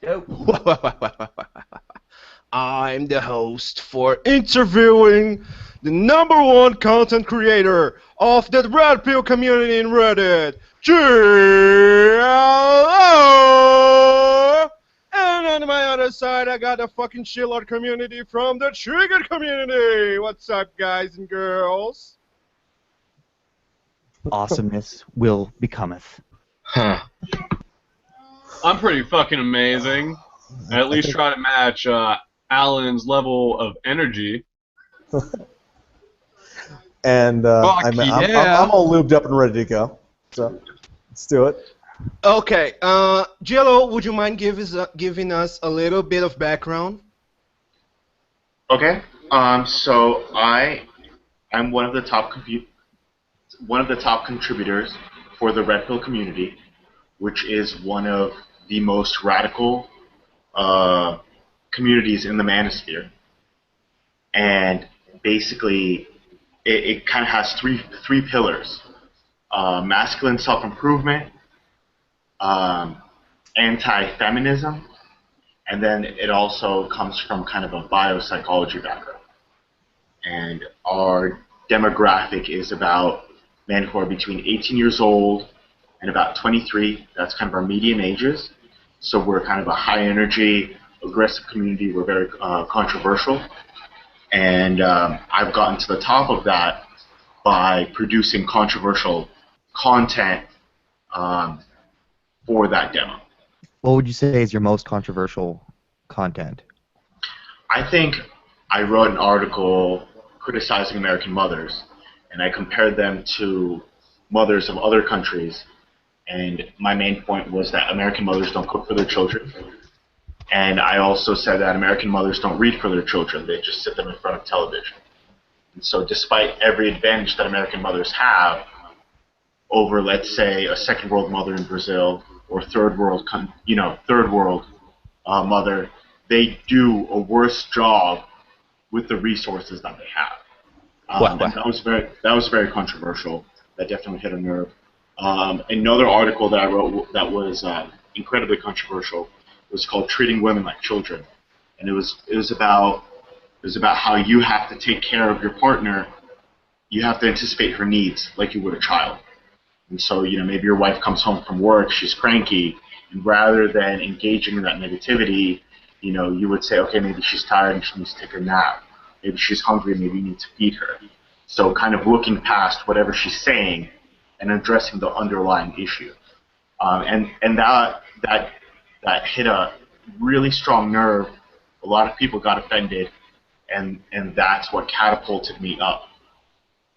Yo. I'm the host for interviewing the #1 content creator of the Red Pill community in Reddit, Jello! And on my other side, I got the fucking chillout community from the Triggered community. What's up, guys and girls? Awesomeness will becometh. Huh. I'm pretty fucking amazing. At least try to match Alan's level of energy. And Fuck yeah. I'm all lubed up and ready to go. So let's do it. Okay, Jello, would you mind giving us a little bit of background? Okay. So I'm one of the top contributors for the Red Pill community, which is one of the most radical communities in the manosphere. And basically, it kind of has three pillars: masculine self-improvement, anti-feminism, and then it also comes from kind of a biopsychology background. And our demographic is about men who are between 18 years old and about 23. That's kind of our median ages. So we're kind of a high energy, aggressive community. We're very controversial. And I've gotten to the top of that by producing controversial content for that demo. What would you say is your most controversial content? I think I wrote an article criticizing American mothers, and I compared them to mothers of other countries. And my main point was that American mothers don't cook for their children. And I also said that American mothers don't read for their children. They just sit them in front of television. And so despite every advantage that American mothers have over, let's say, a second world mother in Brazil or third world mother, they do a worse job with the resources that they have. And that was very controversial. That definitely hit a nerve. Another article that I wrote that was incredibly controversial was called "Treating Women Like Children," and it was about how you have to take care of your partner. You have to anticipate her needs like you would a child. And so, maybe your wife comes home from work, she's cranky, and rather than engaging in that negativity, you would say, okay, maybe she's tired and she needs to take a nap. Maybe she's hungry, maybe you need to feed her. So kind of looking past whatever she's saying and addressing the underlying issue. And that hit a really strong nerve. A lot of people got offended, and that's what catapulted me up.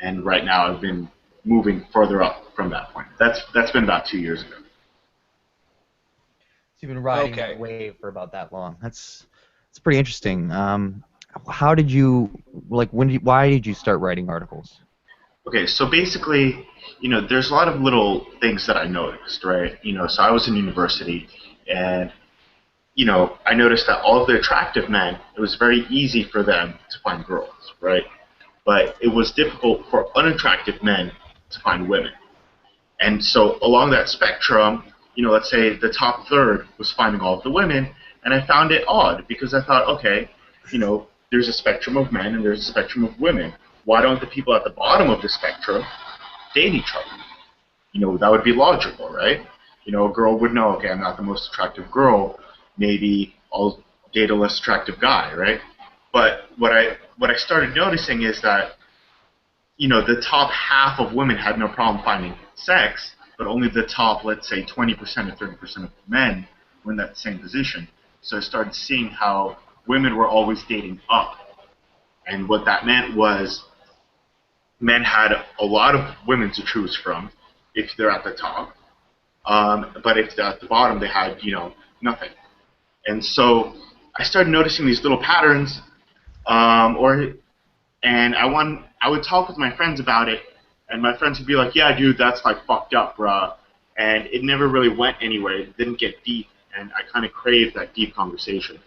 And right now I've been moving further up from that point. That's been about 2 years ago. So you've been riding Okay. that wave for about that long. That's pretty interesting. How did you why did you start writing articles? Okay, so basically, there's a lot of little things that I noticed, right? So I was in university, and I noticed that all of the attractive men, it was very easy for them to find girls, right? But it was difficult for unattractive men to find women. And so along that spectrum, let's say the top third was finding all of the women, and I found it odd because I thought, okay, there's a spectrum of men and there's a spectrum of women. Why don't the people at the bottom of the spectrum date each other? That would be logical, right? A girl would know, okay, I'm not the most attractive girl, maybe I'll date a less attractive guy, right? But what I started noticing is that, the top half of women had no problem finding sex, but only the top, let's say, 20% or 30% of men were in that same position. So I started seeing how women were always dating up. And what that meant was men had a lot of women to choose from if they're at the top. But if they're at the bottom, they had, nothing. And so I started noticing these little patterns, and I would talk with my friends about it, and my friends would be like, yeah, dude, that's like fucked up, bruh. And it never really went anywhere. It didn't get deep, and I kind of craved that deep conversation.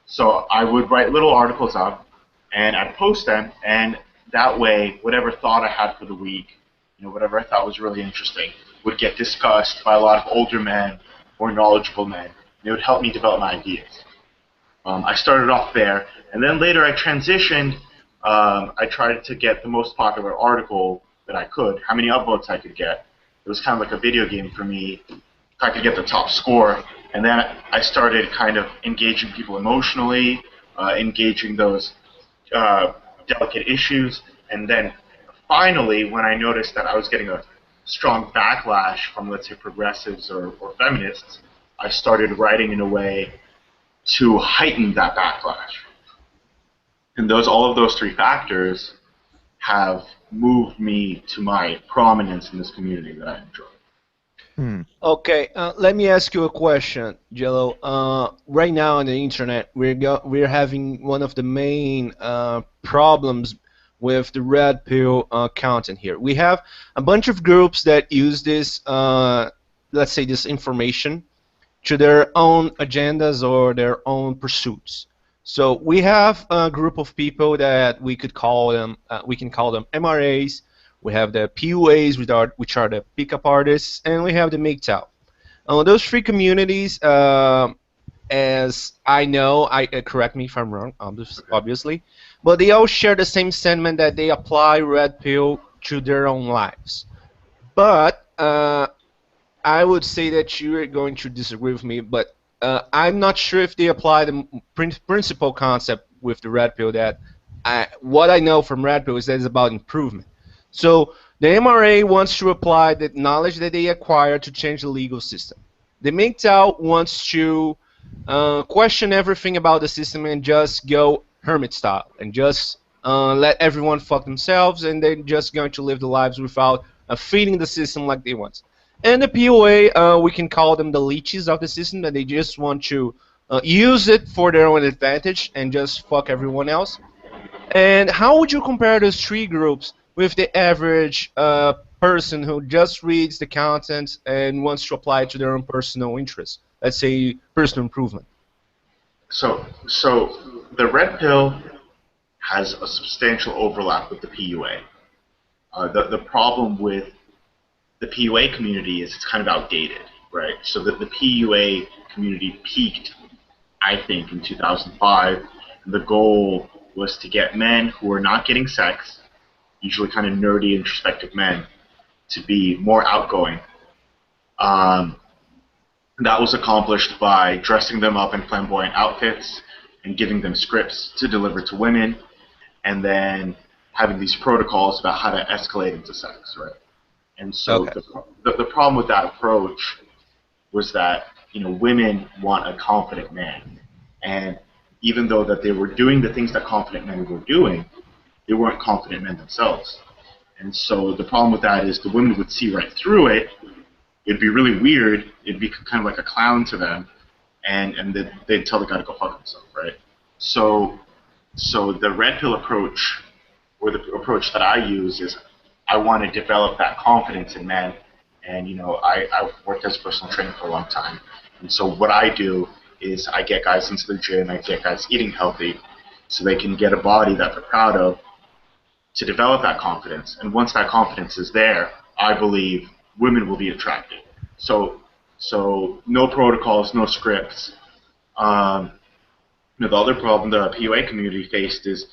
So I would write little articles up, and I'd post them, and that way, whatever thought I had for the week, whatever I thought was really interesting, would get discussed by a lot of older men or knowledgeable men. and it would help me develop my ideas. I started off there, and then later I transitioned. I tried to get the most popular article that I could, how many upvotes I could get. It was kind of like a video game for me. If I could get the top score, and then I started kind of engaging people emotionally, engaging those delicate issues, and then finally, when I noticed that I was getting a strong backlash from, let's say, progressives or feminists, I started writing in a way to heighten that backlash. And all of those three factors have moved me to my prominence in this community that I enjoy. Okay, let me ask you a question, Jello. Right now on the internet, we're having one of the main problems with the red pill content here. We have a bunch of groups that use this, let's say, this information to their own agendas or their own pursuits. So we have a group of people that we can call them MRAs. We have the PUAs, which are the pickup artists, and we have the MGTOW. Those three communities, as I know, correct me if I'm wrong, obviously, but they all share the same sentiment that they apply red pill to their own lives. But I would say that you are going to disagree with me, but I'm not sure if they apply the principal concept with the red pill. What I know from red pill is that it's about improvement. So the MRA wants to apply the knowledge that they acquire to change the legal system. The MGTOW wants to question everything about the system and just go hermit style and just let everyone fuck themselves, and they're just going to live their lives without feeding the system like they want. And the POA, we can call them the leeches of the system, that they just want to use it for their own advantage and just fuck everyone else. And how would you compare those three groups with the average person who just reads the content and wants to apply it to their own personal interests? Let's say personal improvement. So the red pill has a substantial overlap with the PUA. The problem with the PUA community is it's kind of outdated, right? So the PUA community peaked, I think, in 2005. And the goal was to get men who are not getting sex, usually kind of nerdy, introspective men, to be more outgoing. That was accomplished by dressing them up in flamboyant outfits and giving them scripts to deliver to women, and then having these protocols about how to escalate into sex, right? And so the problem with that approach was that, women want a confident man, and even though that they were doing the things that confident men were doing, they weren't confident men themselves. And so the problem with that is the women would see right through it. It'd be really weird. It'd be kind of like a clown to them, and they'd tell the guy to go fuck himself, right? So the red pill approach, or the approach that I use, is I want to develop that confidence in men. And I've worked as a personal trainer for a long time, and so what I do is I get guys into the gym, I get guys eating healthy, so they can get a body that they're proud of, to develop that confidence. And once that confidence is there, I believe women will be attracted. So no protocols, no scripts. The other problem the PUA community faced is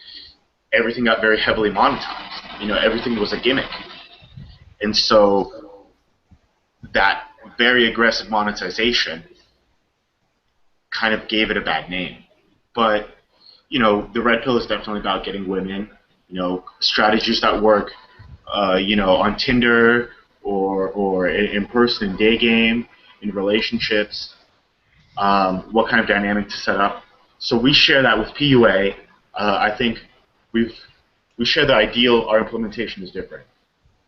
everything got very heavily monetized. Everything was a gimmick. And so that very aggressive monetization kind of gave it a bad name. But, the red pill is definitely about getting women, strategies that work, on Tinder or in person in day game, in relationships, what kind of dynamic to set up. So we share that with PUA. I think we share the ideal. Our implementation is different.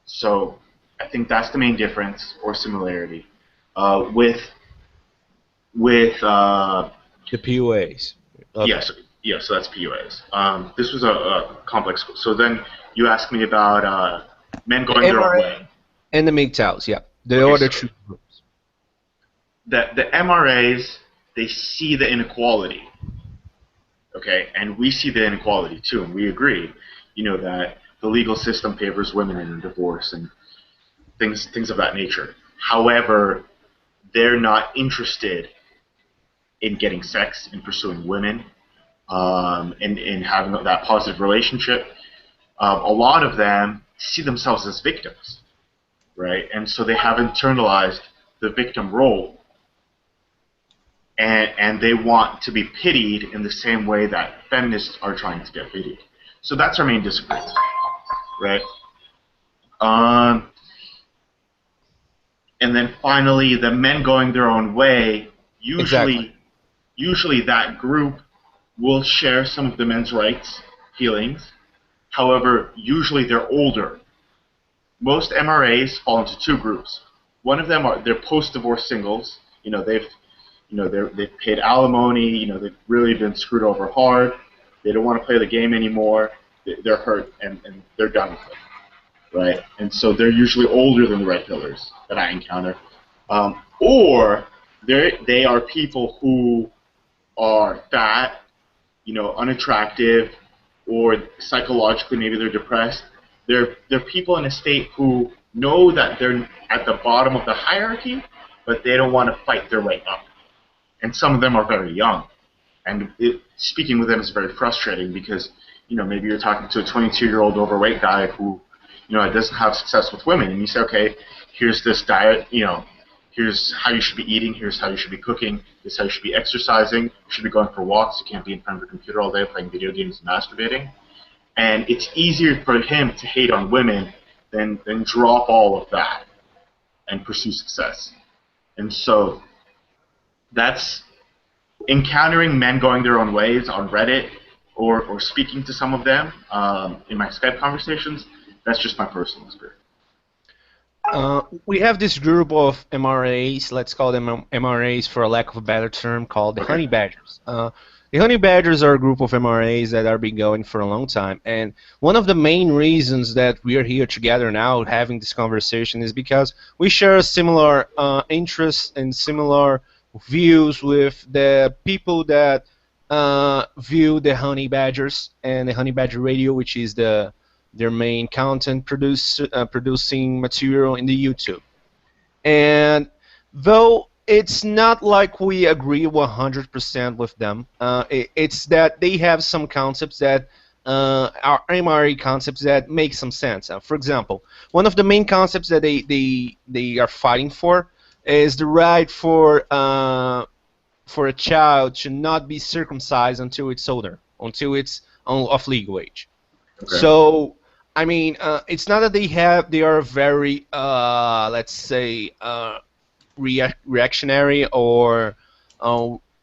So I think that's the main difference or similarity with the PUAs. Okay. Yes, so that's PUAs. This was a complex. So then you asked me about men going their own way. And the MGTOWs, yeah. The other two groups. The MRAs, they see the inequality. Okay, and we see the inequality too, and we agree, that the legal system favors women in a divorce and things of that nature. However, they're not interested in getting sex, in pursuing women, in having that positive relationship, a lot of them see themselves as victims, right? And so they have internalized the victim role, and they want to be pitied in the same way that feminists are trying to get pitied. So that's our main disagreement, right? And then finally, the men going their own way, Exactly. usually that group will share some of the men's rights feelings. However, usually they're older. Most MRAs fall into two groups. One of them they're post-divorce singles. They've paid alimony. They've really been screwed over hard. They don't want to play the game anymore. They're hurt and they're done with it, right? And so they're usually older than the red pillars that I encounter, or they are people who are fat, unattractive, or psychologically maybe they're depressed. They're people in a state who know that they're at the bottom of the hierarchy, but they don't want to fight their way up. And some of them are very young, and speaking with them is very frustrating because maybe you're talking to a 22-year-old overweight guy who doesn't have success with women, and you say, okay, here's this diet, here's how you should be eating, here's how you should be cooking, this is how you should be exercising, you should be going for walks, you can't be in front of a computer all day playing video games and masturbating. And it's easier for him to hate on women than drop all of that and pursue success. And so that's encountering men going their own ways on Reddit or speaking to some of them in my Skype conversations. That's just my personal experience. We have this group of MRAs, let's call them MRAs for a lack of a better term, called the Honey Badgers. The Honey Badgers are a group of MRAs that have been going for a long time, and one of the main reasons that we are here together now having this conversation is because we share similar interests and similar views with the people that view the Honey Badgers and the Honey Badger Radio, which is their main content producing material in the YouTube. And though it's not like we agree 100% with them, it's that they have some concepts that are MRE concepts that make some sense. For example, one of the main concepts that they are fighting for is the right for a child to not be circumcised until it's older, until it's of legal age. Okay. So, I mean, it's not that they are very, let's say, reactionary or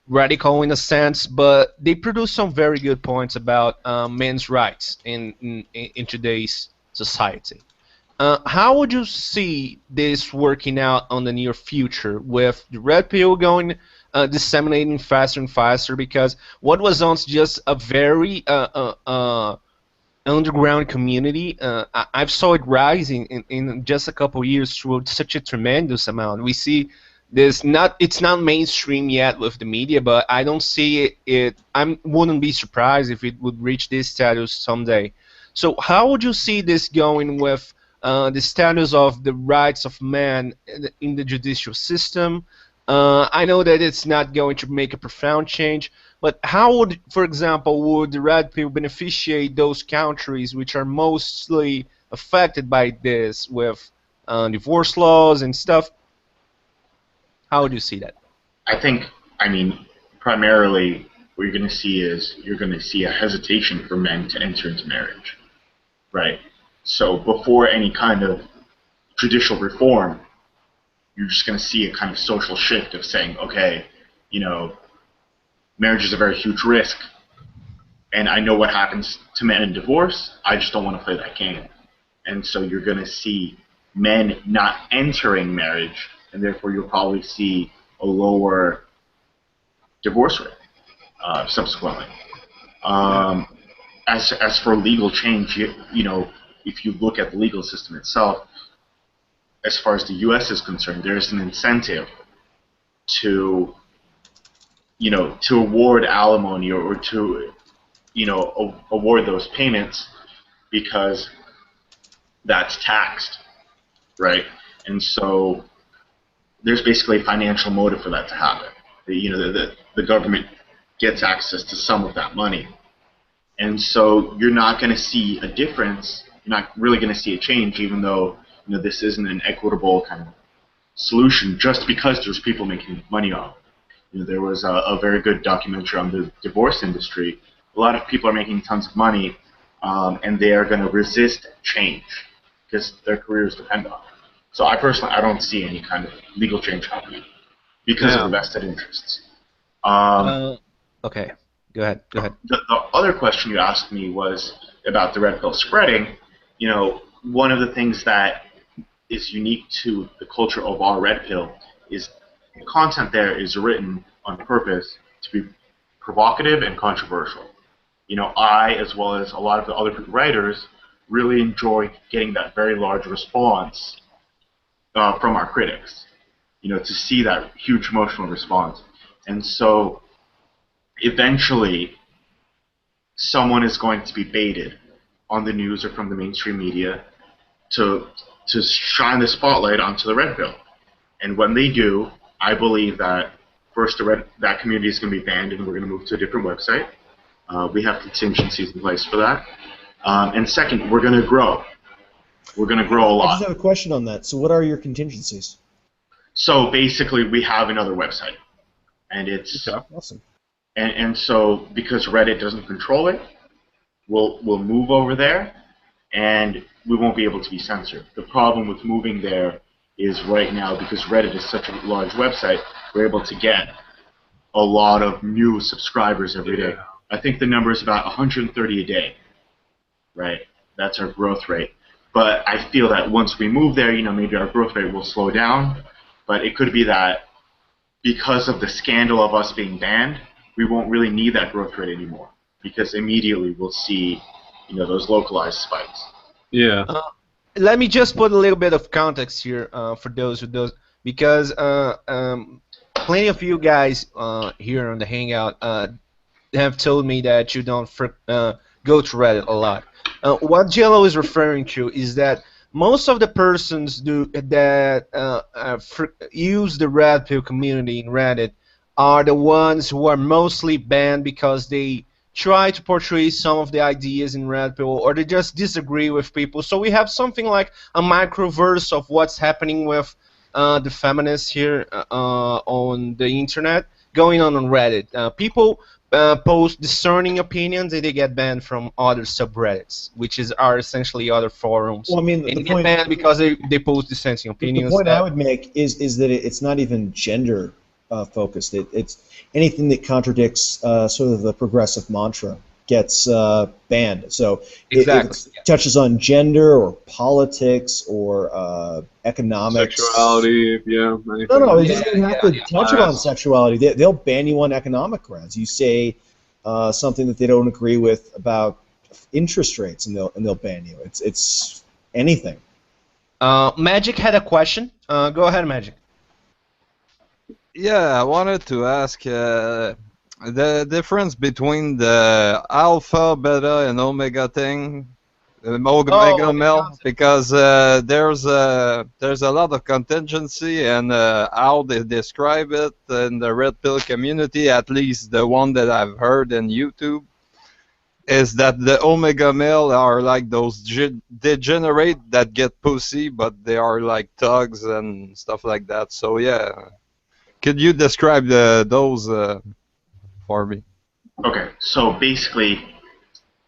radical in a sense, but they produce some very good points about men's rights in today's society. How would you see this working out on the near future with the red pill going disseminating faster and faster? Because what was once just a very underground community, I've saw it rising in just a couple years to such a tremendous amount. We see this it's not mainstream yet with the media, but I don't see it. I wouldn't be surprised if it would reach this status someday. So how would you see this going with the status of the rights of man in the judicial system? I know that it's not going to make a profound change, but how would, for example, would the red pill beneficiate those countries which are mostly affected by this with divorce laws and stuff? How would you see that? I mean, primarily what you're going to see is you're going to see a hesitation for men to enter into marriage, right? So before any kind of judicial reform, you're just going to see a kind of social shift of saying, okay, marriage is a very huge risk, and I know what happens to men in divorce. I just don't want to play that game. And so you're going to see men not entering marriage, and therefore you'll probably see a lower divorce rate subsequently. As for legal change, if you look at the legal system itself, as far as the U.S. is concerned, there's an incentive to award alimony or to, award those payments because that's taxed, right? And so there's basically a financial motive for that to happen. The the government gets access to some of that money. And so you're not going to see a difference. You're not really going to see a change, even though this isn't an equitable kind of solution, just because there's people making money off. There was a very good documentary on the divorce industry. A lot of people are making tons of money, and they are going to resist change because their careers depend on it. So I personally, I don't see any kind of legal change happening because of the vested interests. Okay, go ahead. The other question you asked me was about the red pill spreading. One of the things that is unique to the culture of our red pill is the content there is written on purpose to be provocative and controversial. I, as well as a lot of the other writers, really enjoy getting that very large response from our critics, to see that huge emotional response. And so eventually someone is going to be baited on the news or from the mainstream media to shine the spotlight onto the red pill. And when they do, I believe that first that community is going to be banned and we're going to move to a different website. We have contingencies in place for that. And second, we're going to grow. We're going to grow a lot. I just have a question on that. So what are your contingencies? So basically, we have another website. And it's awesome. And so because Reddit doesn't control it, we'll move over there, and we won't be able to be censored. The problem with moving there is right now, because Reddit is such a large website, we're able to get a lot of new subscribers every day. I think the number is about 130 a day, right? That's our growth rate. But I feel that once we move there, maybe our growth rate will slow down. But it could be that because of the scandal of us being banned, we won't really need that growth rate anymore, because immediately we'll see, those localized spikes. Yeah. Let me just put a little bit of context here for those who don't, because plenty of you guys here on the Hangout have told me that you don't go to Reddit a lot. What Jello is referring to is that most of the persons that use the red pill community in Reddit are the ones who are mostly banned because they try to portray some of the ideas in red pill, or they just disagree with people. So we have something like a microverse of what's happening with the feminists here on the internet going on Reddit. People post discerning opinions and they get banned from other subreddits, which are essentially other forums. Well, I mean, and the they point, get banned because they post dissenting opinions. The point I would make is that it's not even gender focused. It's anything that contradicts sort of the progressive mantra gets banned. So exactly. if it touches on gender or politics or economics, sexuality, yeah. No, it doesn't even have to touch on sexuality. They'll ban you on economic grounds. You say something that they don't agree with about interest rates, and they'll ban you. It's anything. Magic had a question. Go ahead, Magic. Yeah, I wanted to ask the difference between the alpha, beta, and omega thing, the omega male, because there's a lot of contingency, and how they describe it in the red pill community, at least the one that I've heard in YouTube, is that the omega male are like those degenerate that get pussy, but they are like thugs and stuff like that. So yeah. Could you describe those for me? Okay, so basically,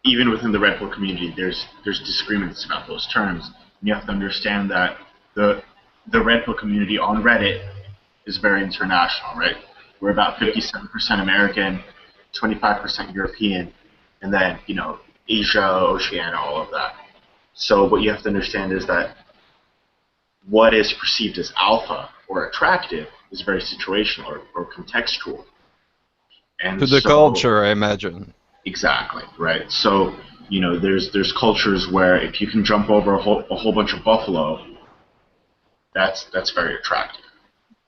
even within the red pill community, there's disagreements about those terms. And you have to understand that the red pill community on Reddit is very international, right? We're about 57% American, 25% European, and then Asia, Oceania, all of that. So what you have to understand is that what is perceived as alpha or attractive is very situational or contextual. And to the culture, I imagine. Exactly, right. So, there's cultures where if you can jump over a whole bunch of buffalo, that's very attractive,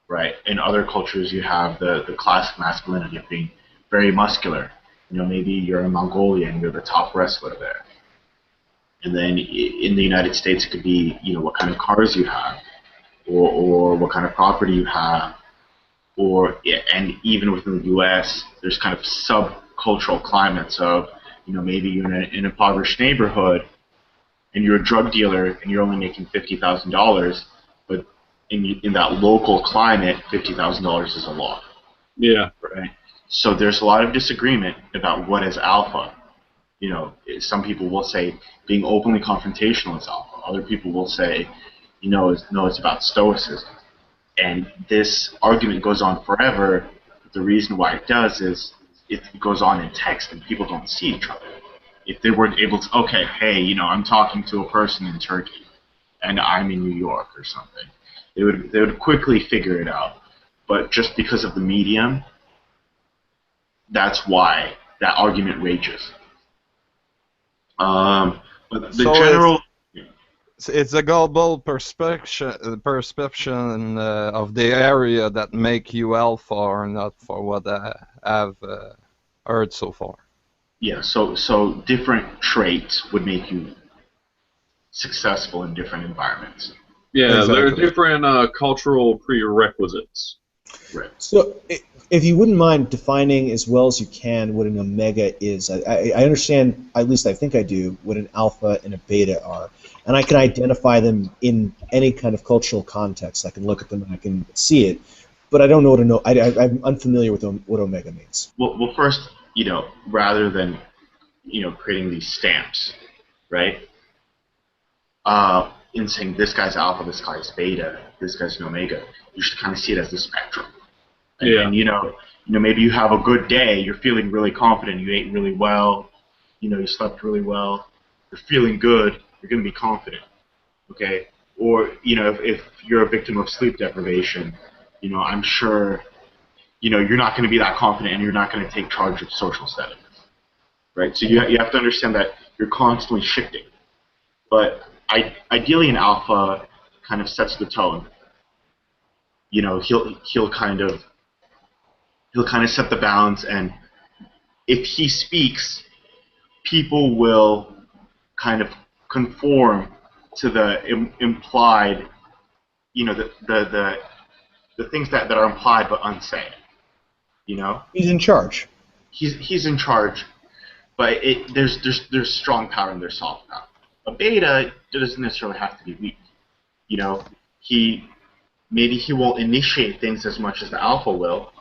right? In other cultures, you have the classic masculinity of being very muscular. Maybe you're in Mongolia and you're the top wrestler there. And then in the United States, it could be, what kind of cars you have, or what kind of property you have, or and even within the U.S., there's kind of subcultural climates of, maybe you're in an impoverished neighborhood and you're a drug dealer and you're only making $50,000, but in that local climate, $50,000 is a lot. Yeah. Right. So there's a lot of disagreement about what is alpha. Some people will say being openly confrontational is alpha. Other people will say, it's about stoicism. And this argument goes on forever. The reason why it does is it goes on in text and people don't see each other. If they weren't able to, okay, hey, I'm talking to a person in Turkey and I'm in New York or something, they would quickly figure it out. But just because of the medium, that's why that argument rages. But the So general... it's a global perception of the area that make you alpha or not, for what I have heard so far. Yeah, so different traits would make you successful in different environments. Yeah, Exactly. there are different cultural prerequisites. Right. So, if you wouldn't mind defining as well as you can what an omega is, I understand, at least I think I do, what an alpha and a beta are, and I can identify them in any kind of cultural context. I can look at them and I can see it, but I don't know what I'm unfamiliar with what omega means. Well, first, rather than creating these stamps, right? In saying this guy's alpha, this guy's beta, this guy's an omega, you should kind of see it as the spectrum. And maybe you have a good day, you're feeling really confident, you ate really well, you slept really well, you're feeling good, you're going to be confident, okay? Or, if you're a victim of sleep deprivation, I'm sure, you're not going to be that confident and you're not going to take charge of social settings, right? So you have to understand that you're constantly shifting. But ideally an alpha kind of sets the tone. He'll kind of set the balance, and if he speaks, people will kind of conform to the implied, the things that are implied but unsaid. He's in charge. He's in charge, but there's strong power and there's soft power. A beta doesn't necessarily have to be weak. Maybe he won't initiate things as much as the alpha will,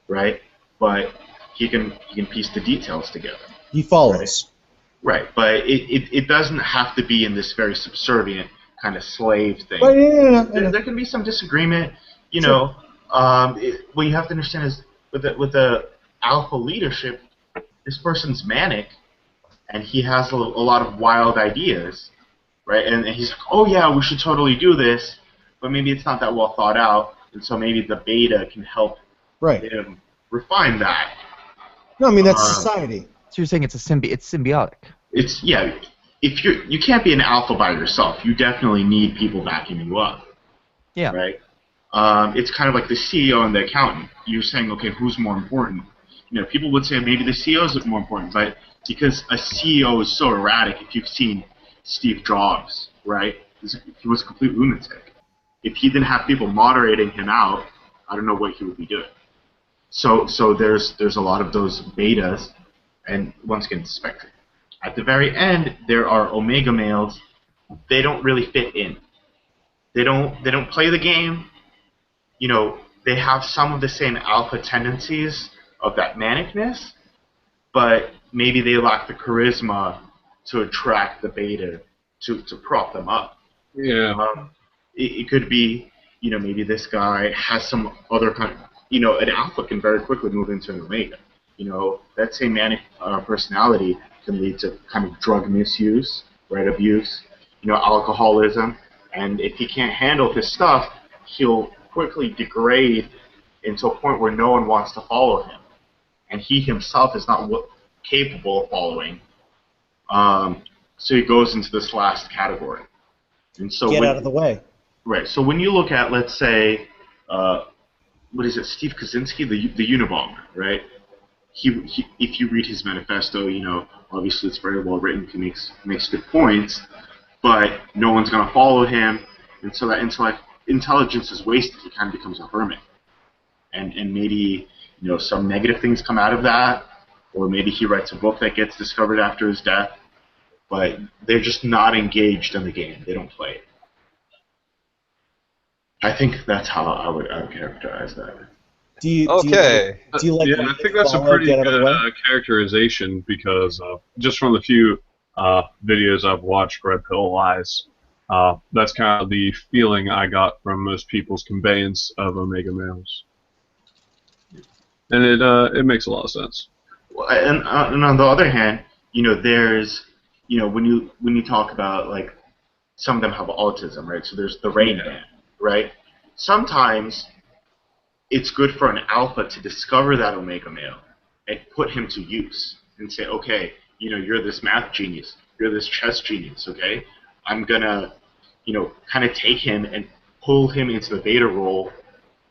right? But he can piece the details together. He follows. Right, but it doesn't have to be in this very subservient kind of slave thing. Right, yeah. There can be some disagreement, Sure. What you have to understand is with the alpha leadership, this person's manic, and he has a lot of wild ideas, right? And he's like, oh yeah, we should totally do this, but maybe it's not that well thought out, and so maybe the beta can help him refine that. No, I mean that's society. So you're saying it's symbiotic. If you can't be an alpha by yourself, you definitely need people backing you up. Yeah. Right. It's kind of like the CEO and the accountant. You're saying, okay, who's more important? People would say maybe the CEO is more important, but because a CEO is so erratic, if you've seen Steve Jobs, right? He was a complete lunatic. If he didn't have people moderating him out, I don't know what he would be doing. So there's a lot of those betas, and once again, it's spectrum. At the very end, there are omega males. They don't really fit in. They don't play the game. They have some of the same alpha tendencies of that manicness, but maybe they lack the charisma to attract the beta to prop them up. Yeah. It could be, maybe this guy has some other kind of, an alpha can very quickly move into an omega. That same manic personality can lead to kind of drug misuse, right, abuse, alcoholism, and if he can't handle his stuff, he'll quickly degrade into a point where no one wants to follow him, and he himself is not capable of following. So he goes into this last category. And so get out of the way. Right. So when you look at, let's say, what is it, Steve Kaczynski, the Unabomber, right? He if you read his manifesto, obviously it's very well written. He makes good points, but no one's going to follow him, and so that intelligence is wasted. He kind of becomes a hermit, and maybe some negative things come out of that, or maybe he writes a book that gets discovered after his death. But they're just not engaged in the game. They don't play it. I think that's how I would characterize that. Do you Okay. like yeah, I think that's a pretty good characterization because just from the few videos I've watched, Red Pill Lies, that's kind of the feeling I got from most people's conveyance of omega males, and it makes a lot of sense. Well, and on the other hand, there's when you talk about like some of them have autism, right? So there's the Rain Man, right? Sometimes it's good for an alpha to discover that omega male and put him to use and say, okay, you're this math genius, you're this chess genius, okay? I'm gonna, kind of take him and pull him into the beta role,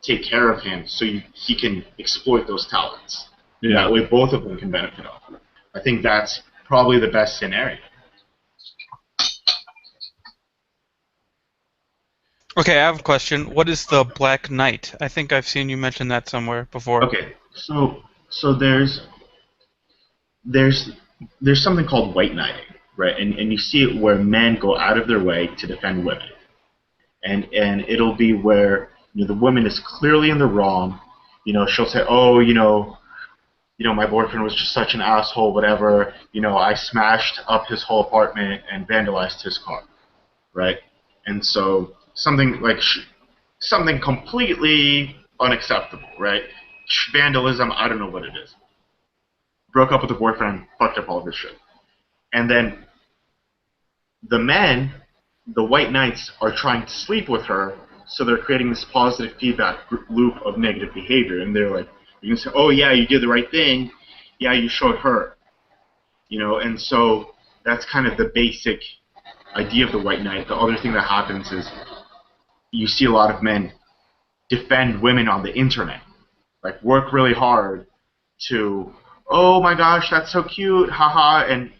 take care of him, so he can exploit those talents. Yeah. That way, both of them can benefit off of it. I think that's probably the best scenario. Okay, I have a question. What is the Black Knight? I think I've seen you mention that somewhere before. Okay, so there's something called white knighting, right? And you see it where men go out of their way to defend women, and it'll be where the woman is clearly in the wrong. She'll say, oh, my boyfriend was just such an asshole, whatever. I smashed up his whole apartment and vandalized his car, right? And so something completely unacceptable, right? Vandalism, I don't know what it is. Broke up with the boyfriend, fucked up all of his shit. And then the men, the white knights, are trying to sleep with her, so they're creating this positive feedback loop of negative behavior. And they're like, you can say, oh yeah, you did the right thing. Yeah, you showed her. And so that's kind of the basic idea of the white knight. The other thing that happens is you see a lot of men defend women on the internet, like work really hard to, oh my gosh, that's so cute, haha, and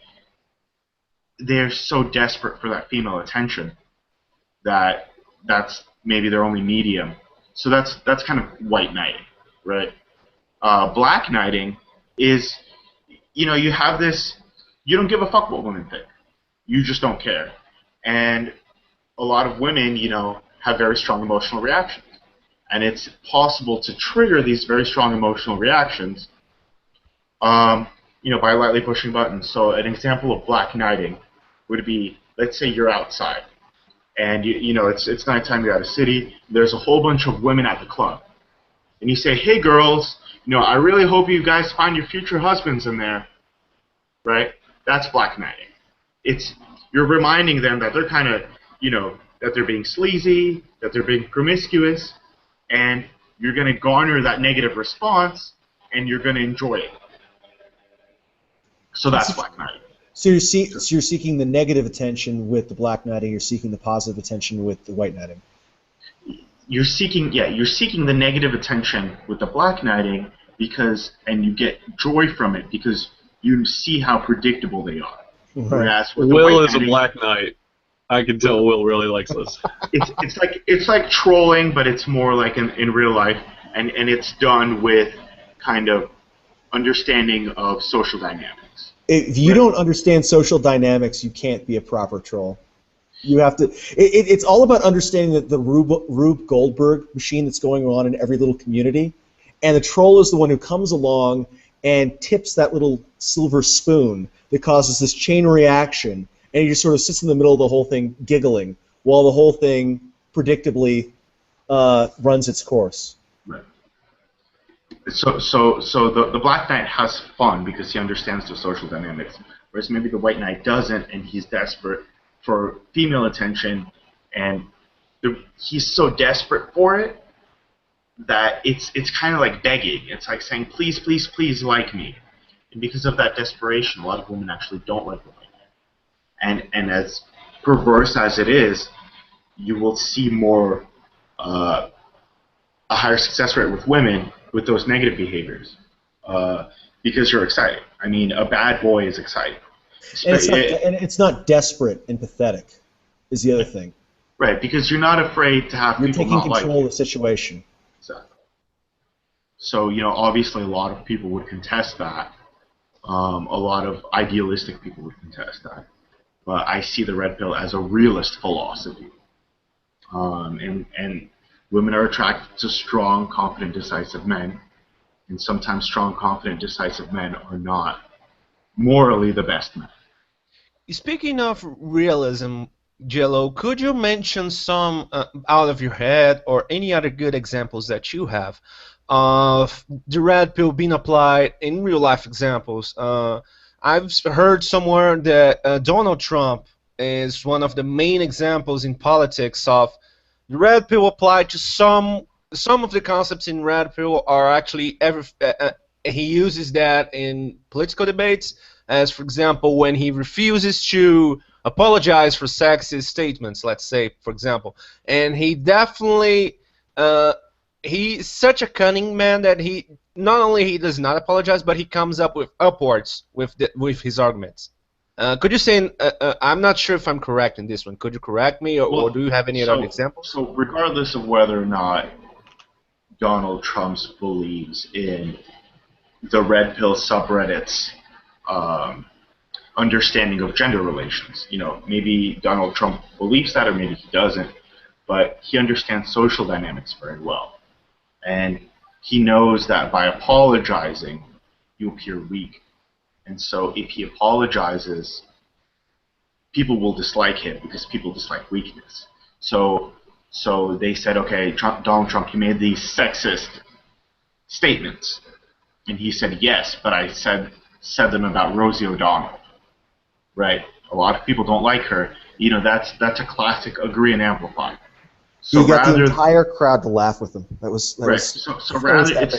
they're so desperate for that female attention that that's maybe their only medium. So that's kind of white knighting, right? Black knighting is, you have this, you don't give a fuck what women think. You just don't care. And a lot of women, have very strong emotional reactions. And it's possible to trigger these very strong emotional reactions, by lightly pushing buttons. So an example of black knighting would be, let's say you're outside, and it's nighttime, you're at a city, there's a whole bunch of women at the club. And you say, hey girls, I really hope you guys find your future husbands in there, right? That's black knighting. You're reminding them that they're kind of, that they're being sleazy, that they're being promiscuous, and you're going to garner that negative response, and you're going to enjoy it. So that's black knighting. So you're seeking the negative attention with the black knighting. You're seeking the positive attention with the white knighting. You're seeking the negative attention with the black knighting and you get joy from it because you see how predictable they are. Right. Whereas with Will is a black knight. I can tell Will really likes this. It's like trolling, but it's more like in real life, and it's done with kind of understanding of social dynamics. If you don't understand social dynamics, you can't be a proper troll. You have to. It's all about understanding the Rube Goldberg machine that's going on in every little community, and the troll is the one who comes along and tips that little silver spoon that causes this chain reaction, and he just sort of sits in the middle of the whole thing giggling while the whole thing predictably runs its course. Right. So the Black Knight has fun because he understands the social dynamics, whereas maybe the White Knight doesn't, and he's desperate for female attention, and he's so desperate for it that it's kind of like begging. It's like saying, please, please, please like me. And because of that desperation, a lot of women actually don't like the White Knight. And as perverse as it is, you will see more a higher success rate with women with those negative behaviors because you're excited. I mean, a bad boy is exciting. And it's not desperate and pathetic is the other thing. Right, because you're not afraid to have you're people taking not like control you. of the situation. Exactly. So, obviously a lot of people would contest that. A lot of idealistic people would contest that. But I see the red pill as a realist philosophy. And women are attracted to strong, confident, decisive men. And sometimes strong, confident, decisive men are not morally the best men. Speaking of realism, Jello, could you mention some out of your head or any other good examples that you have of the red pill being applied in real life examples? I've heard somewhere that Donald Trump is one of the main examples in politics of the red pill applied to some of the concepts in red pill are actually he uses that in political debates, as for example when he refuses to apologize for sexist statements, let's say, for example. And he definitely he's such a cunning man that he not only he does not apologize, but he comes up with upwards with his arguments. Could you say, I'm not sure if I'm correct in this one, could you correct me, or do you have any other examples? So regardless of whether or not Donald Trump believes in the red pill subreddit's understanding of gender relations. Maybe Donald Trump believes that, or maybe he doesn't, but he understands social dynamics very well. And he knows that by apologizing, you appear weak. And so if he apologizes, people will dislike him because people dislike weakness. So they said, okay, Donald Trump, you made these sexist statements. And he said, yes, but I said them about Rosie O'Donnell. Right? A lot of people don't like her. That's a classic agree and amplify. So you got the entire crowd to laugh with him. That was right. So rather,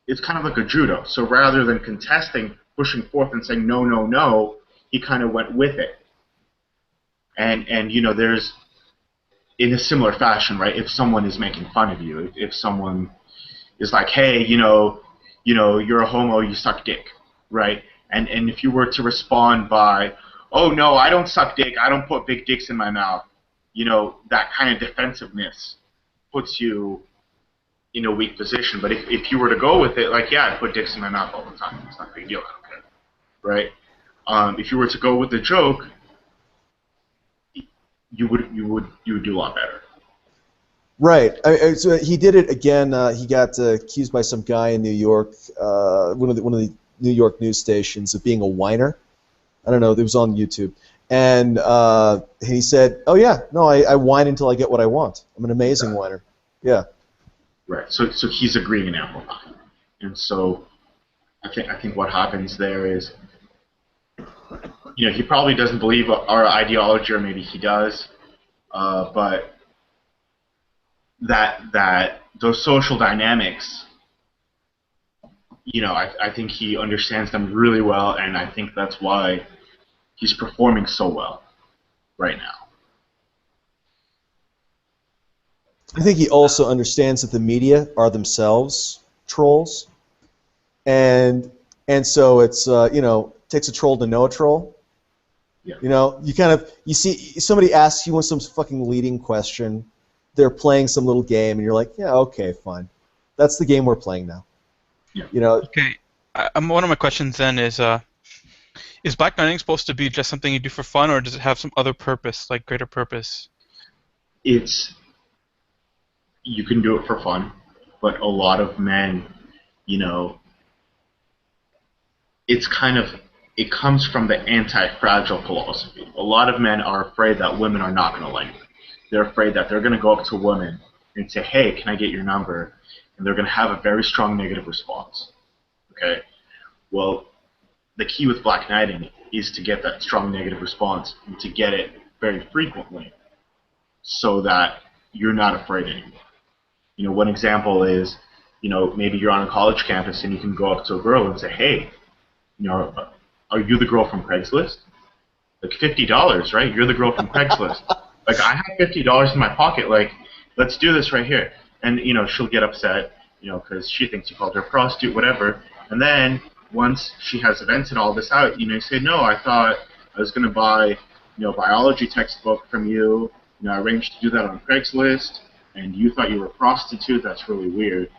it's kind of like a judo. So rather than contesting, pushing forth and saying no, no, no, he kind of went with it. And there's, in a similar fashion, right? If someone is making fun of you, if someone is like, hey, you're a homo, you suck dick, right? And if you were to respond by, oh no, I don't suck dick, I don't put big dicks in my mouth, that kind of defensiveness puts you in a weak position. But if you were to go with it, like, yeah, I put dicks in my mouth all the time, it's not a big deal, I don't care, right? If you were to go with the joke, you would do a lot better. Right. So he did it again. He got accused by some guy in New York, one of the New York news stations, of being a whiner. I don't know. It was on YouTube, and he said, "Oh yeah, no, I whine until I get what I want. I'm an amazing whiner." Yeah. Right. So he's agreeing and amplifying, and so I think what happens there is, he probably doesn't believe our ideology, or maybe he does, but that those social dynamics, I think he understands them really well, and I think that's why he's performing so well right now. I think he also understands that the media are themselves trolls, and so it's takes a troll to know a troll. Yeah. You see somebody asks you some fucking leading question, they're playing some little game, and you're like, yeah, okay, fine, that's the game we're playing now. Yeah. Okay. One of my questions then is black knighting supposed to be just something you do for fun, or does it have some other purpose, like greater purpose? You can do it for fun, but a lot of men, it comes from the anti-fragile philosophy. A lot of men are afraid that women are not going to like them. They're afraid that they're going to go up to a woman and say, hey, can I get your number? And they're going to have a very strong negative response. Okay? Well, the key with black knighting is to get that strong negative response and to get it very frequently so that you're not afraid anymore. One example is, maybe you're on a college campus and you can go up to a girl and say, hey, are you the girl from Craigslist? Like $50, right? You're the girl from Craigslist. Like, I have $50 in my pocket. Like, let's do this right here. And, she'll get upset, because she thinks you called her a prostitute, whatever. And then once she has events and all this out, you say, no, I thought I was going to buy, biology textbook from you. I arranged to do that on Craigslist, and you thought you were a prostitute. That's really weird.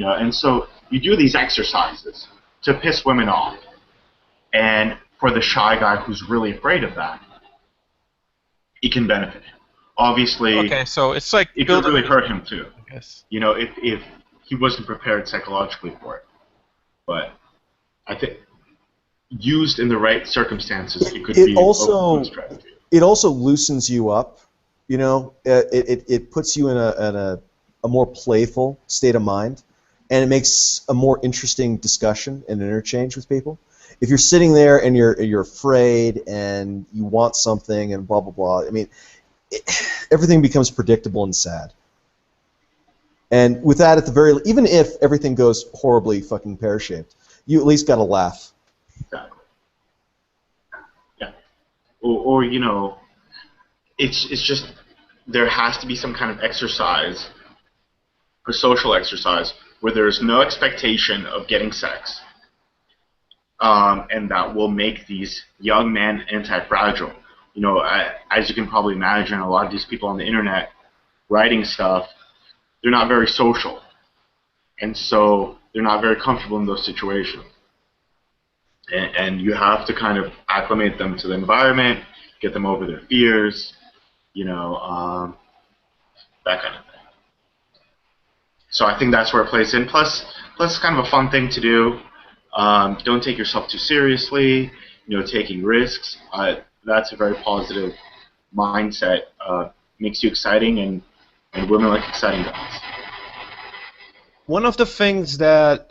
And so you do these exercises to piss women off. And for the shy guy who's really afraid of that, it can benefit him. Obviously, Okay, so it's like it could really hurt him too. I guess. If he wasn't prepared psychologically for it. But I think used in the right circumstances, it could be also strategy. It also loosens you up. It puts you in a more playful state of mind, and it makes a more interesting discussion and interchange with people. If you're sitting there and you're afraid and you want something and blah blah blah, I mean, everything becomes predictable and sad. And with that, even if everything goes horribly fucking pear-shaped, you at least got to laugh. Exactly. Yeah. Or it's just there has to be some kind of exercise, a social exercise, where there is no expectation of getting sex, and that will make these young men anti-fragile. As you can probably imagine, a lot of these people on the internet writing stuff, they're not very social, and so they're not very comfortable in those situations. And you have to kind of acclimate them to the environment, get them over their fears, that kind of thing. So I think that's where it plays in. Plus it's kind of a fun thing to do. Don't take yourself too seriously. Taking risks. That's a very positive mindset. Makes you exciting, and women like exciting guys. One of the things that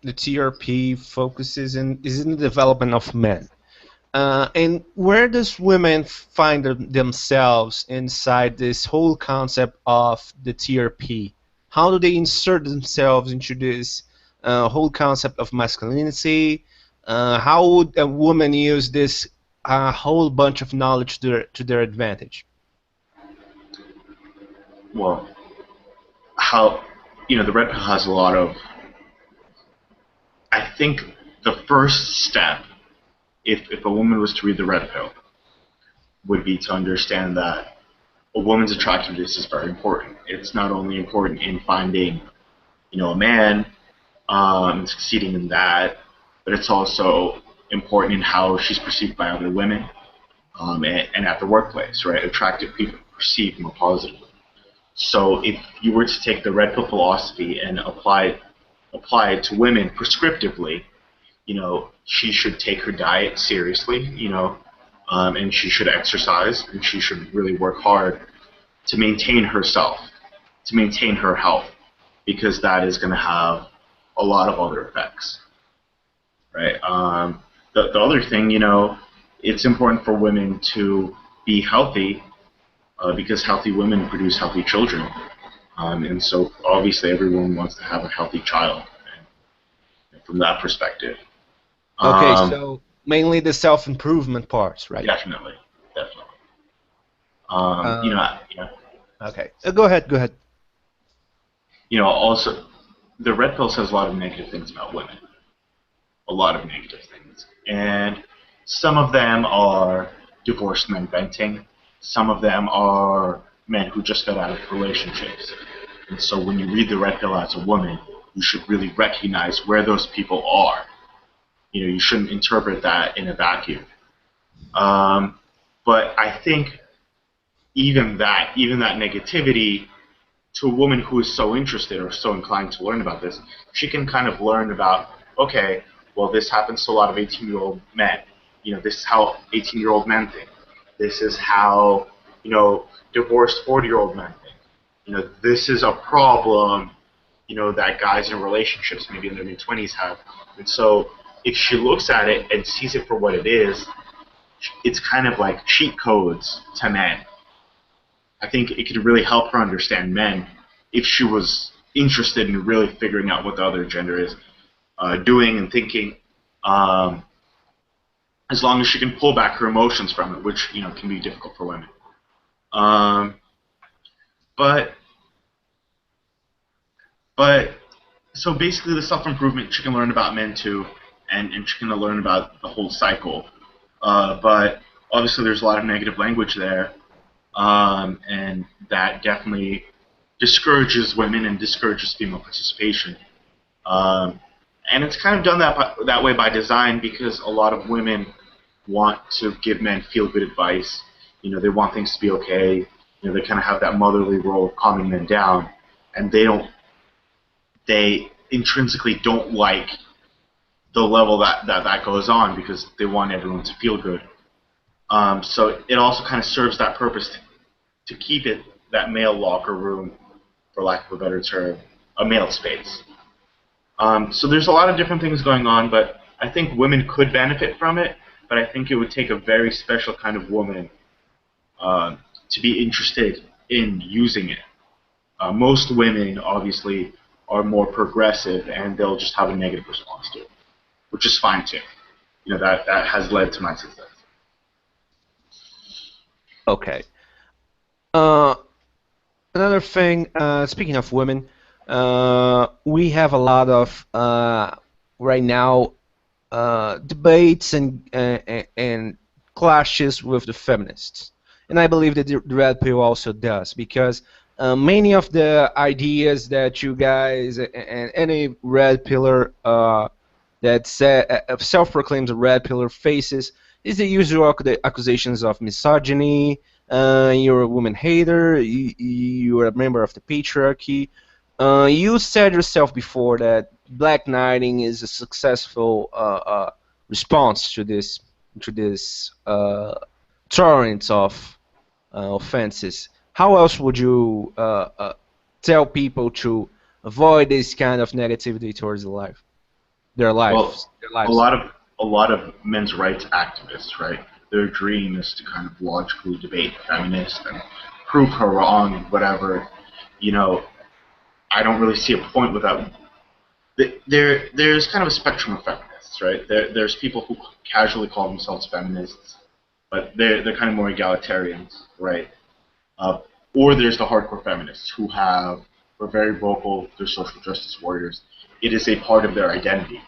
the TRP focuses is in the development of men. And where does women find themselves inside this whole concept of the TRP? How do they insert themselves into this whole concept of masculinity? How would a woman use this whole bunch of knowledge to their advantage? Well, the red pill has a lot of. I think the first step, if a woman was to read the red pill, would be to understand that a woman's attractiveness is very important. It's not only important in finding, a man, succeeding in that, but it's also important in how she's perceived by other women, and at the workplace, right? Attractive people perceive more positively. So if you were to take the red pill philosophy and apply it to women prescriptively, she should take her diet seriously, and she should exercise, and she should really work hard to maintain herself, to maintain her health, because that is going to have a lot of other effects, right? The other thing, it's important for women to be healthy, because healthy women produce healthy children, and so obviously everyone wants to have a healthy child, and from that perspective. Okay, so mainly the self-improvement parts, right? Definitely. Okay, go ahead. Also, the red pill says a lot of negative things about women. A lot of negative things. And some of them are divorced men venting. Some of them are men who just got out of relationships. And so when you read the red pill as a woman, you should really recognize where those people are. You shouldn't interpret that in a vacuum. But I think even that negativity, to a woman who is so interested or so inclined to learn about this, she can kind of learn about, okay, well, this happens to a lot of 18-year-old men. This is how 18-year-old men think. This is how, divorced 40-year-old men think. This is a problem, that guys in relationships, maybe in their mid-20s, have. And so if she looks at it and sees it for what it is, it's kind of like cheat codes to men. I think it could really help her understand men if she was interested in really figuring out what the other gender is doing and thinking, as long as she can pull back her emotions from it, which can be difficult for women. But so basically, the self-improvement, she can learn about men too, and she can learn about the whole cycle. But obviously, there's a lot of negative language there, and that definitely discourages women and discourages female participation. And it's kind of done that way by design, because a lot of women want to give men feel-good advice. You know, they want things to be okay. You know, they kind of have that motherly role of calming men down, and they intrinsically don't like the level that goes on, because they want everyone to feel good. So it also kind of serves that purpose to keep it that male locker room, for lack of a better term, a male space. So there's a lot of different things going on, but I think women could benefit from it, but I think it would take a very special kind of woman to be interested in using it. Most women, obviously, are more progressive, and they'll just have a negative response to it, which is fine too. You know, that has led to my success. Okay. Another thing, speaking of women, we have a lot of right now debates and clashes with the feminists, and I believe that the red pill also does, because many of the ideas that you guys and any red pillar that self-proclaims a red pillar faces is the usual accusations of misogyny. You're a woman hater. You're a member of the patriarchy. You said yourself before that black knighting is a successful response to this torrent of offenses. How else would you tell people to avoid this kind of negativity towards their lives? Well, a lot of men's rights activists, right? Their dream is to kind of logically debate feminists and prove her wrong and whatever. You know, I don't really see a point with that. There's kind of a spectrum of feminists, right? There's people who casually call themselves feminists, but they're kind of more egalitarians, right? Or there's the hardcore feminists who are very vocal. They're social justice warriors. It is a part of their identity.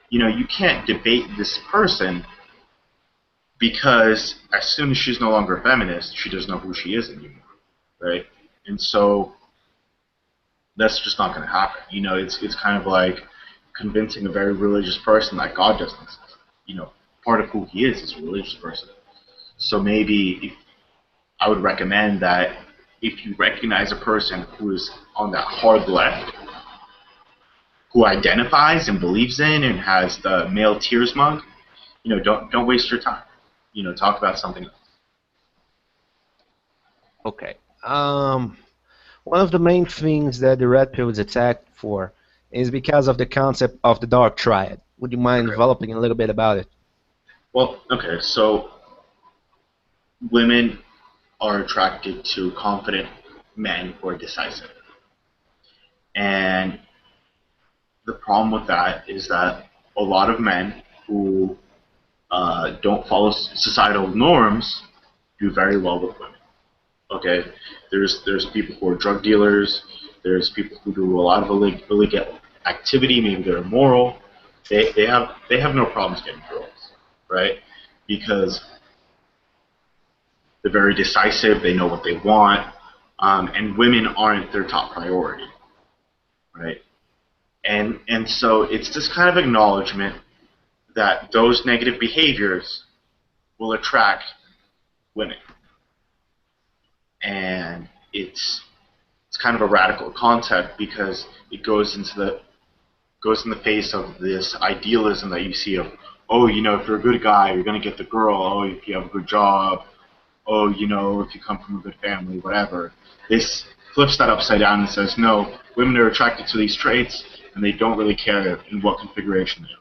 You know, you can't debate this person, because as soon as she's no longer a feminist, she doesn't know who she is anymore, right? And so that's just not going to happen. You know, it's kind of like convincing a very religious person that God doesn't exist. You know, part of who he is a religious person. So maybe I would recommend that if you recognize a person who is on that hard left, who identifies and believes in and has the male tears mug, you know, don't waste your time. You know, talk about something else. Okay. One of the main things that the red pill is attacked for is because of the concept of the dark triad. Would you mind developing a little bit about it? Well, okay, so women are attracted to confident men who are decisive. And the problem with that is that a lot of men who don't follow societal norms do very well with women. Okay, there's people who are drug dealers. There's people who do a lot of illegal activity. Maybe they're immoral. They have no problems getting girls, right? Because they're very decisive. They know what they want, and women aren't their top priority, right? And so it's this kind of acknowledgement that those negative behaviors will attract women. And it's kind of a radical concept, because it goes in the face of this idealism that you see of, oh, you know, if you're a good guy, you're going to get the girl. Oh, if you have a good job. Oh, you know, if you come from a good family, whatever. This flips that upside down and says, no, women are attracted to these traits, and they don't really care in what configuration they are.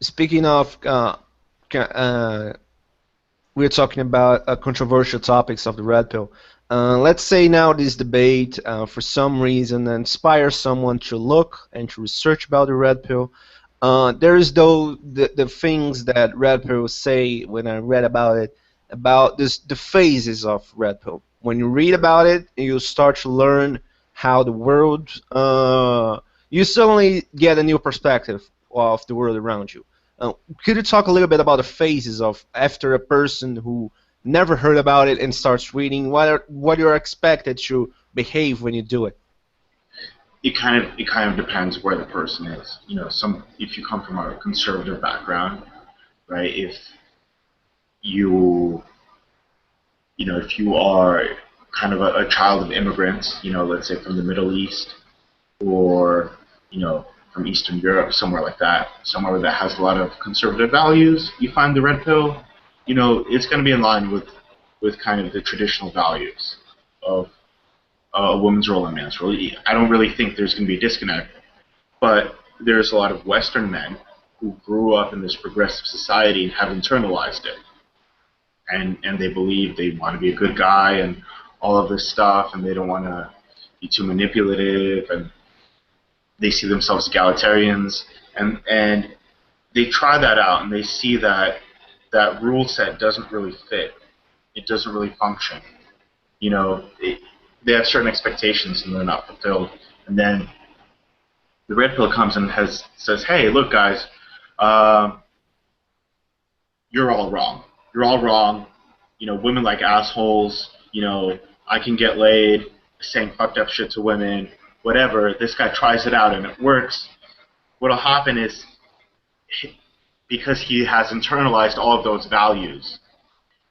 Speaking of, we're talking about controversial topics of the red pill. Let's say now this debate, for some reason, inspires someone to look and to research about the red pill. There's the things that red pill say when I read about it, about the phases of red pill. When you read about it, you start to learn how the world. You suddenly get a new perspective of the world around you. Could you talk a little bit about the phases of after a person who never heard about it and starts reading? What you're expected to behave when you do it? It kind of depends where the person is. You know, if you come from a conservative background, right? You if you are kind of a child of immigrants, let's say from the Middle East, or from Eastern Europe, somewhere like that, somewhere that has a lot of conservative values, you find the red pill, it's going to be in line with kind of the traditional values of a woman's role and man's role. I don't really think there's going to be a disconnect, but there's a lot of Western men who grew up in this progressive society and have internalized it. And they believe they want to be a good guy and all of this stuff, and they don't want to be too manipulative, and they see themselves egalitarians, and they try that out, and they see that rule set doesn't really fit. It doesn't really function. They have certain expectations, and they're not fulfilled. And then the red pill comes and says, hey, look, guys, you're all wrong. You're all wrong. Women like assholes. I can get laid saying fucked up shit to women, whatever. This guy tries it out and it works. What'll happen is, because he has internalized all of those values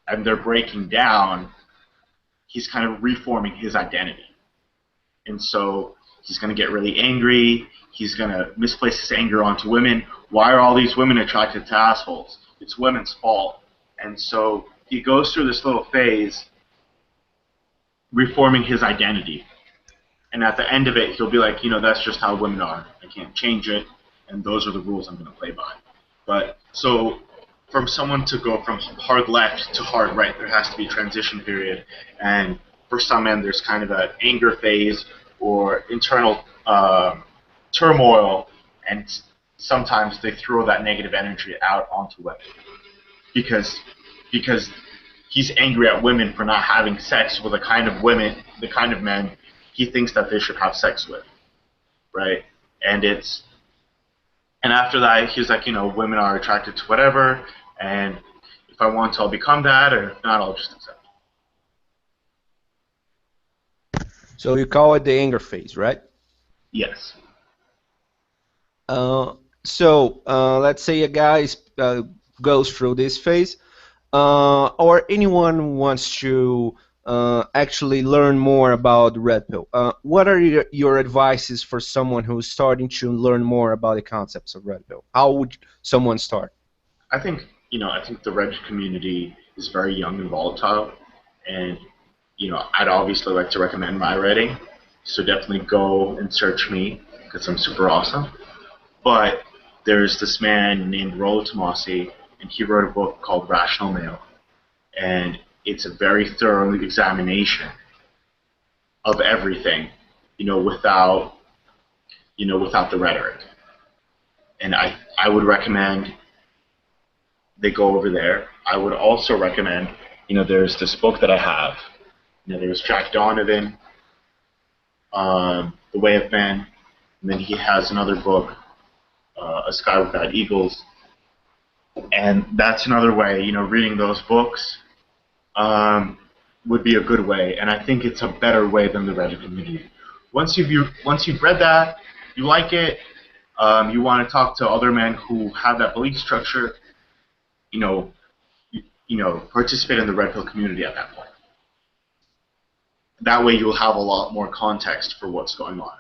and they're breaking down, he's kind of reforming his identity. And so he's going to get really angry. He's going to misplace his anger onto women. Why are all these women attracted to assholes? It's women's fault. And so he goes through this little phase reforming his identity. And at the end of it, he'll be like, that's just how women are. I can't change it, and those are the rules I'm going to play by. But so from someone to go from hard left to hard right, there has to be a transition period. And for some men, there's kind of an anger phase or internal turmoil, and sometimes they throw that negative energy out onto women. Because he's angry at women for not having sex with the kind of men he thinks that they should have sex with, right? And after that, he's like, women are attracted to whatever, and if I want to, I'll become that, or if not, I'll just accept it. So you call it the anger phase, right? Yes. So let's say a guy goes through this phase, or anyone wants to actually learn more about the red pill. What are your advices for someone who's starting to learn more about the concepts of red pill? How would someone start? I think the red community is very young and volatile, and I'd obviously like to recommend my writing, so definitely go and search me because I'm super awesome. But there's this man named Rollo Tomassi, and he wrote a book called Rational Male, and it's a very thorough examination of everything, without the rhetoric. And I would recommend they go over there. I would also recommend, there's this book that I have. There's Jack Donovan, The Way of Men, and then he has another book, A Sky Without Eagles. And that's another way, reading those books would be a good way, and I think it's a better way than the Reddit community. Once you've read that, you like it, you want to talk to other men who have that belief structure, participate in the Red Pill community at that point. That way you'll have a lot more context for what's going on.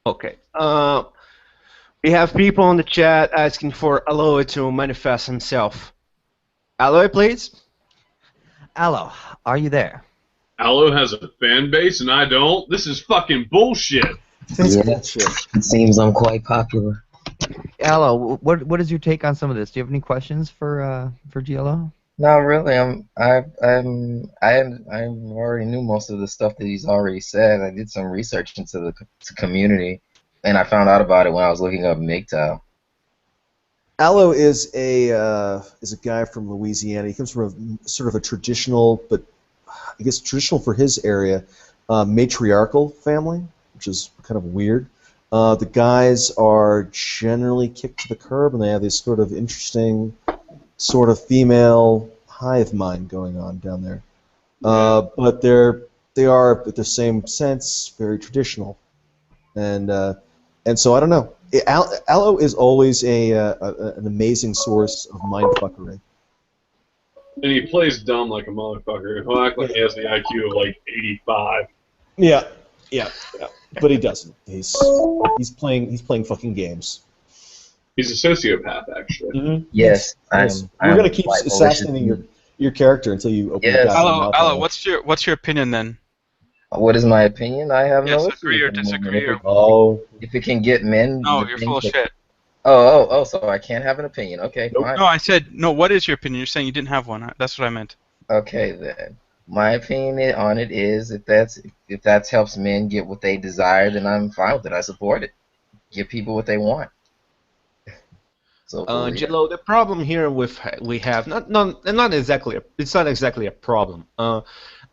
Okay. We have people in the chat asking for Aloe to manifest himself. Aloe, please. Aloe, are you there? Aloe has a fan base and I don't? This is fucking bullshit. It seems I'm quite popular. Aloe, what is your take on some of this? Do you have any questions for Jello? No, really. I already knew most of the stuff that he's already said. I did some research into the community, and I found out about it when I was looking up MGTOW. Aloe is a guy from Louisiana. He comes from sort of a traditional, but I guess traditional for his area, matriarchal family, which is kind of weird. The guys are generally kicked to the curb, and they have this sort of interesting, sort of female hive mind going on down there. But they are, at the same sense, very traditional, and so I don't know. Allo is always an amazing source of mindfuckery. And he plays dumb like a motherfucker. He'll act like he has the IQ of like 85. Yeah. But he doesn't. He's playing fucking games. He's a sociopath, actually. Mm-hmm. Yes, We're gonna keep assassinating your character until you open your goddamn mouth. Allo, what's your opinion then? What is my opinion? I have no agree or disagree or... If it can get men... No, you're full of shit. So I can't have an opinion. Okay, fine. No, I said, no, what is your opinion? You're saying you didn't have one. That's what I meant. Okay, then. My opinion on it is if that helps men get what they desire, then I'm fine with it. I support it. Give people what they want. So, Jello, the problem here we have not exactly a problem.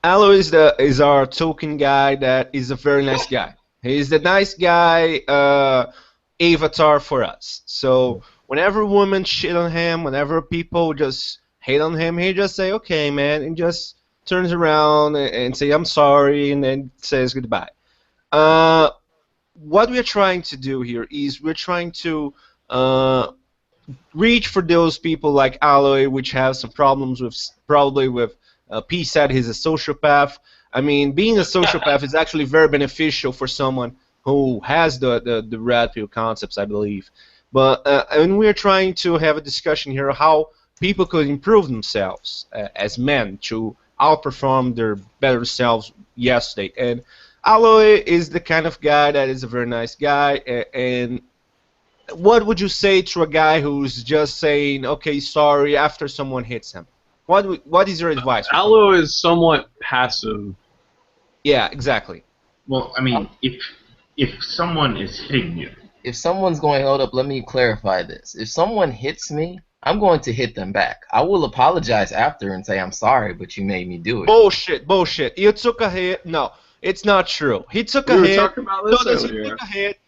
Allo is our token guy that is a very nice guy. He's the nice guy avatar for us. So whenever women shit on him, whenever people just hate on him, he just say, okay, man, and just turns around and say, I'm sorry, and then says goodbye. What we're trying to do here is we're trying to reach for those people like Alloy, which have some problems with P said he's a sociopath. I mean, being a sociopath is actually very beneficial for someone who has the red pill concepts, I believe. But and we're trying to have a discussion here how people could improve themselves as men to outperform their better selves yesterday. And Alloy is the kind of guy that is a very nice guy. And what would you say to a guy who's just saying, okay, sorry, after someone hits him? What is your advice? Allo is somewhat passive. Yeah, exactly. Well, I mean, if someone is hitting you, if someone's going, hold up, let me clarify this. If someone hits me, I'm going to hit them back. I will apologize after and say, I'm sorry, but you made me do it. Bullshit. You took a hit. No, it's not true. He took a hit. We were talking about this earlier. He took a hit.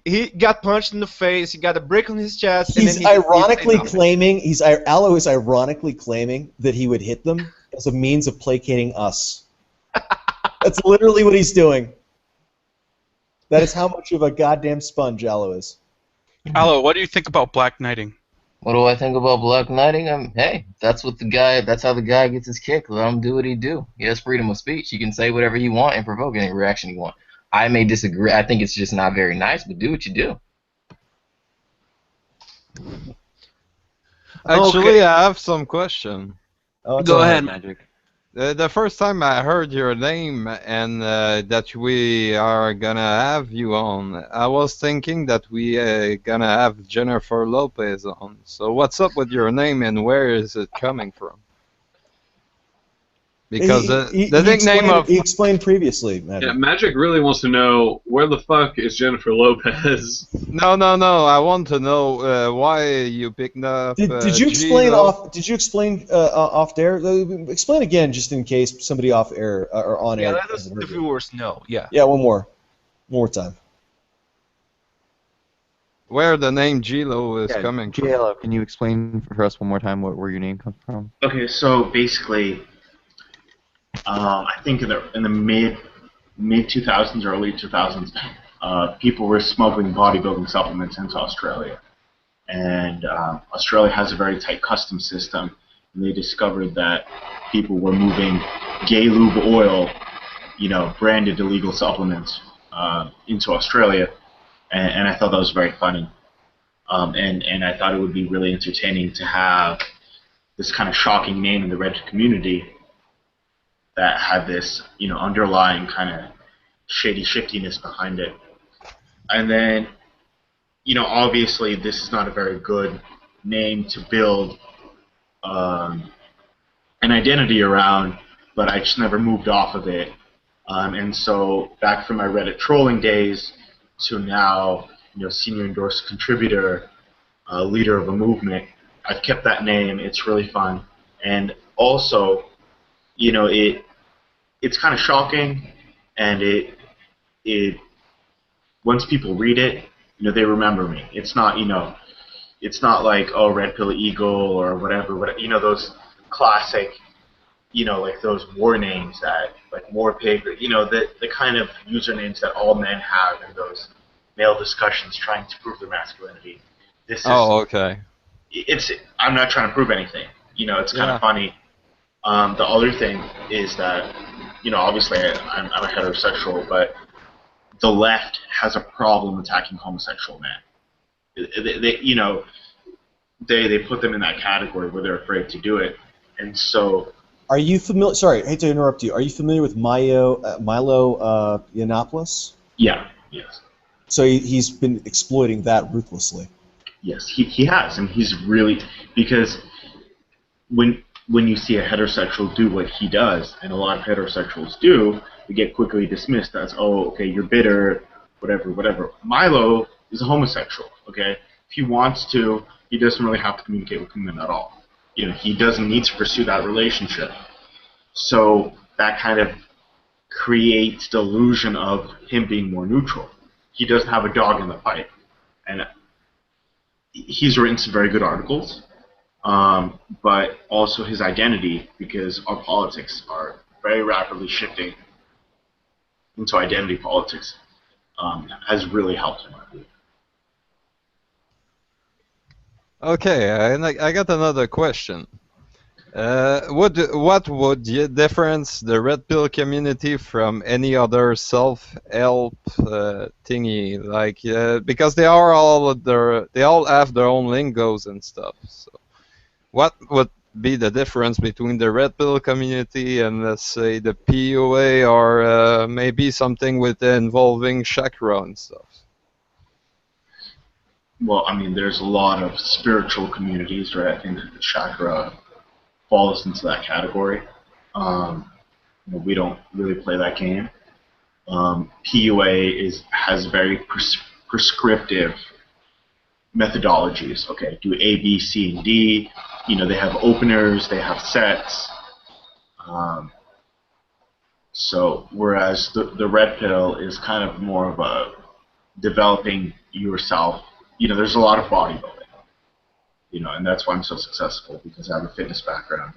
He got punched in the face. He got a brick on his chest. He's ironically claiming Allo is ironically claiming that he would hit them as a means of placating us. That's literally what he's doing. That is how much of a goddamn sponge Allo is. Allo, what do you think about black knighting? What do I think about black knighting? Hey, that's how the guy gets his kick. Let him do what he do. He has freedom of speech. He can say whatever he want and provoke any reaction he want. I may disagree. I think it's just not very nice, but do what you do. Actually, I have some question. Go ahead, Magic. The first time I heard your name and that we are gonna have you on, I was thinking that we gonna have Jennifer Lopez on. So what's up with your name and where is it coming from? Because the nickname of... He explained previously, Magic. Yeah, Magic really wants to know where the fuck is Jennifer Lopez? No. I want to know why you picked up. Did you explain off? Did you explain off air? Explain again, just in case somebody off air or on air. Yeah, let us the viewers know. Yeah. Yeah, one more time. Where the name Jello is coming from. Jello, can you explain for us one more time where your name comes from? Okay, so basically, I think in the mid 2000s, early 2000s, people were smuggling bodybuilding supplements into Australia, and Australia has a very tight customs system. And they discovered that people were moving gay lube oil, branded illegal supplements into Australia, and I thought that was very funny, and I thought it would be really entertaining to have this kind of shocking name in the Reddit community that had this, underlying kind of shady shiftiness behind it. And then, obviously this is not a very good name to build an identity around, but I just never moved off of it. And so back from my Reddit trolling days to now, senior endorsed contributor, leader of a movement, I've kept that name. It's really fun. And also, it's kind of shocking, and it once people read it, they remember me. It's not, it's not like, oh, red pill eagle or whatever, those classic, like those war names that, like war pig, the kind of usernames that all men have in those male discussions trying to prove their masculinity. This is, okay. I'm not trying to prove anything. It's kind of funny. The other thing is that, obviously I'm a heterosexual, but the left has a problem attacking homosexual men. They put them in that category where they're afraid to do it, and so. Are you familiar? Sorry, I hate to interrupt you. Are you familiar with Milo Yiannopoulos? Yeah. Yes. So he's been exploiting that ruthlessly. Yes, he has, and he's really, because when you see a heterosexual do what he does, and a lot of heterosexuals do, they get quickly dismissed as, oh, okay, you're bitter, whatever. Milo is a homosexual, okay? If he wants to, he doesn't really have to communicate with women at all. He doesn't need to pursue that relationship. So that kind of creates the illusion of him being more neutral. He doesn't have a dog in the fight. And he's written some very good articles, but also his identity, because our politics are very rapidly shifting into identity politics, has really helped him, I believe. Okay, and I got another question. What would difference the red pill community from any other self-help thingy? Like, because they all have their own lingos and stuff. So, what would be the difference between the red pill community and, let's say, the PUA, or maybe something with involving chakra and stuff? Well, I mean, there's a lot of spiritual communities, right? I think that the chakra falls into that category. We don't really play that game. PUA has very prescriptive methodologies. Okay, do A, B, C, and D. They have openers, they have sets. So whereas the red pill is kind of more of a developing yourself. There's a lot of bodybuilding, and that's why I'm so successful, because I have a fitness background.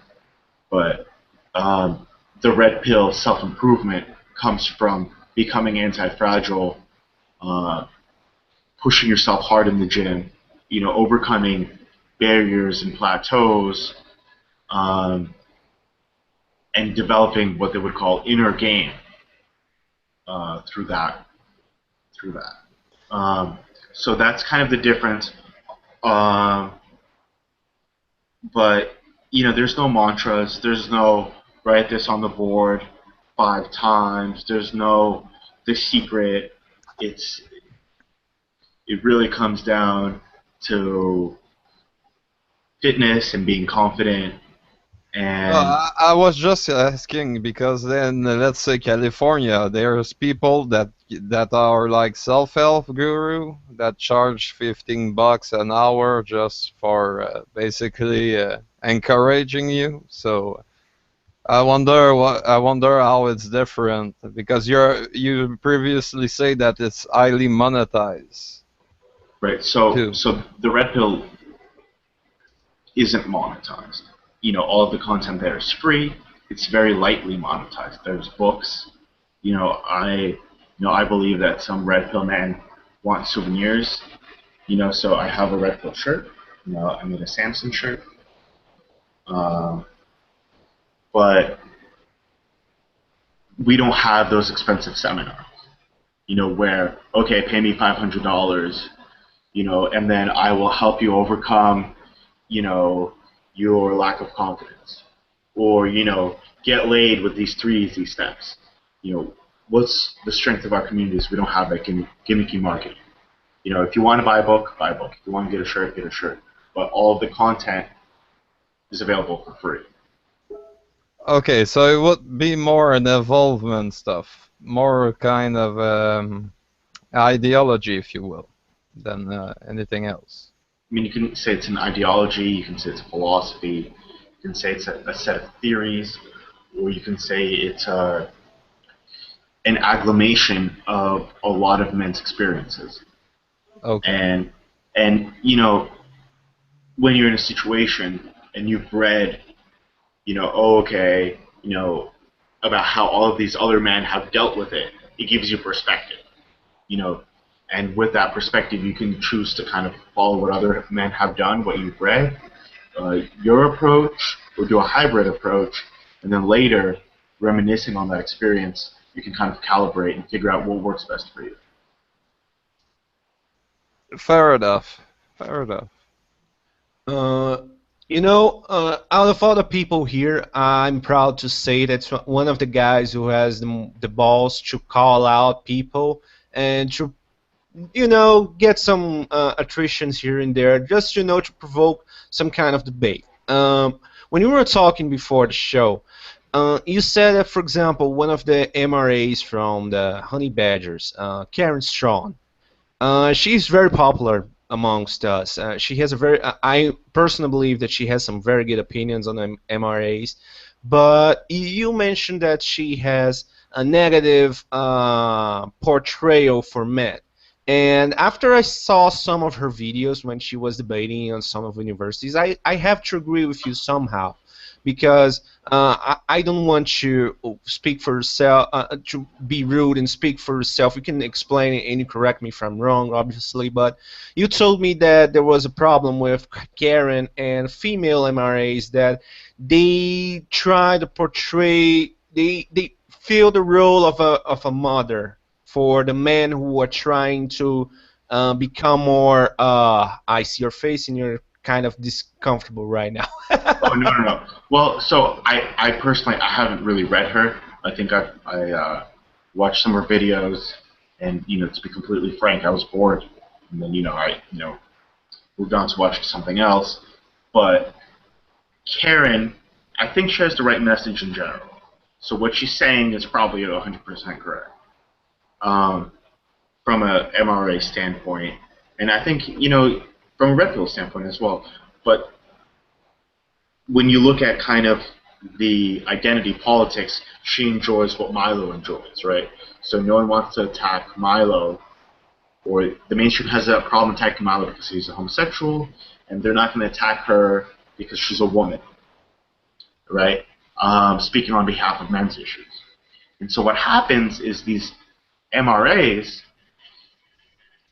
But the red pill self-improvement comes from becoming anti-fragile, pushing yourself hard in the gym, overcoming barriers and plateaus, and developing what they would call inner game through that. So that's kind of the difference. But there's no mantras. There's no write this on the board 5 times. There's no the secret. It really comes down to fitness and being confident. And I was just asking because then, let's say California, there's people that are like self-help guru that charge $15 an hour just for basically encouraging you. So I wonder how it's different, because you previously say that it's highly monetized. Right. So the red pill isn't monetized. All of the content there is free. It's very lightly monetized. There's books. I believe that some red pill men want souvenirs. So I have a red pill shirt. I made a Samson shirt. But we don't have those expensive seminars. Where, okay, pay me $500, and then I will help you overcome, your lack of confidence, or get laid with these 3 easy steps. What's the strength of our communities? We don't have that gimmicky marketing. If you want to buy a book, buy a book. If you want to get a shirt, get a shirt. But all of the content is available for free. Okay, so it would be more an evolvement stuff, more kind of ideology, if you will, than anything else. I mean, you can say it's an ideology, you can say it's a philosophy, you can say it's a set of theories, or you can say it's an agglomeration of a lot of men's experiences. Okay. And you know, when you're in a situation and you've read, you know, oh, okay, you know, about how all of these other men have dealt with it, it gives you perspective, you know, and with that perspective, you can choose to kind of follow what other men have done, what you've read, your approach, or do a hybrid approach, and then later, reminiscing on that experience, you can kind of calibrate and figure out what works best for you. Fair enough. Fair enough. You know, out of all the people here, I'm proud to say that's one of the guys who has the balls to call out people and to, you know, get some attritions here and there, just, you know, to provoke some kind of debate. When you were talking before the show, you said that, for example, one of the MRAs from the Honey Badgers, Karen Strawn, she's very popular amongst us. She has a very, I personally believe that she has some very good opinions on MRAs, but you mentioned that she has a negative portrayal for men. And after I saw some of her videos when she was debating on some of the universities, I have to agree with you somehow, because I don't want to speak for yourself, to be rude and speak for yourself. You can explain it and you correct me if I'm wrong, obviously, but you told me that there was a problem with Karen and female MRAs, that they try to portray, they fill the role of a mother for the men who are trying to become more, I see your face and you're kind of discomfortable right now. Oh, no, no, no. Well, so I personally, I haven't really read her. I think I watched some of her videos, and, you know, to be completely frank, I was bored, and then, you know, moved on to watch something else. But Karen, I think she has the right message in general. So what she's saying is probably 100% correct, from a MRA standpoint, and I think, you know, from a red pill standpoint as well. But when you look at kind of the identity politics, she enjoys what Milo enjoys, right? So no one wants to attack Milo, or the mainstream has a problem attacking Milo because he's a homosexual, and they're not going to attack her because she's a woman, right? Speaking on behalf of men's issues. And so what happens is these MRAs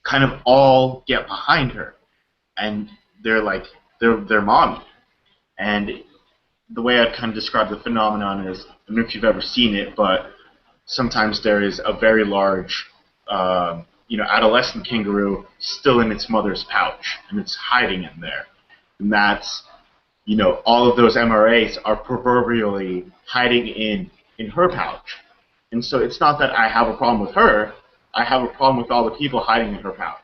kind of all get behind her, and they're like, they're mommy. And the way I'd kind of describe the phenomenon is, I don't know if you've ever seen it, but sometimes there is a very large, you know, adolescent kangaroo still in its mother's pouch, and it's hiding in there. And that's, you know, all of those MRAs are proverbially hiding in her pouch. And so it's not that I have a problem with her, I have a problem with all the people hiding in her pouch.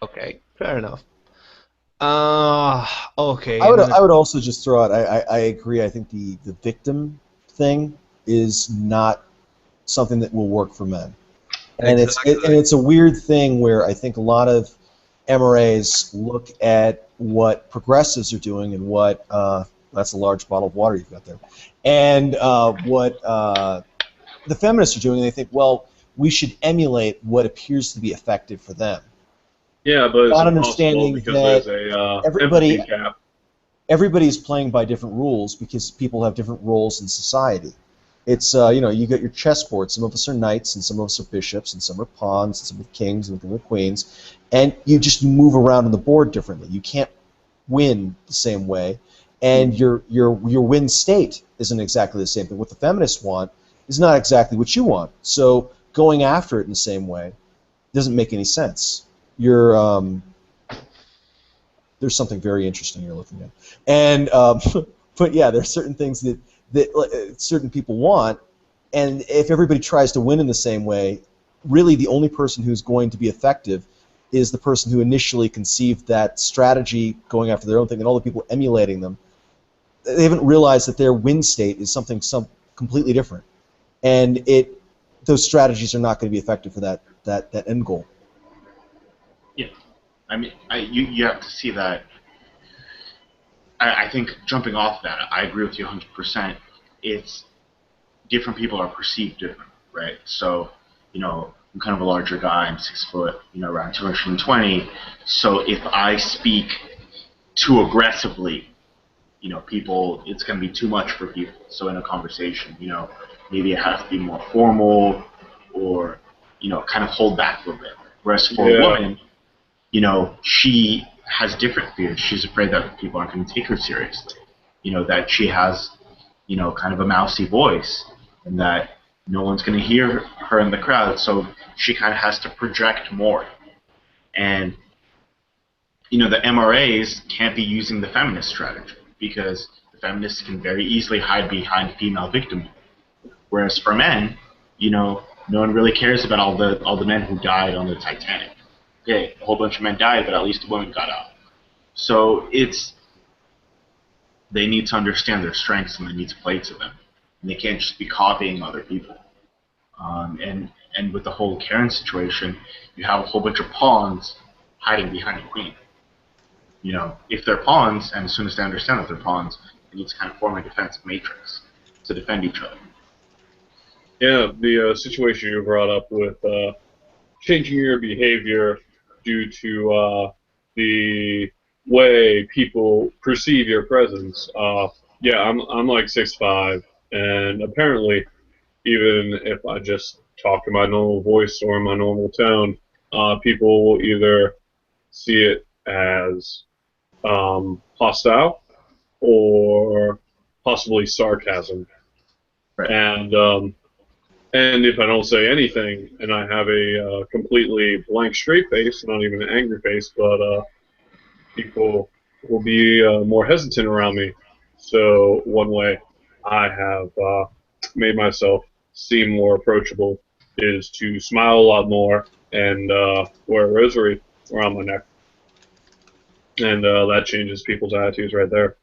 Okay, fair enough. Okay. I would also just throw out, I agree, I think the victim thing is not something that will work for men. And it's a weird thing where I think a lot of MRAs look at what progressives are doing and what, that's a large bottle of water you've got there, and what the feminists are doing, and they think, well, we should emulate what appears to be effective for them. Yeah, but it's not impossible understanding because that there's a everybody empathy cap. everybody's playing by different rules because people have different roles in society. It's you know, you got your chessboard. Some of us are knights, and some of us are bishops, and some are pawns, and some are kings, and some are queens, and you just move around on the board differently. You can't win the same way, and your win state isn't exactly the same thing. What the feminists want is not exactly what you want. So going after it in the same way doesn't make any sense. You're there's something very interesting you're looking at, and but yeah, there are certain things that certain people want, and if everybody tries to win in the same way, really the only person who's going to be effective is the person who initially conceived that strategy, going after their own thing, and all the people emulating them. They haven't realized that their win state is something completely different, and those strategies are not going to be effective for that end goal. Yeah, I mean, you have to see that. I think jumping off that, I agree with you 100%. It's different people are perceived different, right? So, you know, I'm kind of a larger guy. I'm 6 foot, you know, around 220. So if I speak too aggressively, you know, it's going to be too much for people. So in a conversation, you know, maybe it has to be more formal or, you know, kind of hold back a little bit. Whereas for a woman, you know, she has different fears. She's afraid that people aren't going to take her seriously. You know, that she has, you know, kind of a mousy voice and that no one's going to hear her in the crowd. So she kind of has to project more. And, you know, the MRAs can't be using the feminist strategy because the feminists can very easily hide behind female victimhood. Whereas for men, you know, no one really cares about all the men who died on the Titanic. Okay, a whole bunch of men died, but at least a woman got out. So they need to understand their strengths and they need to play to them. And they can't just be copying other people. And with the whole Karen situation, you have a whole bunch of pawns hiding behind a queen. You know, if they're pawns, and as soon as they understand that they're pawns, they need to kind of form a defensive matrix to defend each other. Yeah, the situation you brought up with changing your behavior due to the way people perceive your presence. Yeah, I'm like 6'5", and apparently, even if I just talk in my normal voice or in my normal tone, people will either see it as hostile or possibly sarcasm. Right. And if I don't say anything and I have a completely blank straight face, not even an angry face, but people will be more hesitant around me. So one way I have made myself seem more approachable is to smile a lot more and wear a rosary around my neck. And that changes people's attitudes right there.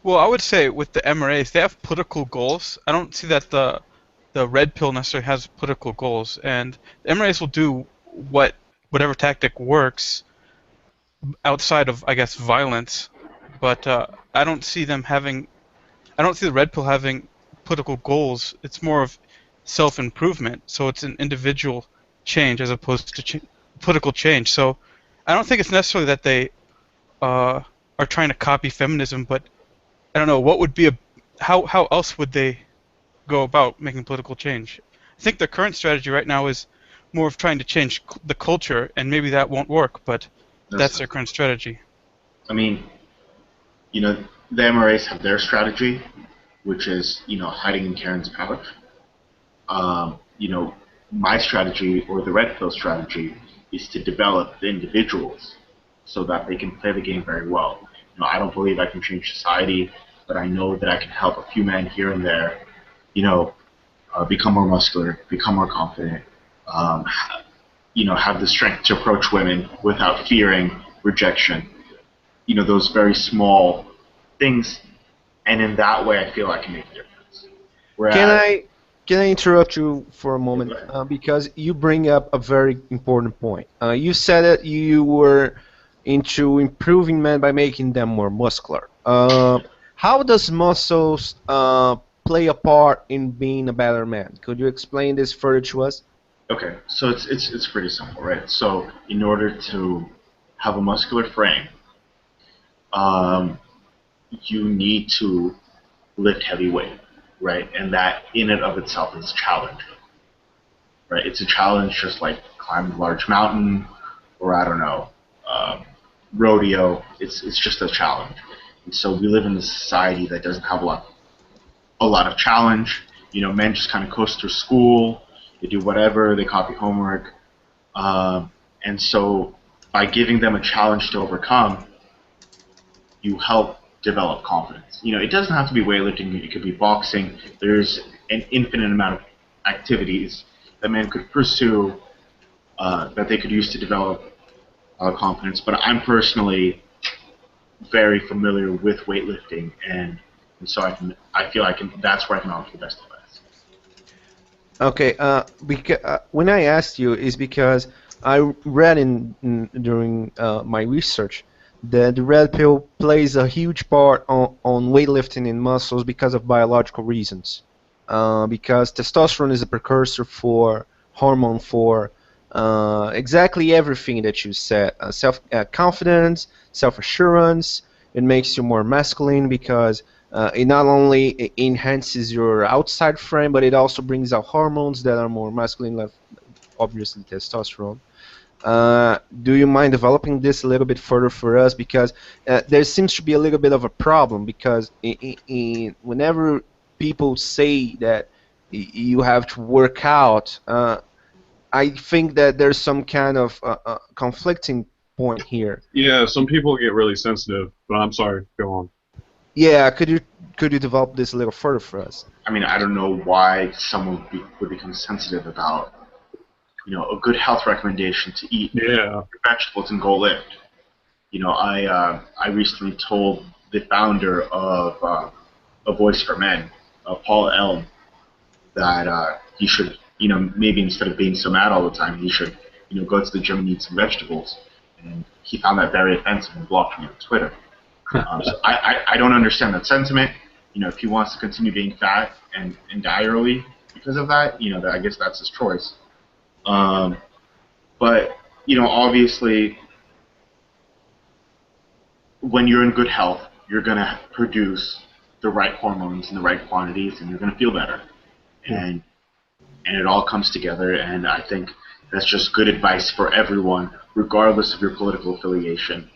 Well, I would say with the MRAs, they have political goals. I don't see that the red pill necessarily has political goals, and the MRAs will do whatever tactic works outside of, I guess, violence. But I don't see them having. I don't see the red pill having political goals. It's more of self-improvement. So it's an individual change as opposed to political change. So I don't think it's necessarily that they are trying to copy feminism, but I don't know what would be how else would they go about making political change. I think their current strategy right now is more of trying to change the culture, and maybe that won't work, but that's their current strategy. I mean, you know, the MRAs have their strategy, which is, you know, hiding in Karen's pouch. You know, my strategy, or the red pill strategy, is to develop the individuals so that they can play the game very well. You know, I don't believe I can change society, but I know that I can help a few men here and there, you know, become more muscular, become more confident, you know, have the strength to approach women without fearing rejection. You know, those very small things, and in that way, I feel I can make a difference. Whereas, Can I interrupt you for a moment? Because you bring up a very important point. You said that you were into improving men by making them more muscular. How does muscles play a part in being a better man? Could you explain this further to us? okay, so it's pretty simple, right? So in order to have a muscular frame, you need to lift heavy weight, right? And that in and of itself is a challenge, right? It's a challenge just like climbing a large mountain, or I don't know, rodeo. It's just a challenge. And so we live in a society that doesn't have a lot of challenge. You know, men just kind of coast through school. They do whatever. They copy homework. And so by giving them a challenge to overcome, you help develop confidence. You know, it doesn't have to be weightlifting. It could be boxing. There's an infinite amount of activities that men could pursue that they could use to develop confidence. But I'm personally very familiar with weightlifting, and so I feel that's where I can offer the best advice. Okay, when I asked you is because I read during my research that the red pill plays a huge part on weightlifting in muscles because of biological reasons. because testosterone is a precursor for hormone for exactly everything that you said. Self-confidence, self-assurance. It makes you more masculine because it not only enhances your outside frame, but it also brings out hormones that are more masculine, like obviously testosterone. Do you mind developing this a little bit further for us? Because there seems to be a little bit of a problem, because whenever people say that you have to work out, I think that there's some kind of conflicting point here. Yeah, some people get really sensitive, but I'm sorry, go on. Yeah, could you develop this a little further for us? I mean, I don't know why someone would become sensitive about, a good health recommendation to eat vegetables and go lift. I recently told the founder of A Voice for Men, Paul Elm, that he should, maybe instead of being so mad all the time, he should, go to the gym and eat some vegetables. And he found that very offensive and blocked me on Twitter. So I don't understand that sentiment. If he wants to continue being fat and die early because of that, I guess that's his choice. But, obviously, when you're in good health, you're going to produce the right hormones in the right quantities, and you're going to feel better. And it all comes together, and I think that's just good advice for everyone, regardless of your political affiliation.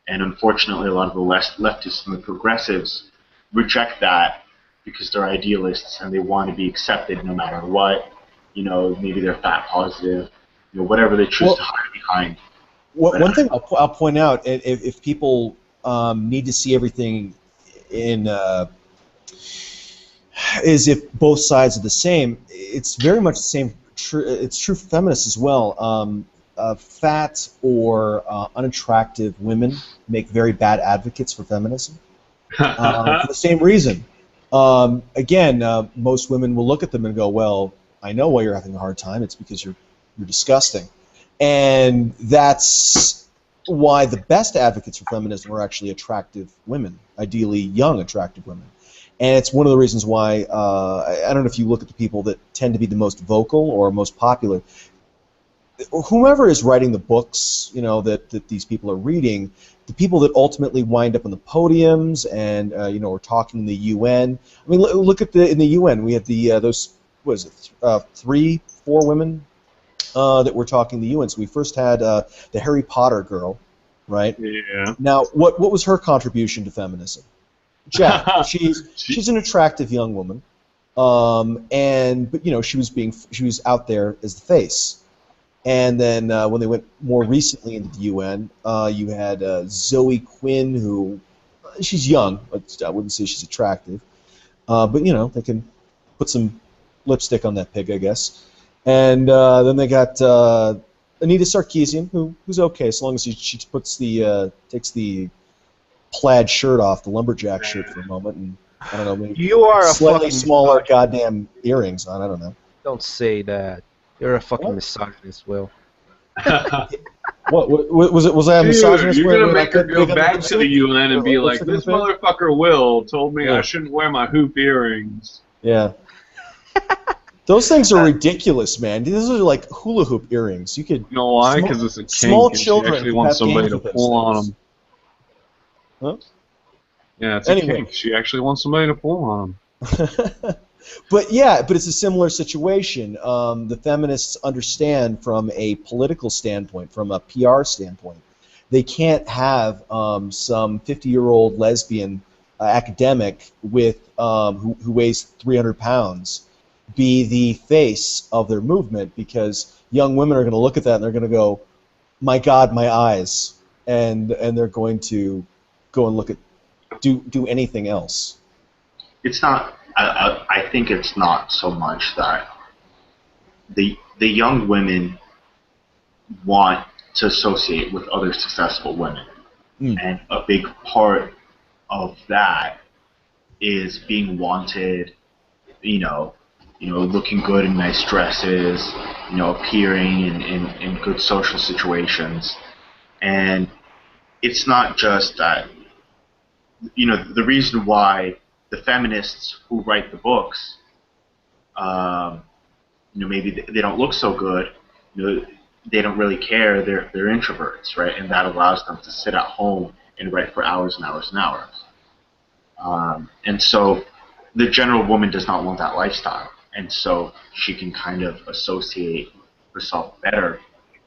And unfortunately, a lot of the leftists and the progressives reject that because they're idealists and they want to be accepted no matter what. Maybe they're fat positive, whatever they choose to hide behind. One thing I'll point out, if people need to see everything in is if both sides are the same, it's very much the same. It's true for feminists as well. Fat or unattractive women make very bad advocates for feminism for the same reason. Again, most women will look at them and go, well, I know why you're having a hard time. It's because you're disgusting. And that's why the best advocates for feminism are actually attractive women, ideally young, attractive women. And it's one of the reasons why, I don't know if you look at the people that tend to be the most vocal or most popular, whomever is writing the books, that these people are reading, the people that ultimately wind up on the podiums and, are talking in the UN. I mean, look at in the UN, we had those, what is it, 3, 4 women that were talking in the UN. So we first had the Harry Potter girl, right? Yeah. Now, what was her contribution to feminism? Jack. She's an attractive young woman, but she was out there as the face. And then when they went more recently into the UN, you had Zoe Quinn, who she's young, but I wouldn't say she's attractive. But they can put some lipstick on that pig, I guess. And then they got Anita Sarkeesian, who's okay as long as she takes the plaid shirt off, the lumberjack shirt for a moment, and I don't know, maybe you are slightly a smaller goddamn earrings on. I don't know. Don't say that. You're a fucking misogynist, Will. What was I a misogynist? You're gonna make her go back to the UN and be like, this motherfucker Will told me I shouldn't wear my hoop earrings. Yeah. Those things are ridiculous, man. These are like hula hoop earrings. You could. You know why? Because it's a kink. Small and children she actually wants somebody to pull on them. Huh? Yeah, it's a kink. She actually wants somebody to pull on them. But it's a similar situation. The feminists understand from a political standpoint, from a PR standpoint, they can't have some 50-year-old lesbian academic with who weighs 300 pounds be the face of their movement, because young women are going to look at that and they're going to go, my God, my eyes, and they're going to go and look at do anything else. It's not. I think it's not so much that the young women want to associate with other successful women, and a big part of that is being wanted. Looking good in nice dresses, appearing in good social situations. And it's not just that, the reason why the feminists who write the books Maybe they don't look so good. They don't really care. They're introverts, right? And that allows them to sit at home and write for hours and hours and hours. And so the general woman does not want that lifestyle, and so she can kind of associate herself better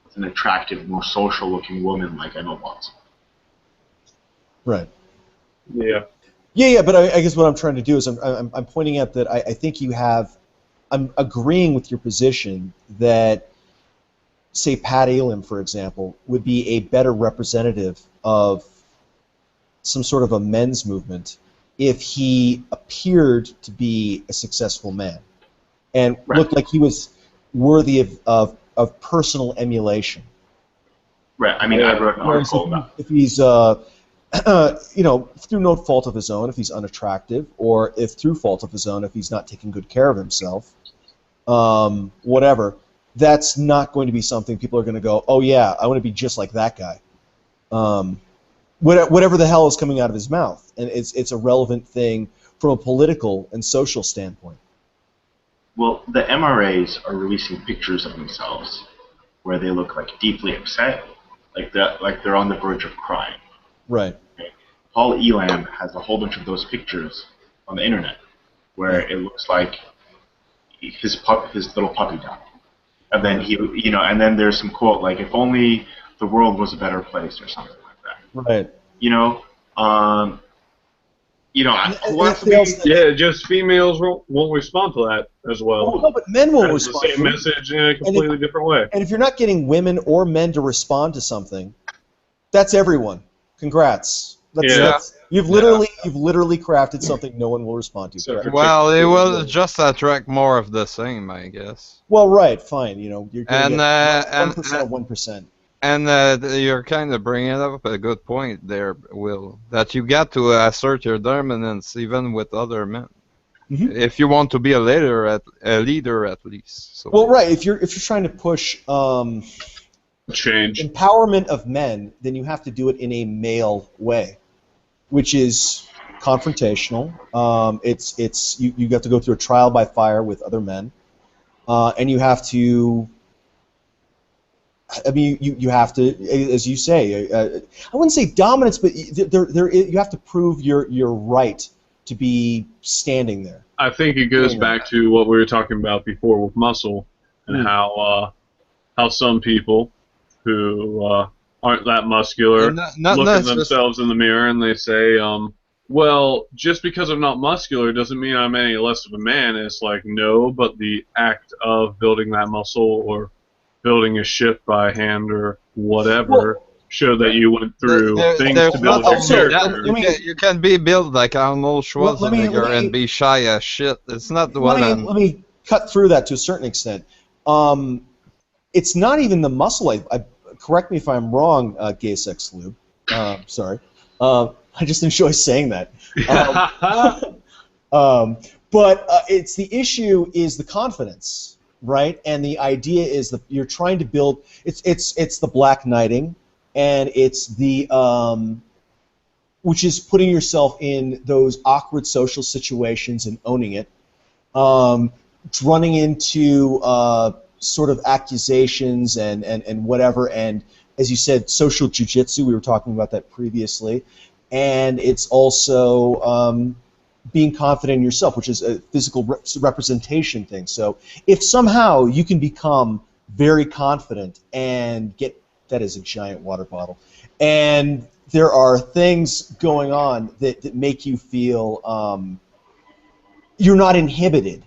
with an attractive, more social-looking woman like Emma Watson. Right. Yeah. Yeah, but I guess what I'm trying to do is I'm pointing out that I think you have. I'm agreeing with your position that, say, Pat Elam, for example, would be a better representative of some sort of a men's movement if he appeared to be a successful man and looked like he was worthy of personal emulation. Right. I mean, I wrote an article about if he's through no fault of his own, if he's unattractive, or if through fault of his own, if he's not taking good care of himself, whatever, that's not going to be something people are going to go, oh yeah, I want to be just like that guy. Whatever the hell is coming out of his mouth, and it's a relevant thing from a political and social standpoint. Well, the MRAs are releasing pictures of themselves where they look like deeply upset, like they're on the verge of crying. Right. Okay? Paul Elam has a whole bunch of those pictures on the internet where it looks like his little puppy died, and then and then there's some quote like, "If only the world was a better place," or something like that. Right. Just females won't respond to that as well. Oh, no, but men will respond. The same message in a completely different way. And if you're not getting women or men to respond to something, that's everyone. Congrats. You've literally crafted something no one will respond to. Well, it will just attract more of the same, I guess. Well, right, fine. You're going to get 1% of 1%. And you're kind of bringing up a good point there, Will, that you got to assert your dominance even with other men, if you want to be a leader at least. So. Well, right. If you're trying to push change empowerment of men, then you have to do it in a male way, which is confrontational. You have to go through a trial by fire with other men, and you have to. I mean, you have to, as you say, I wouldn't say dominance, but you have to prove your right to be standing there. I think it goes back to what we were talking about before with muscle, and how some people who aren't that muscular look at themselves in the mirror and they say, well, just because I'm not muscular doesn't mean I'm any less of a man. And it's like, no, but the act of building that muscle or building a ship by hand or whatever show that you went through things to build your character. You can be built like Arnold Schwarzenegger and be shy as shit. It's not what Let me cut through that to a certain extent. It's not even the muscle. Correct me if I'm wrong, Gay Sex Lube. Sorry. I just enjoy saying that. But it's the issue is the confidence. Right, and the idea is that you're trying to build. It's the black knighting, and it's the which is putting yourself in those awkward social situations and owning it, running into sort of accusations and whatever, and as you said, social jujitsu. We were talking about that previously, and it's also being confident in yourself, which is a physical representation thing. So if somehow you can become very confident and that is a giant water bottle, and there are things going on that make you feel you're not inhibited,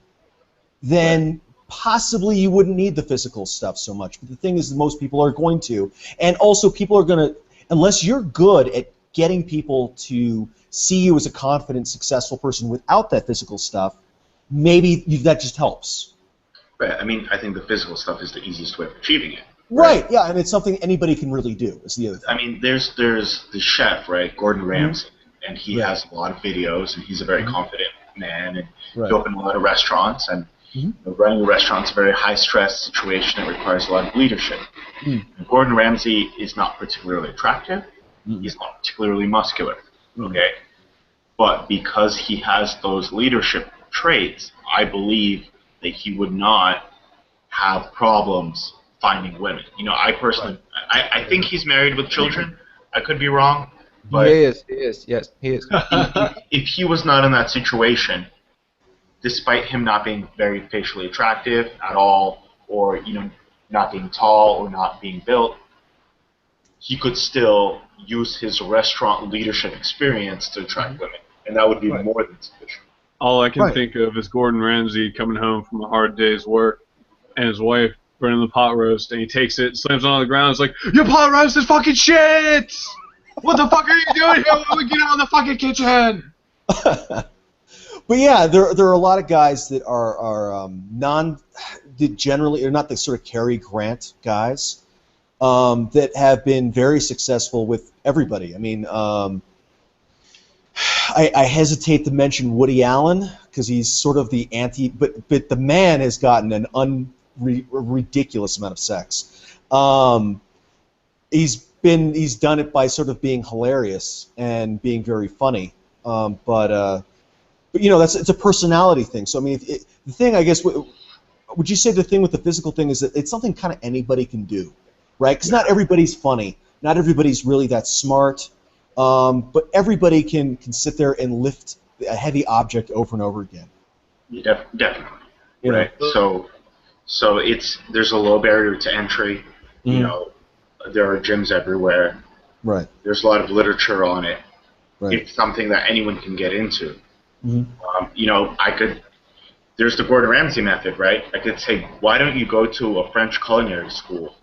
then possibly you wouldn't need the physical stuff so much. But the thing is that most people are going to, and also people are going to, unless you're good at getting people to see you as a confident, successful person without that physical stuff, maybe that just helps. Right. I mean, I think the physical stuff is the easiest way of achieving it. Right. Yeah, and it's something anybody can really do. Is the other thing. I mean, there's the chef, right, Gordon Ramsay, and he has a lot of videos, and he's a very confident man, and he opened a lot of restaurants, and running a restaurant's a very high-stress situation that requires a lot of leadership. And Gordon Ramsay is not particularly attractive. He's not particularly muscular. Okay, but because he has those leadership traits, I believe that he would not have problems finding women. You know, I personally, I think he's married with children. I could be wrong, but He is, yes, he is. if he was not in that situation, despite him not being very facially attractive at all, or not being tall or not being built, he could still use his restaurant leadership experience to attract women, and that would be more than sufficient. All I can think of is Gordon Ramsay coming home from a hard day's work, and his wife burning the pot roast, and he takes it, slams it on the ground, it's like, "Your pot roast is fucking shit! What the fuck are you doing here when we get out of the fucking kitchen?" But yeah, there are a lot of guys that are that generally are not the sort of Cary Grant guys that have been very successful with everybody. I mean, I hesitate to mention Woody Allen because he's sort of the but the man has gotten an ridiculous amount of sex. He's done it by sort of being hilarious and being very funny, but it's a personality thing. So I mean, the thing, I guess, would you say the thing with the physical thing is that it's something kind of anybody can do, right? Because not everybody's funny, not everybody's really that smart, but everybody can sit there and lift a heavy object over and over again. Yeah, definitely. Right. So there's a low barrier to entry. You know, there are gyms everywhere. Right. There's a lot of literature on it. Right. It's something that anyone can get into. Mm-hmm. There's the Gordon Ramsay method, right? I could say, why don't you go to a French culinary school,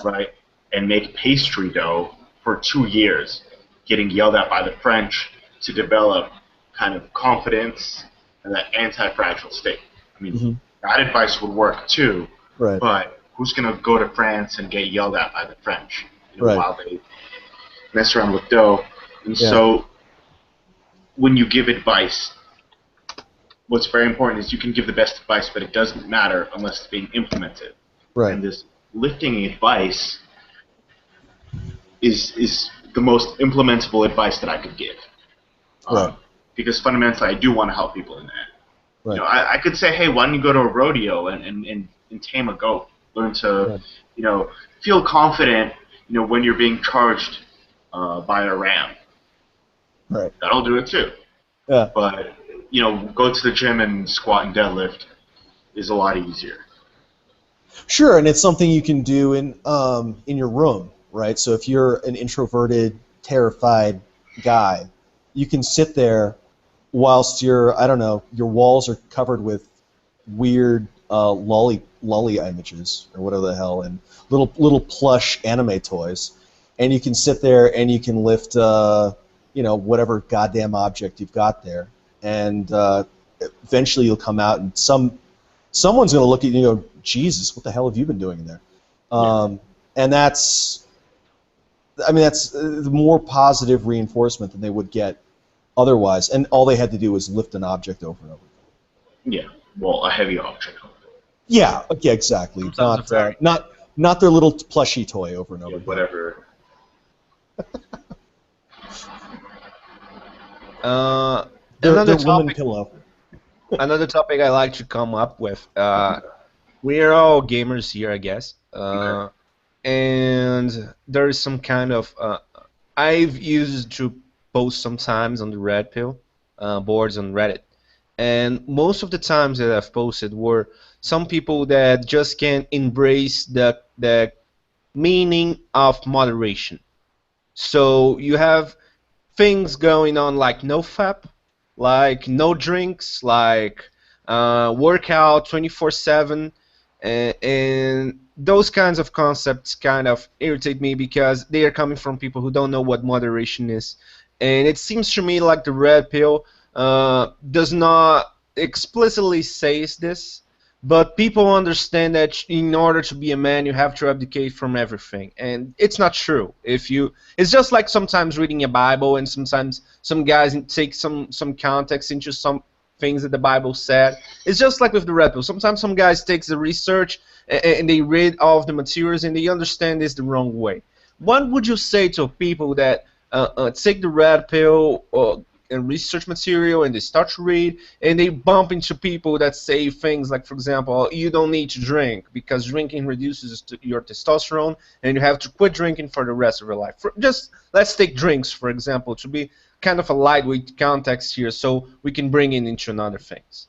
right, and make pastry dough for 2 years, getting yelled at by the French to develop kind of confidence and that anti-fragile state. I mean, that advice would work too, but who's going to go to France and get yelled at by the French while they mess around with dough? And so when you give advice, what's very important is you can give the best advice, but it doesn't matter unless it's being implemented. Right. And this lifting advice is the most implementable advice that I could give. Right. Because fundamentally, I do want to help people in that. Right. I could say, hey, why don't you go to a rodeo and tame a goat? Learn to, feel confident, when you're being charged by a ram. Right. That'll do it too. Yeah. But go to the gym and squat and deadlift is a lot easier. Sure, and it's something you can do in your room, right? So if you're an introverted, terrified guy, you can sit there whilst your walls are covered with weird lolly images or whatever the hell, and little plush anime toys, and you can sit there and you can lift whatever goddamn object you've got there, and eventually you'll come out and someone's going to look at you and go, Jesus, what the hell have you been doing in there? And that's the more positive reinforcement than they would get otherwise, and all they had to do was lift an object over and over. Yeah, well, a heavy object. Yeah, exactly. Not their little plushie toy over and over. Whatever. Another woman pillow. Another topic I like to come up with. We're all gamers here, I guess. And there is some kind of I've used to post sometimes on the Red Pill boards on Reddit, and most of the times that I've posted were some people that just can't embrace the meaning of moderation. So you have things going on like no FAP, like no drinks, like workout 24/7, and those kinds of concepts kind of irritate me because they are coming from people who don't know what moderation is. And it seems to me like the Red Pill does not explicitly say this, but people understand that in order to be a man, you have to abdicate from everything, and it's not true. It's just like sometimes reading a Bible, and sometimes some guys take some context into some things that the Bible said. It's just like with the Red Pill. Sometimes some guys take the research and they read all of the materials and they understand this the wrong way. What would you say to people that take the Red Pill research material, and they start to read, and they bump into people that say things like, for example, you don't need to drink because drinking reduces your testosterone, and you have to quit drinking for the rest of your life. Just let's take drinks, for example, to be kind of a lightweight context here, so we can bring it into other things.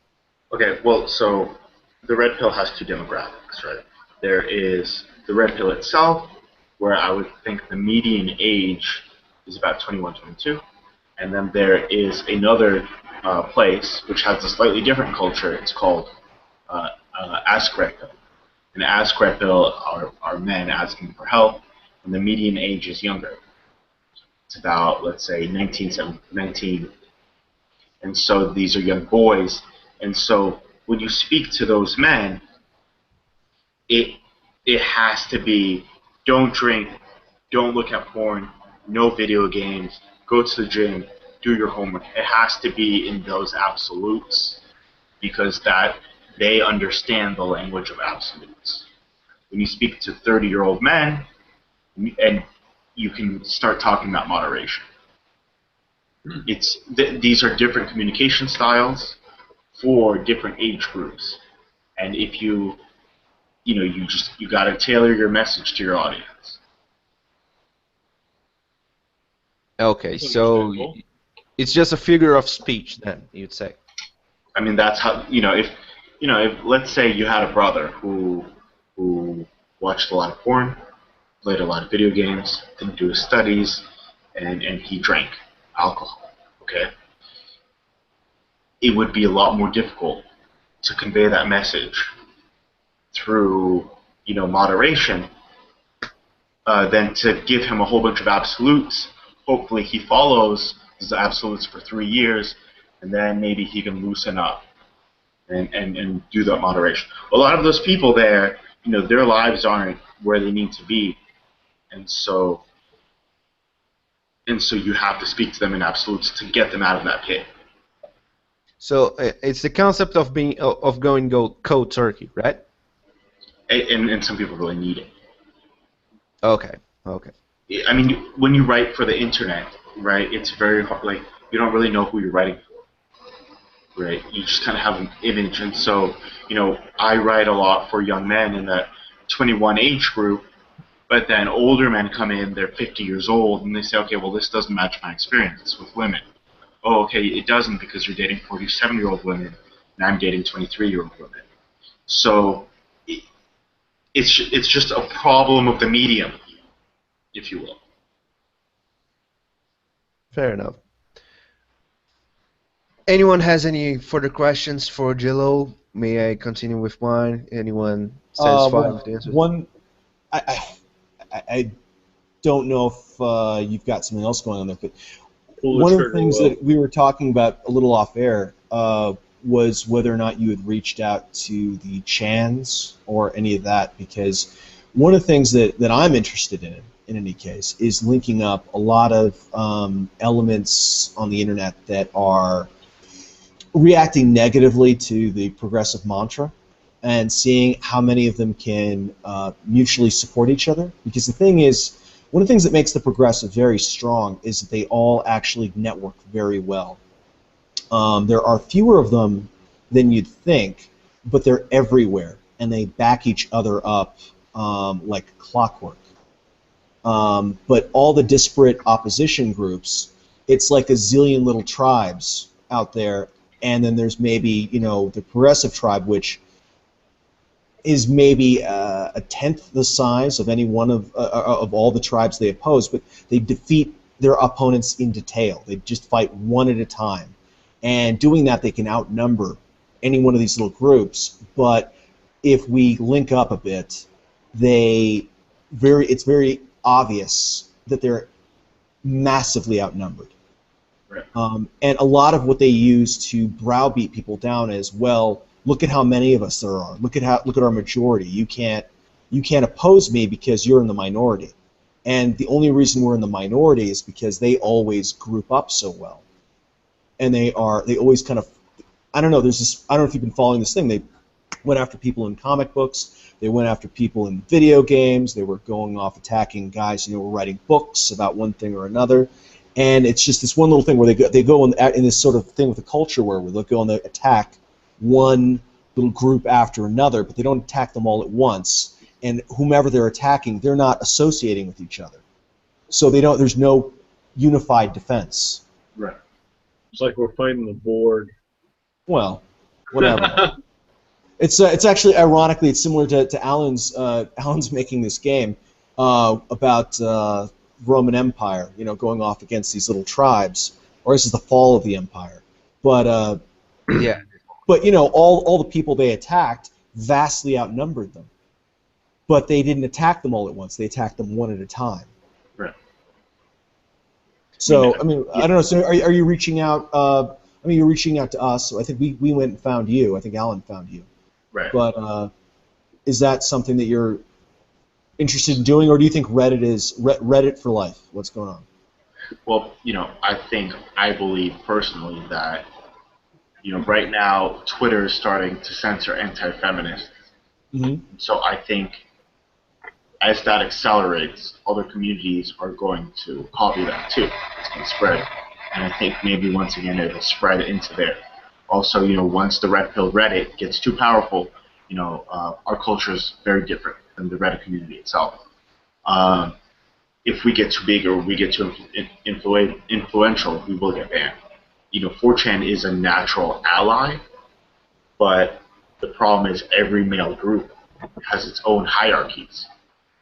Okay, well, so the red pill has two demographics, right? There is the red pill itself, where I would think the median age is about 21, 22. And then there is another place which has a slightly different culture. It's called Ask Red Pill. And Ask Red Pill are men asking for help, and the median age is younger. It's about, let's say, 19. And so these are young boys. And so when you speak to those men, it has to be, don't drink, don't look at porn, no video games, go to the gym, do your homework. It has to be in those absolutes, because that they understand the language of absolutes. When you speak to 30-year-old men, and you can start talking about moderation. These are different communication styles for different age groups, and if you got to tailor your message to your audience. Okay, so it's just a figure of speech, then you'd say. I mean, that's how if let's say you had a brother who watched a lot of porn, played a lot of video games, didn't do his studies, and he drank alcohol. Okay, it would be a lot more difficult to convey that message through moderation than to give him a whole bunch of absolutes. Hopefully he follows his absolutes for 3 years, and then maybe he can loosen up and do that moderation. A lot of those people there, their lives aren't where they need to be, and so you have to speak to them in absolutes to get them out of that pit. So it's the concept of going cold turkey, right? And some people really need it. Okay. I mean, when you write for the internet, right, it's very hard. Like, you don't really know who you're writing for, right? You just kind of have an image. And so, I write a lot for young men in that 21 age group, but then older men come in, they're 50 years old, and they say, okay, well, this doesn't match my experience with women. Oh, okay, it doesn't, because you're dating 47-year-old women, and I'm dating 23-year-old women. So it's just a problem of the medium, if you will. Fair enough. Anyone has any further questions for Jello? May I continue with mine? Anyone satisfied with the answer? I don't know if you've got something else going on there, but one of the things that we were talking about a little off air was whether or not you had reached out to the Chans or any of that, because one of the things that I'm interested in any case, is linking up a lot of elements on the internet that are reacting negatively to the progressive mantra and seeing how many of them can mutually support each other. Because the thing is, one of the things that makes the progressive very strong is that they all actually network very well. There are fewer of them than you'd think, but they're everywhere, and they back each other up like clockwork. But all the disparate opposition groups, it's like a zillion little tribes out there, and then there's maybe, the progressive tribe, which is maybe a tenth the size of any one of all the tribes they oppose, but they defeat their opponents in detail. They just fight one at a time. And doing that, they can outnumber any one of these little groups, but if we link up a bit, it's very obvious that they're massively outnumbered. Right. And a lot of what they use to browbeat people down is, well, look at how many of us there are. Look at our majority. You can't oppose me because you're in the minority. And the only reason we're in the minority is because they always group up so well. And they always kind of, I don't know if you've been following this thing, they went after people in comic books, they went after people in video games, they were going off attacking guys who were writing books about one thing or another, And it's just this one little thing where they go in this sort of thing with the culture where they'll go and they attack one little group after another, but they don't attack them all at once. And whomever they're attacking, they're not associating with each other, so they don't. There's no unified defense. Right. It's like we're fighting the board. Well, whatever. It's actually ironically it's similar to Alan's making this game about Roman Empire, going off against these little tribes, or this is the fall of the empire. But Yeah. But all the people they attacked vastly outnumbered them. But they didn't attack them all at once. They attacked them one at a time. Right. So I don't know. So are you reaching out? You're reaching out to us. So I think we went and found you. I think Alan found you. Right. But is that something that you're interested in doing, or do you think Reddit is Reddit for life? What's going on? Well, I believe personally that, right now Twitter is starting to censor anti-feminists. Mm-hmm. So I think as that accelerates, other communities are going to copy that too. It's going to spread. And I think maybe once again it'll spread into there. Also, once the red pill Reddit gets too powerful, our culture is very different than the Reddit community itself. If we get too big or we get too influential, we will get banned. 4chan is a natural ally, but the problem is every male group has its own hierarchies.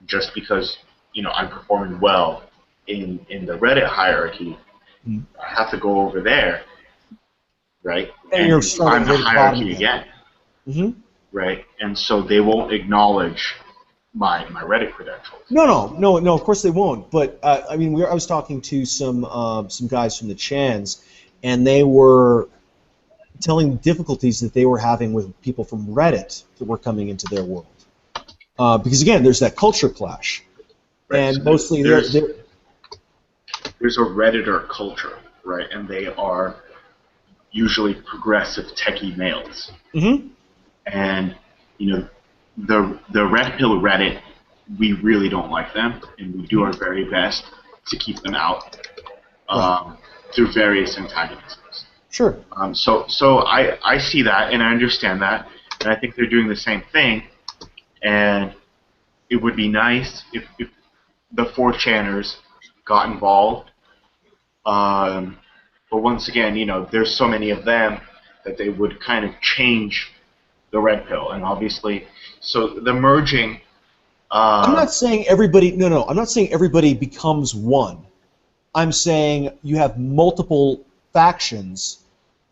Just because I'm performing well in the Reddit hierarchy, I have to go over there, right? And you're climb the hierarchy again, right? And so they won't acknowledge my Reddit credentials. No. Of course they won't. But I was talking to some guys from the Chans, and they were telling difficulties that they were having with people from Reddit that were coming into their world. Because again, there's that culture clash, right. And so mostly there's a Redditor culture, right? And they are usually progressive techie males. Mm-hmm. And the red pill Reddit, we really don't like them, and we do our very best to keep them out through various antagonisms. Sure. So I see that, and I understand that, and I think they're doing the same thing. And it would be nice if the 4chaners got involved. But once again, there's so many of them that they would kind of change the red pill. And obviously, so the merging... I'm not saying everybody... No. I'm not saying everybody becomes one. I'm saying you have multiple factions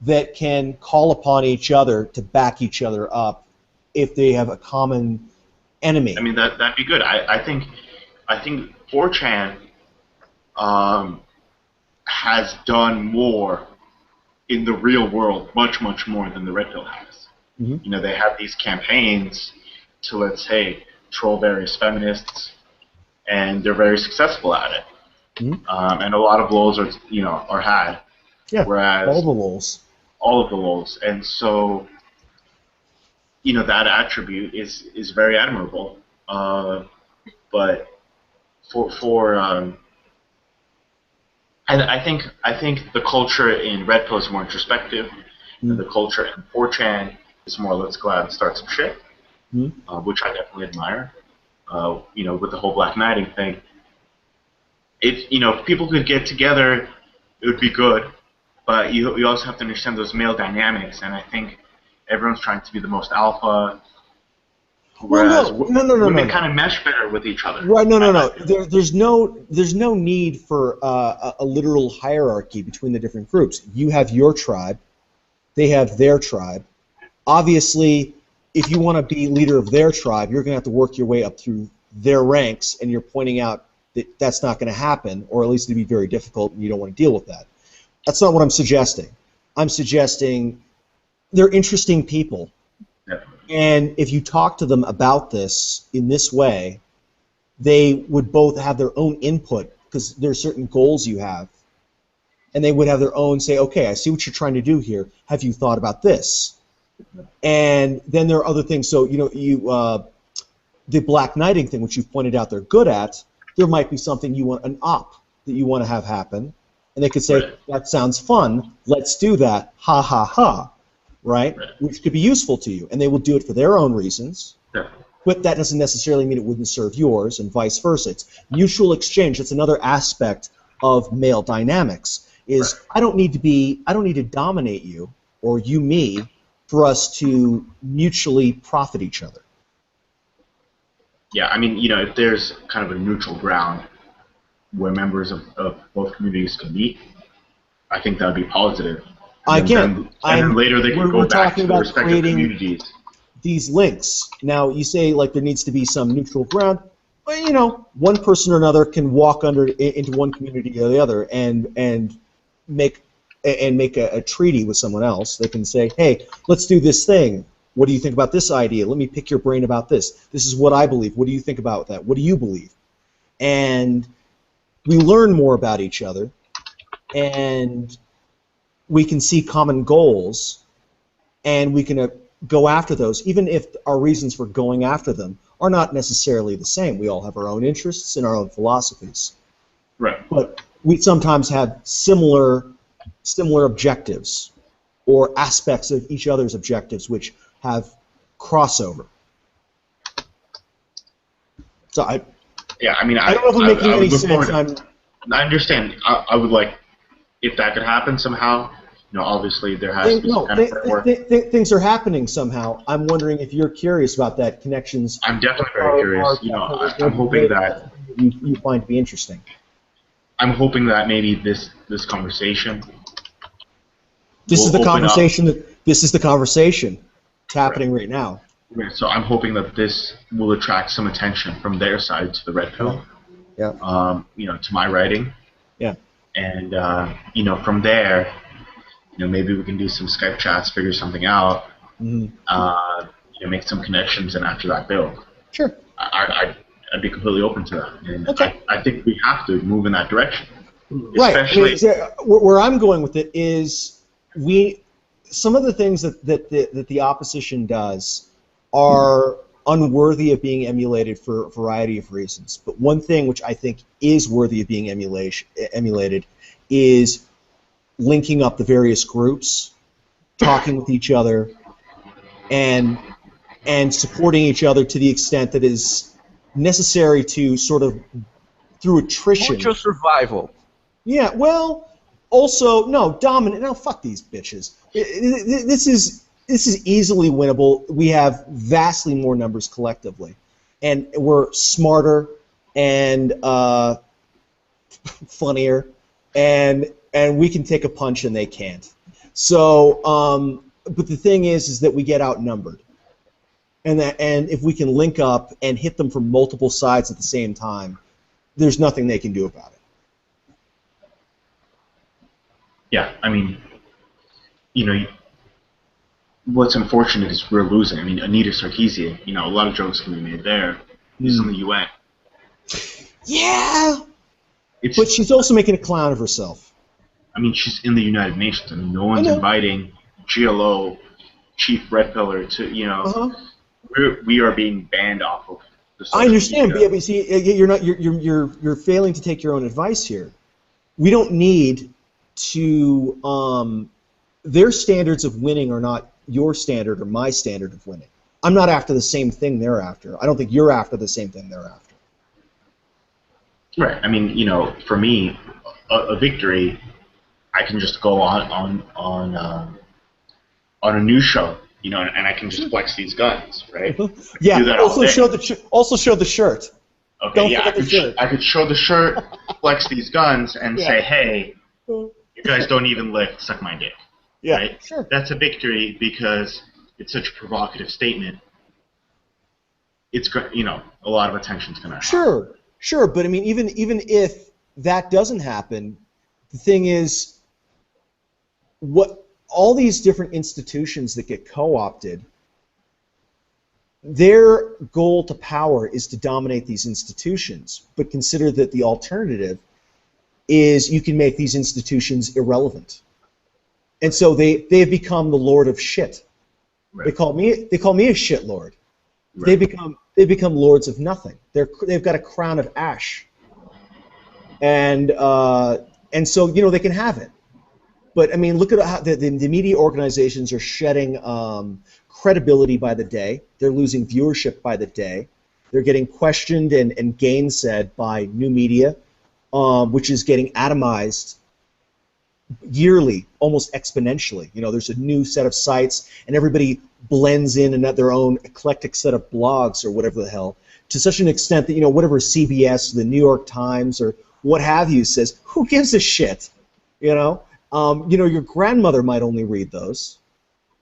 that can call upon each other to back each other up if they have a common enemy. That'd be good. I think 4chan has done more in the real world, much more than the red pill has. Mm-hmm. They have these campaigns to, let's say, troll various feminists, and they're very successful at it. Mm-hmm. And a lot of lols are had. Yeah. Whereas all the lols. All of the lols, and so. That attribute is very admirable, but I think the culture in Red Pill is more introspective, and the culture in 4chan is more let's go out and start some shit, which I definitely admire. With the whole Black Knighting thing, if people could get together, it would be good, but you also have to understand those male dynamics, and I think. Everyone's trying to be the most alpha, whereas women kind of mesh better with each other. Right? No. There's no need for a literal hierarchy between the different groups. You have your tribe, they have their tribe. Obviously, if you want to be leader of their tribe, you're going to have to work your way up through their ranks, and you're pointing out that that's not going to happen, or at least it'd be very difficult, and you don't want to deal with that. That's not what I'm suggesting. I'm suggesting. They're interesting people, and if you talk to them about this in this way, they would both have their own input because there are certain goals you have, and they would have their own say, okay, I see what you're trying to do here. Have you thought about this? And then there are other things. So the Black Knighting thing, which you've pointed out they're good at, there might be something you want, an op that you want to have happen. And they could say, that sounds fun, let's do that, ha ha ha, right? Which could be useful to you. And they will do it for their own reasons. But that doesn't necessarily mean it wouldn't serve yours, and vice versa. It's mutual exchange. That's another aspect of male dynamics. Is I don't need to dominate you or you me for us to mutually profit each other. Yeah, I mean, you know, if there's kind of a neutral ground where members of both communities can meet, I think that would be positive. Again, and then later they can go back to their respective communities. These links. Now, you say like there needs to be some neutral ground. Well, you know, one person or another can walk into one community or the other and make a treaty with someone else. They can say, hey, let's do this thing. What do you think about this idea? Let me pick your brain about this. This is what I believe. What do you think about that? What do you believe? And we learn more about each other, and we can see common goals, and we can go after those, even if our reasons for going after them are not necessarily the same. We all have our own interests and our own philosophies. Right. But we sometimes have similar objectives or aspects of each other's objectives which have crossover. So I don't know if I'm making any sense. I understand. I would like, if that could happen somehow. You know, obviously there has to be some kind of framework. Things are happening somehow. I'm wondering if you're curious about that. Connections. I'm definitely very curious. You know, I'm hoping that you find to be interesting. I'm hoping that maybe this conversation. This is the conversation. This is the conversation. It's happening right now. So I'm hoping that this will attract some attention from their side to the red pill. Yeah. You know, to my writing. Yeah. And you know, from there, you know, maybe we can do some Skype chats, figure something out. Mm-hmm. You know, make some connections, and after that, build. Sure. I'd be completely open to that. And okay. I think we have to move in that direction. Right. Especially where I'm going with it is some of the things that the opposition does are unworthy of being emulated for a variety of reasons. But one thing which I think is worthy of being emulated is linking up the various groups, talking with each other, and supporting each other to the extent that is necessary to sort of, through attrition. Mutual survival. Yeah, well, also, no, dominant. No, fuck these bitches. This is easily winnable. We have vastly more numbers collectively, and we're smarter and funnier, and we can take a punch and they can't. So, but the thing is that we get outnumbered, and if we can link up and hit them from multiple sides at the same time, there's nothing they can do about it. Yeah, I mean, you know, what's unfortunate is we're losing. I mean, Anita Sarkeesian, you know, a lot of jokes can be made there. She's in the UN. Yeah, but she's also making a clown of herself. I mean, she's in the United Nations. I mean, no one's inviting Jello, Chief Red Pillar to, you know, we are being banned off of the social I understand, media. but see, you're failing to take your own advice here. We don't need to. Their standards of winning are not your standard or my standard of winning. I'm not after the same thing they're after. I don't think you're after the same thing they're after. Right. I mean, you know, for me, a victory, I can just go on a news show, you know, and I can just flex these guns, right? Yeah. Do that Also show the shirt. Okay. Don't yeah. forget the shirt. I could show the shirt, flex these guns, and say, hey, you guys don't even lift, suck my dick. Yeah. Right? Sure. That's a victory because it's such a provocative statement. It's, you know, a lot of attention's gonna happen. Sure, but I mean, even if that doesn't happen, the thing is, what all these different institutions that get co-opted, their goal to power is to dominate these institutions. But consider that the alternative is you can make these institutions irrelevant, and so they've become the lord of shit. Right. They call me a shit lord. Right. They become lords of nothing. They've got a crown of ash, and And so, they can have it. But, I mean, look at how the media organizations are shedding credibility by the day. They're losing viewership by the day. They're getting questioned and gainsaid by new media, which is getting atomized yearly, almost exponentially. There's a new set of sites, and everybody blends in their own eclectic set of blogs or whatever the hell, to such an extent that, whatever CBS, the New York Times, or what have you says, who gives a shit? Your grandmother might only read those,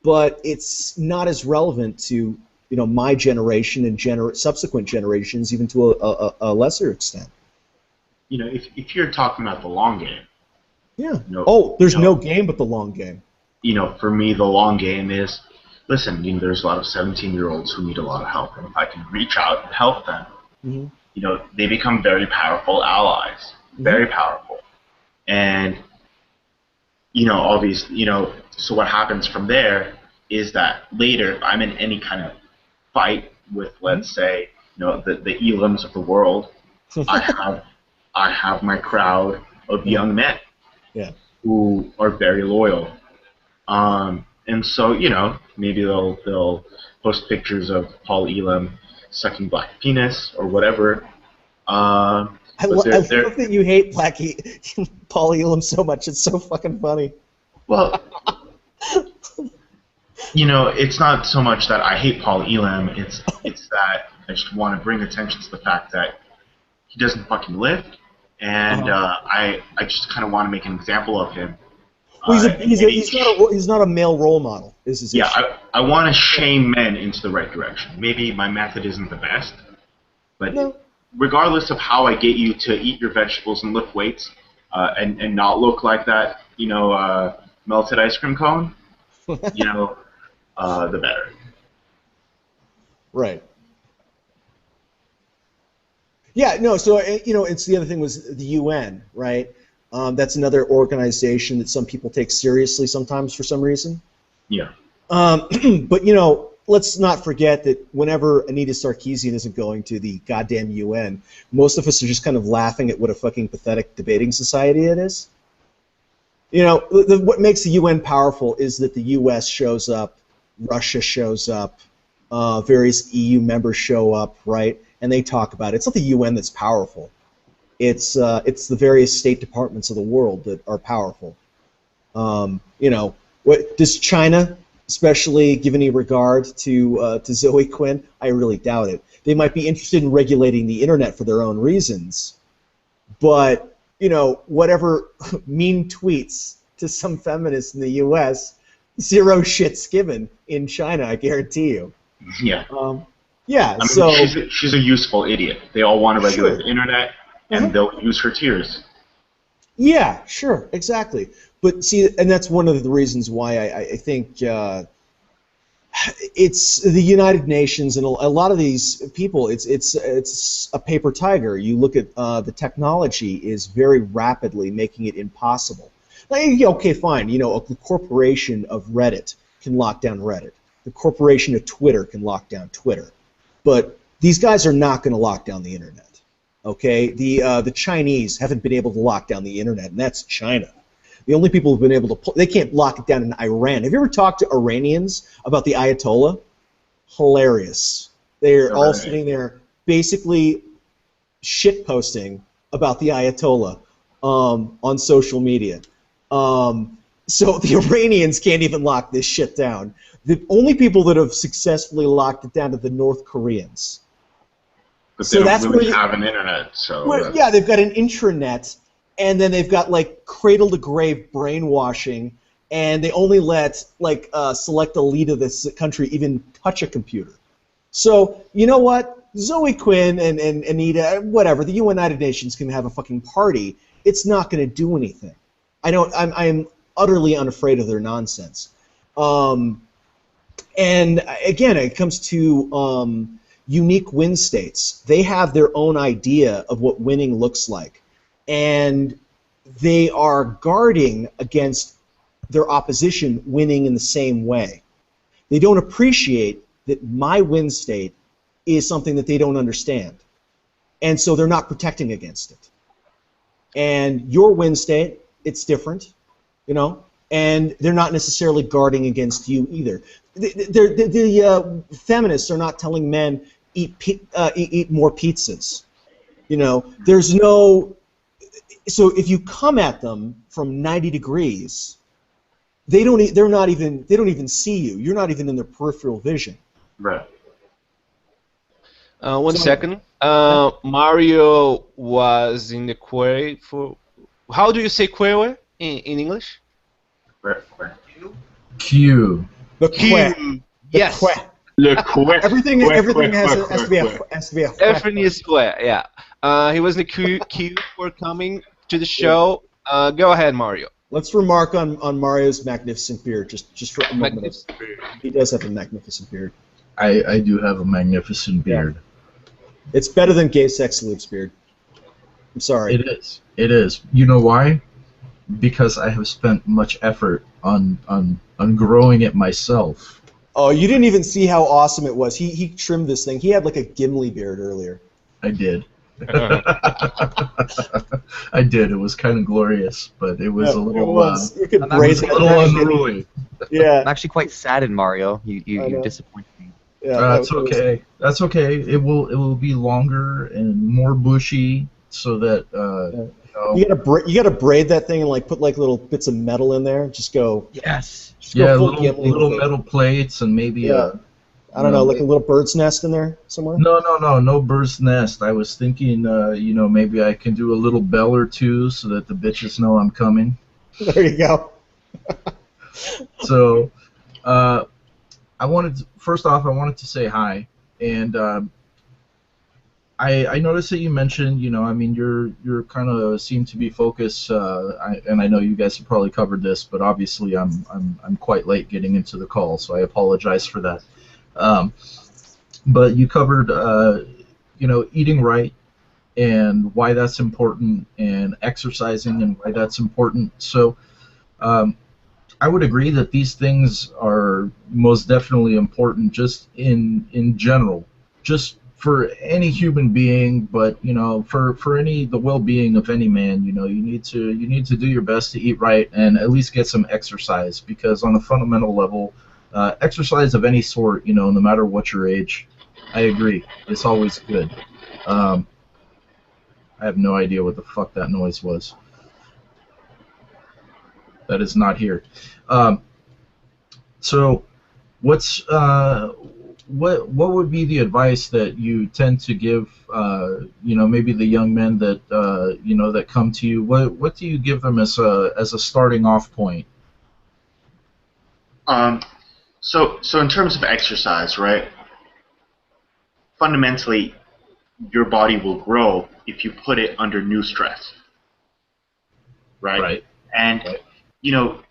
but it's not as relevant to, my generation and subsequent generations, even to a lesser extent. If you're talking about the long game. Yeah. There's no game but the long game. For me, the long game is, listen, there's a lot of 17-year-olds who need a lot of help, and if I can reach out and help them, they become very powerful allies, very powerful. And, obviously, so what happens from there is that later, if I'm in any kind of fight with, let's say, the Elams of the world, I have my crowd of young men who are very loyal. And so, maybe they'll post pictures of Paul Elam sucking black penis or whatever. I love that you hate Paul Elam so much. It's so fucking funny. Well, it's not so much that I hate Paul Elam. It's that I just want to bring attention to the fact that he doesn't fucking lift, and I just kind of want to make an example of him. Well, he's not a male role model. Is his issue. I want to shame men into the right direction. Maybe my method isn't the best, but regardless of how I get you to eat your vegetables and lift weights, and not look like that, melted ice cream cone, the better. Right. Yeah, no, so, it's the other thing was the UN, right? That's another organization that some people take seriously sometimes for some reason. Yeah. But, let's not forget that whenever Anita Sarkeesian isn't going to the goddamn UN, most of us are just kind of laughing at what a fucking pathetic debating society it is. What makes the UN powerful is that the US shows up, Russia shows up, various EU members show up, right? And they talk about it. It's not the UN that's powerful. It's the various state departments of the world that are powerful. Does China especially give any regard to Zoe Quinn? I really doubt it. They might be interested in regulating the internet for their own reasons, but whatever mean tweets to some feminists in the U.S., zero shit's given in China. I guarantee you. Yeah. Yeah. I mean, she's a useful idiot. They all want to regulate the internet. And they'll use her tears. Yeah, sure, exactly. But see, and that's one of the reasons why I think it's the United Nations and a lot of these people. It's a paper tiger. You look at the technology is very rapidly making it impossible. Okay, fine. The corporation of Reddit can lock down Reddit. The corporation of Twitter can lock down Twitter. But these guys are not going to lock down the internet. Okay, the Chinese haven't been able to lock down the internet, and that's China. The only people who've been able to they can't lock it down in Iran. Have you ever talked to Iranians about the Ayatollah? Hilarious. They're all sitting there basically shit posting about the Ayatollah on social media. So the Iranians can't even lock this shit down. The only people that have successfully locked it down are the North Koreans. But they don't really have an internet, so... Well, yeah, they've got an intranet, and then they've got, cradle-to-grave brainwashing, and they only let, select elite of this country even touch a computer. So, you know what? Zoe Quinn and Anita, whatever, the United Nations can have a fucking party. It's not going to do anything. I'm utterly unafraid of their nonsense. And, again, it comes to... unique win states. They have their own idea of what winning looks like, and they are guarding against their opposition winning in the same way. They don't appreciate that my win state is something that they don't understand, and so they're not protecting against it. And your win state it's different, you know, and they're not necessarily guarding against you either. The feminists are not telling men eat more pizzas. You know, there's no. So if you come at them from 90 degrees, they don't even see you. You're not even in their peripheral vision. Right. One second. Mario was in the query for. How do you say query in English? Q. The Q. Yes. Everything has to be a. Everything is square. Yeah. He was in the queue for coming to the show. Go ahead, Mario. Let's remark on Mario's magnificent beard, just for a moment. He does have a magnificent beard. I do have a magnificent beard. Yeah. It's better than Gay Sex Lube's beard. I'm sorry. It is. It is. You know why? Because I have spent much effort on growing it myself. Oh, you didn't even see how awesome it was. He trimmed this thing. He had like a Gimli beard earlier. I did. I did. It was kind of glorious, but it was a little. You could braid it a little unruly. Yeah. I'm actually quite saddened, Mario. You disappointed me. Yeah, that's okay. That's okay. It will be longer and more bushy, so that you gotta braid that thing and like put like little bits of metal in there. Just go. Yes. Yeah, little metal plates and maybe I don't know, like a little bird's nest in there somewhere. No bird's nest. I was thinking, maybe I can do a little bell or two so that the bitches know I'm coming. There you go. So, first off, I wanted to say hi, and I noticed that you mentioned, you're kind of seem to be focused, and I know you guys have probably covered this, but obviously I'm quite late getting into the call, so I apologize for that. But you covered, eating right and why that's important, and exercising and why that's important. So I would agree that these things are most definitely important just in general, just for any human being, but for the well-being of any man, you need to do your best to eat right and at least get some exercise, because on a fundamental level, exercise of any sort, no matter what your age, I agree, it's always good. I have no idea what the fuck that noise was. That is not here. So, what would be the advice that you tend to give, maybe the young men that that come to you? What do you give them as a starting off point? So in terms of exercise, right? Fundamentally, your body will grow if you put it under new stress, right? Right. And you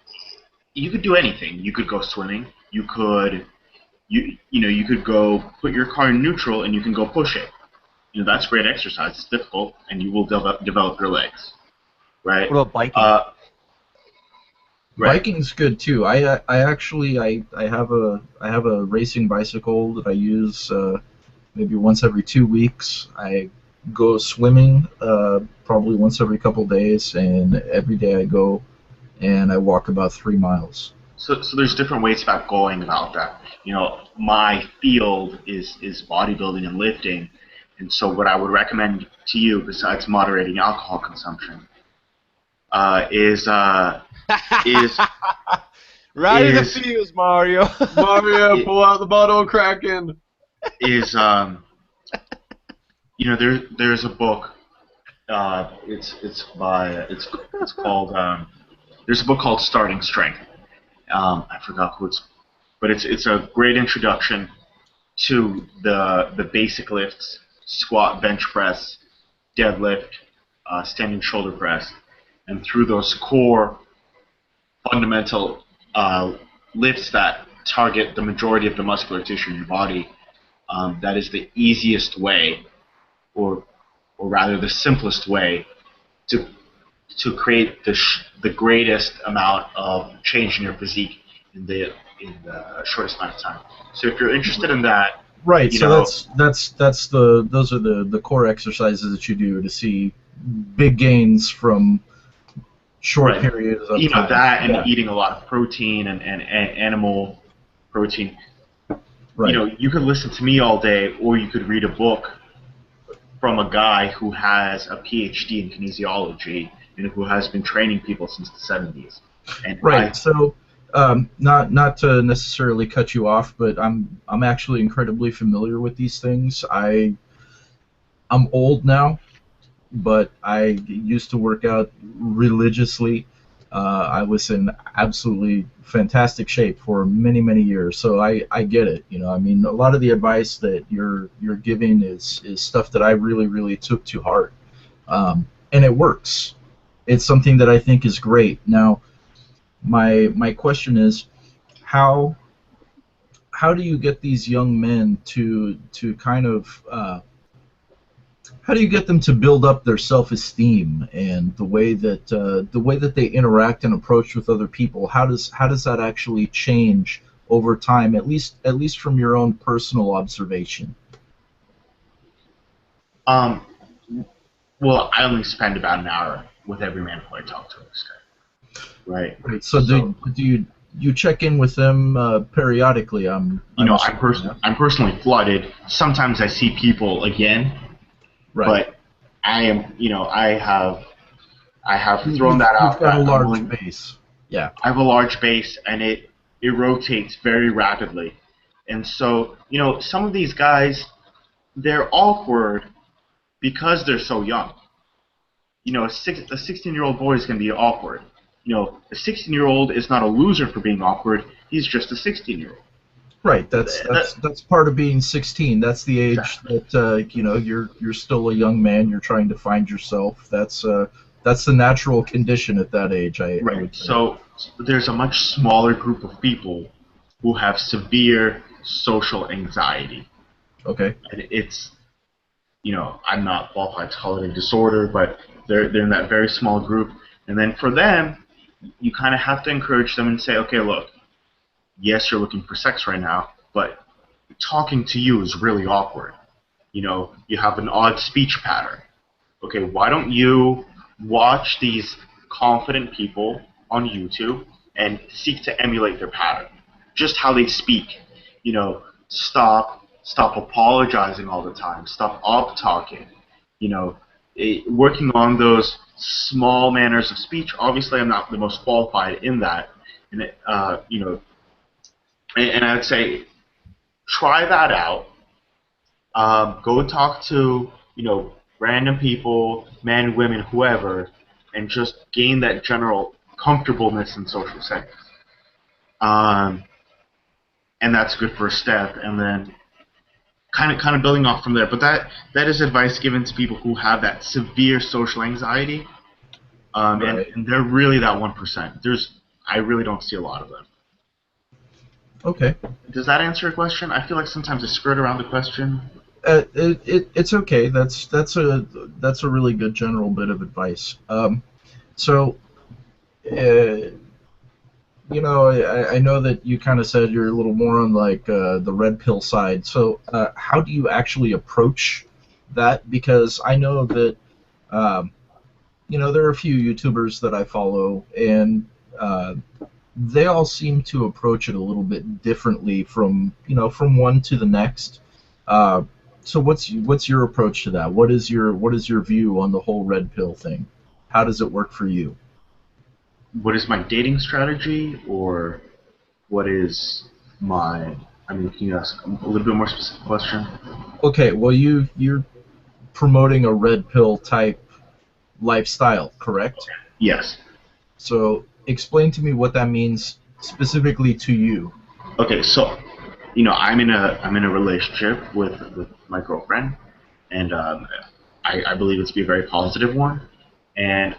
could do anything. You could go swimming. You could, you could go put your car in neutral and you can go push it. That's great exercise. It's difficult, and you will develop your legs, right? What about biking? Right. Biking's good too. I have a racing bicycle that I use maybe once every 2 weeks. I go swimming probably once every couple days, and every day I go and I walk about 3 miles. So there's different ways about going about that. My field is bodybuilding and lifting, and so what I would recommend to you, besides moderating alcohol consumption, is right in the fuse, Mario. Mario, pull out the bottle of Kraken. There's a book. It's called. There's a book called Starting Strength. I forgot who but it's a great introduction to the basic lifts: squat, bench press, deadlift, standing shoulder press, and through those core fundamental lifts that target the majority of the muscular tissue in your body, that is the easiest way, or rather the simplest way, to create the greatest amount of change in your physique in the shortest amount of time. So if you're interested in that, right. So those are the core exercises that you do to see big gains from short Right. periods of You know, time. that and Yeah. eating a lot of protein and animal protein. Right. You know, you could listen to me all day, or you could read a book from a guy who has a PhD in kinesiology and who has been training people since the 70s. And Right. So, not to necessarily cut you off, but I'm actually incredibly familiar with these things. I'm old now, but I used to work out religiously. I was in absolutely fantastic shape for many, many years, so I get it. You know, I mean, a lot of the advice that you're giving is stuff that I really, really took to heart, and it works. It's something that I think is great. Now, my question is, how do you get these young men to kind of how do you get them to build up their self-esteem and the way that they interact and approach with other people? How does that actually change over time? At least from your own personal observation. Well, I only spend about an hour with every man who I talk to this day. Right. Right. So do you check in with them periodically? I'm personally flooded. Sometimes I see people again. Right. But I am, I have thrown that out. You've got a large base. Yeah. I have a large base, and it rotates very rapidly. And so, some of these guys, they're awkward because they're so young. A 16-year-old boy is going to be awkward. A 16-year-old is not a loser for being awkward. He's just a 16-year-old. Right, that's part of being 16. That's the age that you're still a young man. You're trying to find yourself. That's the natural condition at that age. Right. So there's a much smaller group of people who have severe social anxiety. Okay. And it's, I'm not qualified to call it a disorder, but they're in that very small group. And then for them, you kind of have to encourage them and say, okay, look. Yes, you're looking for sex right now, but talking to you is really awkward. You have an odd speech pattern. Okay, why don't you watch these confident people on YouTube and seek to emulate their pattern? Just how they speak. Stop apologizing all the time. Stop up-talking. Working on those small manners of speech. Obviously, I'm not the most qualified in that. And And I would say, try that out. Go talk to, random people, men, women, whoever, and just gain that general comfortableness in social settings. And that's a good first step. And then kind of building off from there. But that is advice given to people who have that severe social anxiety. Right. And they're really that 1%. I really don't see a lot of them. Okay. Does that answer your question? I feel like sometimes I skirt around the question. It's okay. That's a really good general bit of advice. So, I know that you kind of said you're a little more on like the red pill side. So, how do you actually approach that? Because I know that there are a few YouTubers that I follow, and they all seem to approach it a little bit differently from one to the next. So what's your approach to that? What is your view on the whole red pill thing? How does it work for you? What is my dating strategy, or what is my? Can you ask a little bit more specific question? Okay, well you're promoting a red pill type lifestyle, correct? Yes. So explain to me what that means specifically to you. Okay, so I'm in a relationship with my girlfriend, and I believe it to be a very positive one, and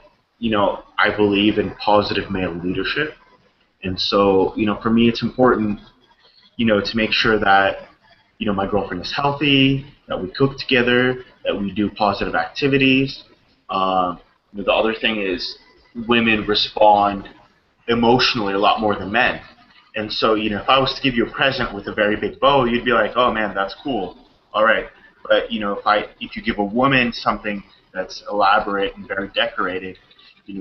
I believe in positive male leadership, and so for me it's important to make sure that my girlfriend is healthy, that we cook together, that we do positive activities. The other thing is women respond emotionally a lot more than men. And so, if I was to give you a present with a very big bow, you'd be like, oh man, that's cool. All right. But, if you give a woman something that's elaborate and very decorated,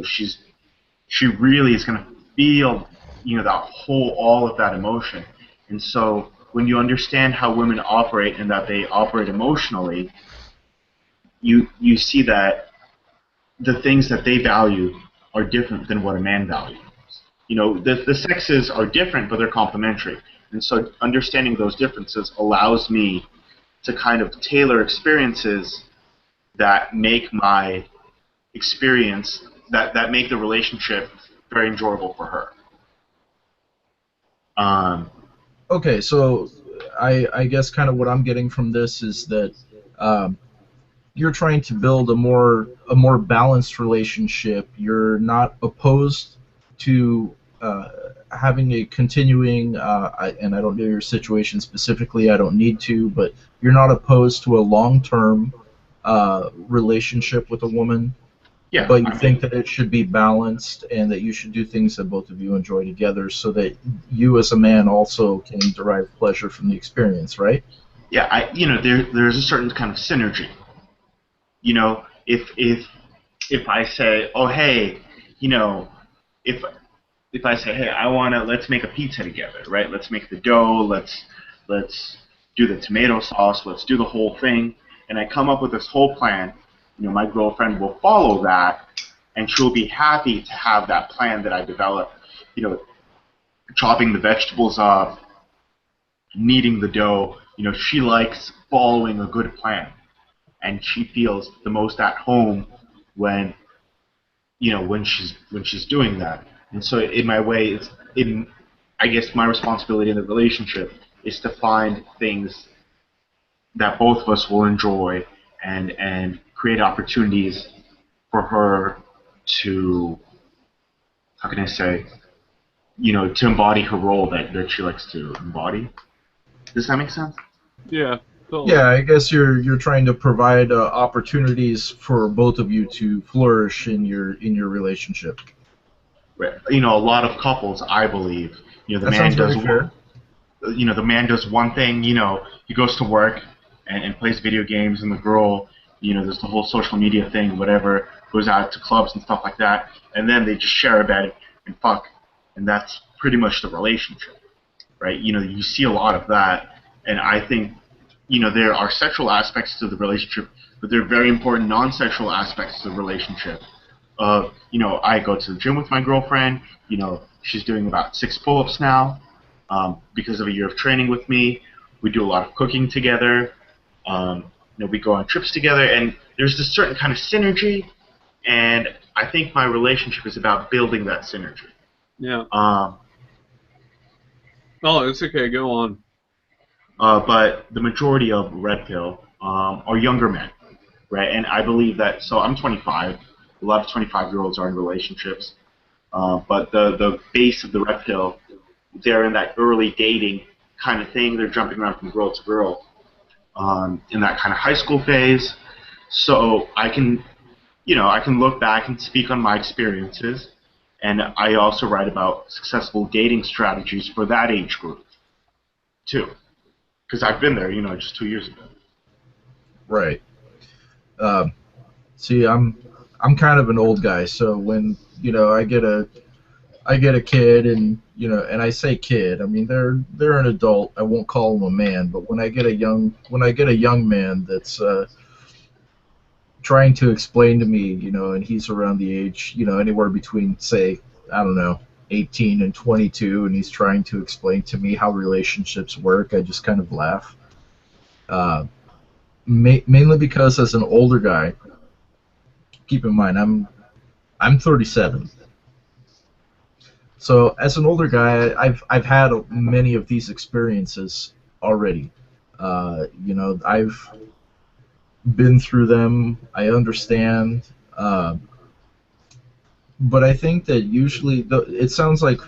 she's she really is going to feel, all of that emotion. And so when you understand how women operate and that they operate emotionally, you see that the things that they value are different than what a man values. The sexes are different, but they're complementary. And so understanding those differences allows me to kind of tailor experiences that make my experience, that make the relationship very enjoyable for her. Okay, so I guess kind of what I'm getting from this is that you're trying to build a more balanced relationship. You're not opposed to having a continuing, and I don't know your situation specifically, I don't need to, but you're not opposed to a long-term relationship with a woman. Yeah, but you think that it should be balanced and that you should do things that both of you enjoy together so that you as a man also can derive pleasure from the experience, right? Yeah, there's a certain kind of synergy. If I say, oh hey, if I say, hey, let's make a pizza together, right? Let's make the dough, let's do the tomato sauce, let's do the whole thing, and I come up with this whole plan. My girlfriend will follow that, and she'll be happy to have that plan that I developed. Chopping the vegetables up, kneading the dough. She likes following a good plan, and she feels the most at home when she's doing that. And so, in my way, I guess my responsibility in the relationship is to find things that both of us will enjoy and create opportunities for her to, how can I say, to embody her role that she likes to embody. Does that make sense? Yeah. Totally. Yeah, I guess you're trying to provide opportunities for both of you to flourish in your relationship. A lot of couples, I believe, the That man sounds does very fair. the man does one thing, he goes to work and plays video games, and the girl, there's the whole social media thing, whatever, goes out to clubs and stuff like that, and then they just share a bed and fuck, and that's pretty much the relationship, right? You see a lot of that, and I think, there are sexual aspects to the relationship, but there are very important non-sexual aspects to the relationship. I go to the gym with my girlfriend. She's doing about 6 pull-ups now because of a year of training with me. We do a lot of cooking together. We go on trips together, and there's this certain kind of synergy, and I think my relationship is about building that synergy. Yeah. It's okay. Go on. But the majority of Red Pill are younger men, right? And I believe that. So I'm 25. A lot of 25-year-olds are in relationships, but the base of the Red Pill, they're in that early dating kind of thing. They're jumping around from girl to girl in that kind of high school phase. So I can look back and speak on my experiences, and I also write about successful dating strategies for that age group too, because I've been there, just 2 years ago. Right. See, I'm kind of an old guy, so when I get a kid, and and I say kid, I mean they're an adult. I won't call them a man, but when I get a young man that's trying to explain to me, and he's around the age, anywhere between, say, I don't know, 18 and 22, and he's trying to explain to me how relationships work, I just kind of laugh. Mainly because as an older guy, keep in mind I'm 37. So as an older guy, I've had many of these experiences already. I've been through them. I understand. But I think that usually, it sounds like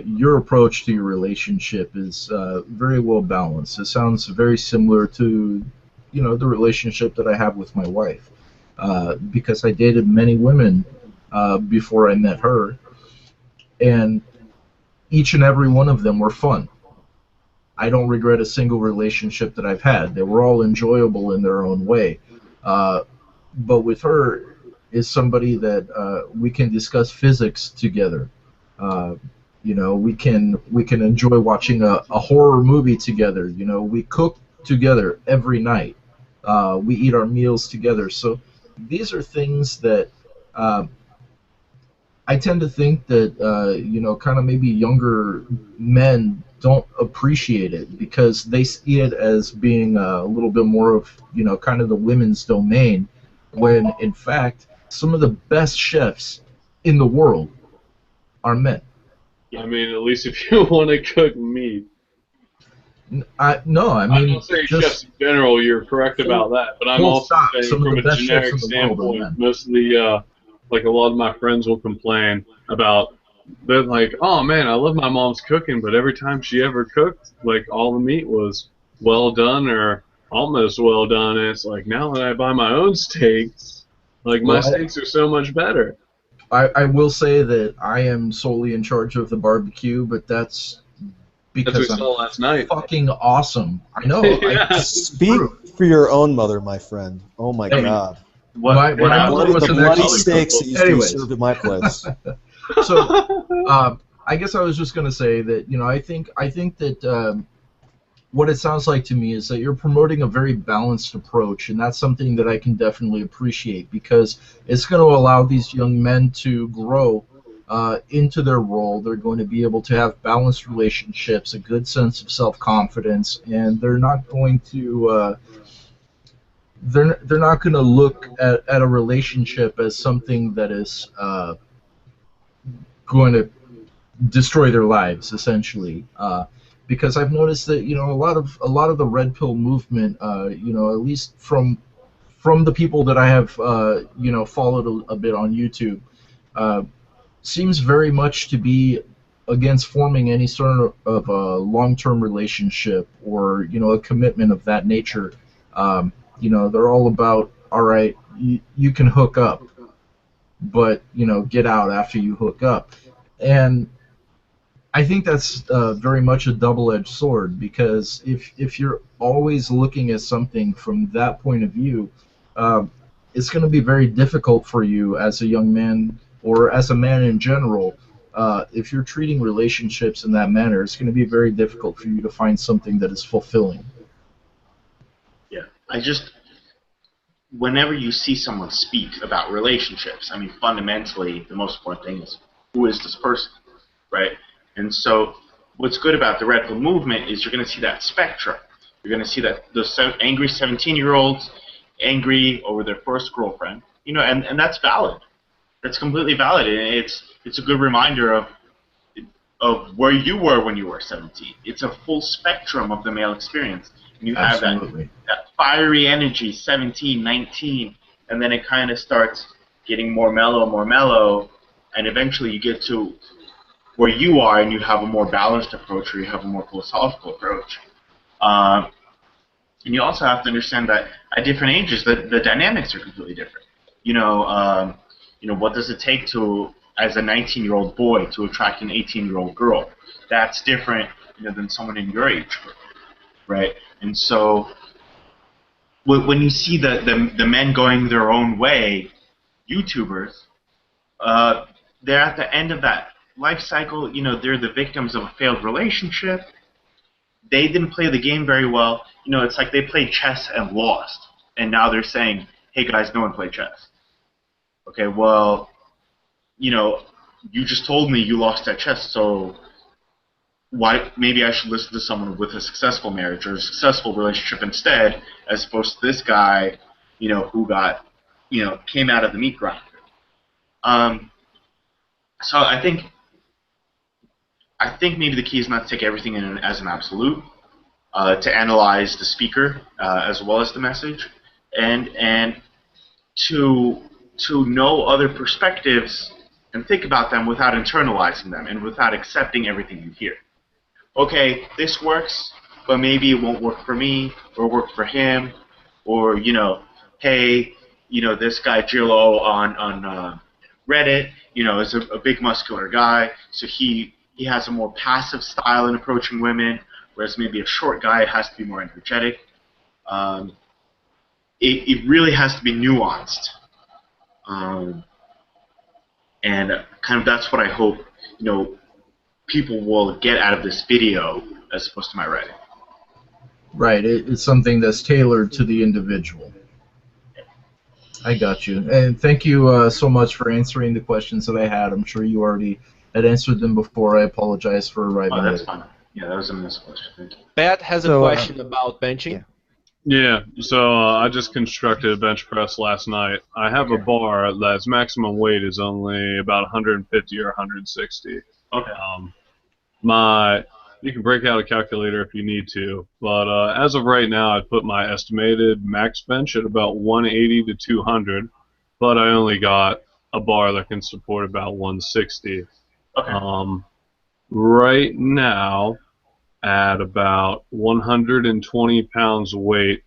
your approach to your relationship is very well balanced. It sounds very similar to, the relationship that I have with my wife, because I dated many women before I met her, and each and every one of them were fun. I don't regret a single relationship that I've had. They were all enjoyable in their own way. But with her, is somebody that we can discuss physics together. You know, we can enjoy watching a horror movie together. You know, we cook together every night. We eat our meals together. So these are things that I tend to think that you know, kind of maybe younger men don't appreciate it because they see it as being a little bit more of, you know, kind of the women's domain, when in fact some of the best chefs in the world are men. I mean, at least if you want to cook meat. No, I I'm mean, not saying just chefs in general, you're correct about that, but I'm also saying some of from the a best chefs generic in the world are standpoint, men. most of the, like a lot of my friends will complain about, they're like, oh man, I love my mom's cooking, but every time she ever cooked, like all the meat was well done or almost well done, and it's like now that I buy my own steaks, like my Well, steaks are so much better. I will say that I am solely in charge of the barbecue, but that's That's what because we I'm saw last night. fucking awesome. I know. Yeah. Speak for your own mother, my friend. Oh my God. My mother was The an bloody excellent steaks cook. that used to be Anyways. served at my place. So I guess I was just going to say that, you know, I think that what it sounds like to me is that you're promoting a very balanced approach, and that's something that I can definitely appreciate because it's going to allow these young men to grow into their role. They're going to be able to have balanced relationships, a good sense of self-confidence, and they're not going to they're not going to look at a relationship as something that is going to destroy their lives, essentially. Because I've noticed that, you know, a lot of the red pill movement, you know, at least from the people that I have you know, followed a bit on YouTube, seems very much to be against forming any sort of a long-term relationship or, you know, a commitment of that nature. You know, they're all about, all right, you can hook up, but, you know, get out after you hook up. And I think that's very much a double-edged sword, because if you're always looking at something from that point of view, it's going to be very difficult for you as a young man or as a man in general. If you're treating relationships in that manner, it's going to be very difficult for you to find something that is fulfilling. Yeah, whenever you see someone speak about relationships, I mean, fundamentally, the most important thing is, who is this person, right? And so what's good about the red pill movement is you're going to see that spectrum. You're going to see that those angry 17-year-olds angry over their first girlfriend, you know, and that's valid. That's completely valid. And it's a good reminder of where you were when you were 17. It's a full spectrum of the male experience. And you have that fiery energy, 17, 19, and then it kind of starts getting more mellow, and eventually you get to where you are and you have a more balanced approach, or you have a more philosophical approach. And you also have to understand that at different ages, the dynamics are completely different. You know, what does it take to, as a 19-year-old boy, to attract an 18-year-old girl? That's different, you know, than someone in your age group, right? And so when you see the men going their own way, YouTubers, they're at the end of that life cycle. You know, they're the victims of a failed relationship. They didn't play the game very well. You know, it's like they played chess and lost, and now they're saying, hey guys, no one played chess. Okay, well, you know, you just told me you lost at chess, so maybe I should listen to someone with a successful marriage or a successful relationship instead, as opposed to this guy, you know, who got, you know, came out of the meat grinder. So I think maybe the key is not to take everything in as an absolute, to analyze the speaker as well as the message, and to know other perspectives and think about them without internalizing them and without accepting everything you hear. Okay, this works, but maybe it won't work for me or work for him, or, you know, hey, you know, this guy Jello on Reddit, you know, is a big muscular guy, so he has a more passive style in approaching women, whereas maybe a short guy has to be more energetic. It really has to be nuanced. And kind of that's what I hope, people will get out of this video as opposed to my writing. Right. It's something that's tailored to the individual. I got you. And thank you so much for answering the questions that I had. I'm sure you already had answered them before. I apologize for arriving Oh, that's late. fine. Yeah, that was a missed question. Thank you. Pat has a question about benching. Yeah, so I just constructed a bench press last night. I have a bar that's maximum weight is only about 150 or 160. Okay. You can break out a calculator if you need to, but as of right now, I'd put my estimated max bench at about 180 to 200, but I only got a bar that can support about 160. Okay. Right now, at about 120 pounds weight,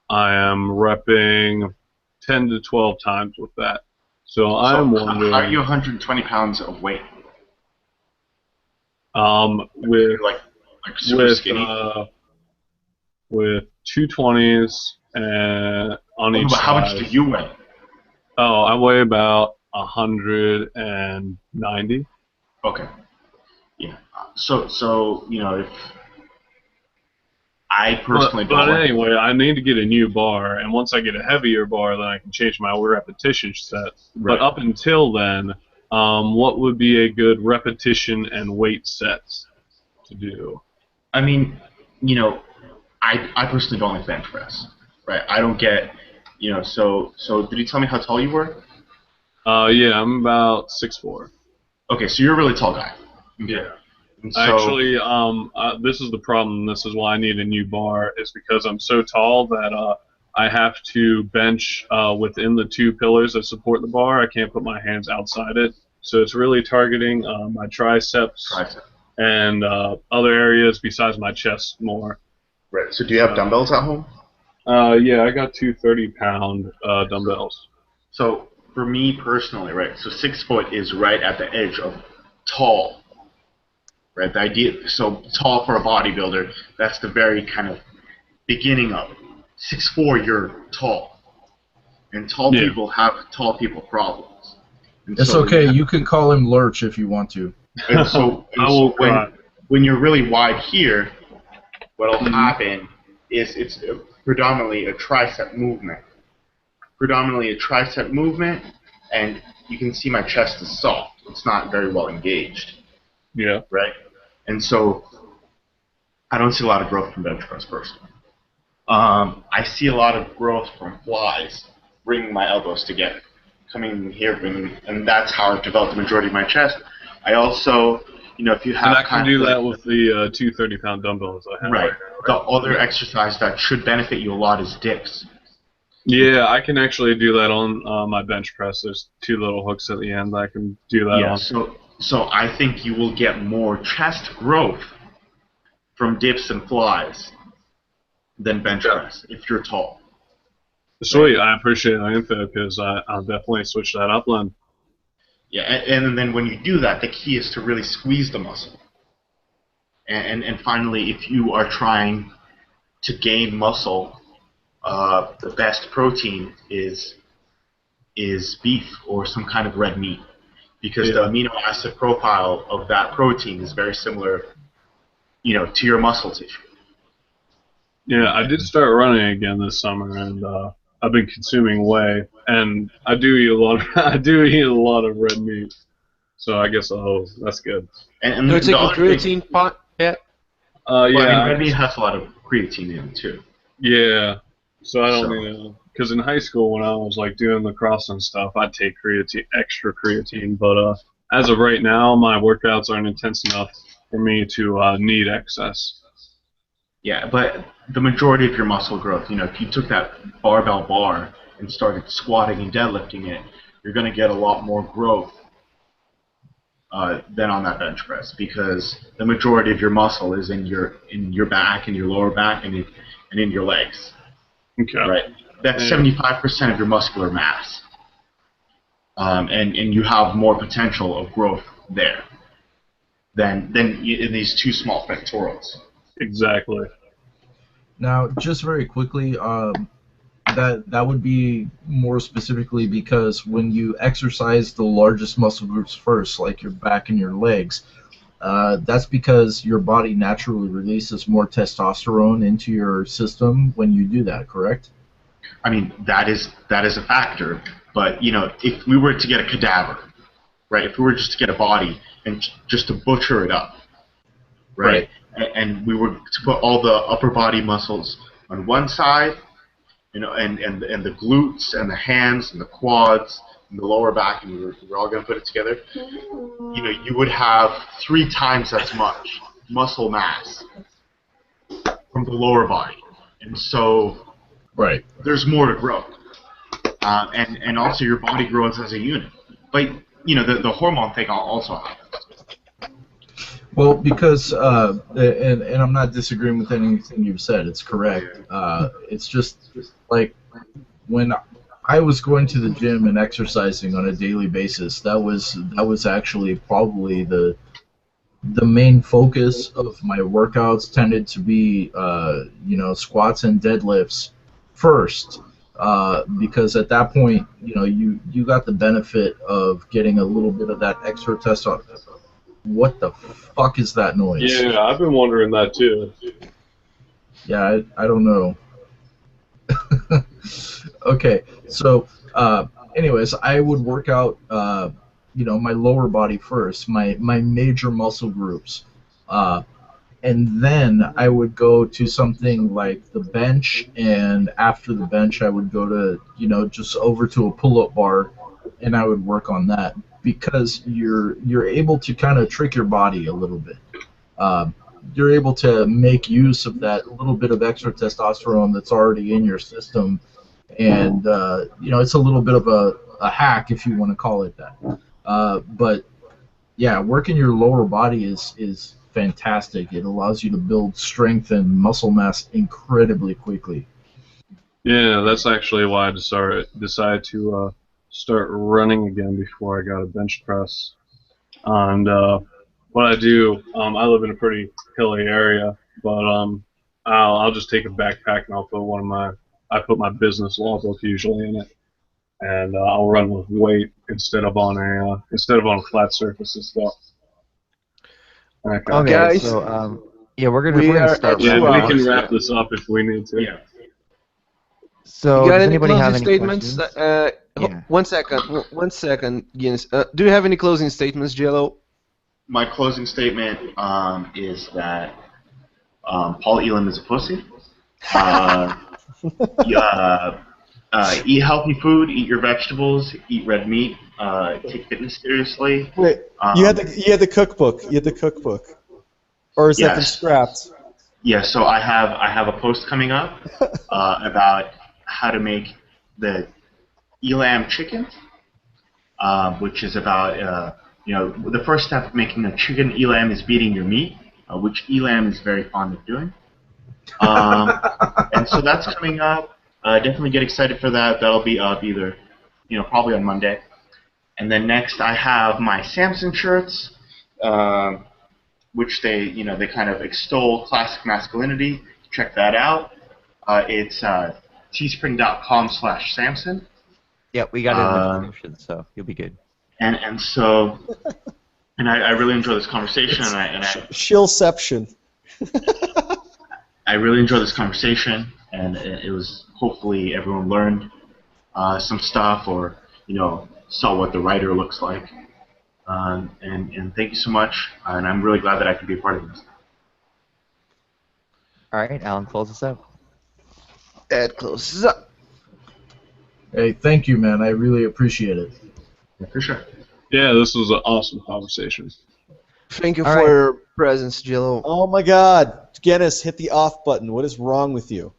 I am repping 10 to 12 times with that. So I'm wondering. How are you 120 pounds of weight? With like super skinny. With 220s and on each side. How much do you weigh? Oh, I weigh about 190. Okay. Yeah. So if I personally don't. But anyway, I need to get a new bar, and once I get a heavier bar, then I can change my repetition set. Right. But up until then, what would be a good repetition and weight sets to do? I mean, I personally don't like bench press, right? I don't get, so did you tell me how tall you were? Yeah, I'm about 6'4". Okay, so you're a really tall guy. Yeah. So, actually, this is the problem. This is why I need a new bar. Is because I'm so tall that I have to bench within the two pillars that support the bar. I can't put my hands outside it. So it's really targeting my triceps and other areas besides my chest more. Right. So do you have dumbbells at home? Yeah, I got two 30-pound dumbbells. So for me personally, right, so 6 foot is right at the edge of tall. Right, the idea, so tall for a bodybuilder, that's the very kind of beginning of it. 6'4", you're tall. And tall people have tall people problems. And it's so okay, you can call him Lurch if you want to. And so when you're really wide here, what'll happen is it's predominantly a tricep movement. And you can see my chest is soft. It's not very well engaged. Yeah. Right? And so I don't see a lot of growth from bench press personally. I see a lot of growth from flies, bringing my elbows together, coming in here, and that's how I've developed the majority of my chest. I also, if you have... And I can do that with the two 30-pound dumbbells I have. Right. The other exercise that should benefit you a lot is dips. Yeah, I can actually do that on my bench press. There's two little hooks at the end that I can do that on. So I think you will get more chest growth from dips and flies than bench press if you're tall. Sweet, I appreciate the info because I'll definitely switch that up then. Yeah, and then when you do that, the key is to really squeeze the muscle. And finally, if you are trying to gain muscle, the best protein is beef or some kind of red meat. Because the amino acid profile of that protein is very similar, to your muscle tissue. Yeah, I did start running again this summer, and I've been consuming whey, and I do eat a lot of red meat. So I guess that's good. And you're taking creatine pot, Pat? Red meat has a lot of creatine in it too. Yeah, so I don't need because in high school when I was doing lacrosse and stuff, I'd take extra creatine. But as of right now, my workouts aren't intense enough for me to need excess. Yeah, but the majority of your muscle growth, if you took that barbell bar and started squatting and deadlifting it, you're going to get a lot more growth than on that bench press because the majority of your muscle is in your back and your lower back and in your legs. Okay. Right. That's 75% of your muscular mass, and you have more potential of growth there than in these two small pectorals. Exactly. Now, just very quickly, that would be more specifically because when you exercise the largest muscle groups first, like your back and your legs, that's because your body naturally releases more testosterone into your system when you do that, correct? I mean, that is a factor. But, you know, if we were to get a cadaver, right, if we were just to get a body and just to butcher it up, right, and we were to put all the upper body muscles on one side, you know, and the glutes and the hands and the quads and the lower back, and we're all going to put it together, you know, you would have 3 times as much muscle mass from the lower body. And so there's more to grow. And also your body grows as a unit. But, you know, the hormone thing also happens. Well, because, and I'm not disagreeing with anything you've said, it's correct. It's just like when I was going to the gym and exercising on a daily basis, that was actually probably the main focus of my workouts tended to be, you know, squats and deadlifts first. Because at that point, you know, you got the benefit of getting a little bit of that extra testosterone. What the fuck is that noise? Yeah, I've been wondering that too. Yeah, I don't know. Okay, so anyways, I would work out, you know, my lower body first, my major muscle groups, and then I would go to something like the bench, and after the bench, I would go to, you know, just over to a pull-up bar, and I would work on that because you're able to kind of trick your body a little bit. You're able to make use of that little bit of extra testosterone that's already in your system, and you know, it's a little bit of a hack if you want to call it that. But yeah, working your lower body is fantastic. It allows you to build strength and muscle mass incredibly quickly. Yeah, that's actually why I decided to start running again before I got a bench press. And what I do, I live in a pretty hilly area, but I'll just take a backpack and I'll put I put my business law book usually in it, and I'll run with weight instead of on a flat surface and stuff. Okay, guys, so yeah, we're gonna start. Yeah, wrapping we up. can wrap this up if we need to. Yeah. So you got does any anybody have closing any statements? questions? Yeah. 1 second, 1 second, Guinness. Do you have any closing statements, Jello? My closing statement is that Paul Elam is a pussy. Eat healthy food, eat your vegetables, eat red meat, take fitness seriously. Wait, you had the cookbook. You had the cookbook, or is that been scrapped? Yeah, so I have a post coming up about how to make the elam chicken, which is about you know, the first step of making a chicken elam is beating your meat, which elam is very fond of doing. And so that's coming up. Definitely get excited for that. That'll be up either, you know, probably on Monday. And then next I have my Samson shirts, which they kind of extol classic masculinity. Check that out. It's teespring.com/Samson. Yeah, we got it in the description, so you'll be good. And so, and I really enjoy this conversation. Shillception. I really enjoyed this conversation, and it was hopefully everyone learned some stuff, or you know, saw what the writer looks like. And thank you so much, and I'm really glad that I could be a part of this. All right, Alan, close us out. That closes up. Hey, thank you, man. I really appreciate it. Yeah, for sure. Yeah, this was an awesome conversation. Thank you All for right. your presence, Jello. Oh my God, Guinness, hit the off button. What is wrong with you?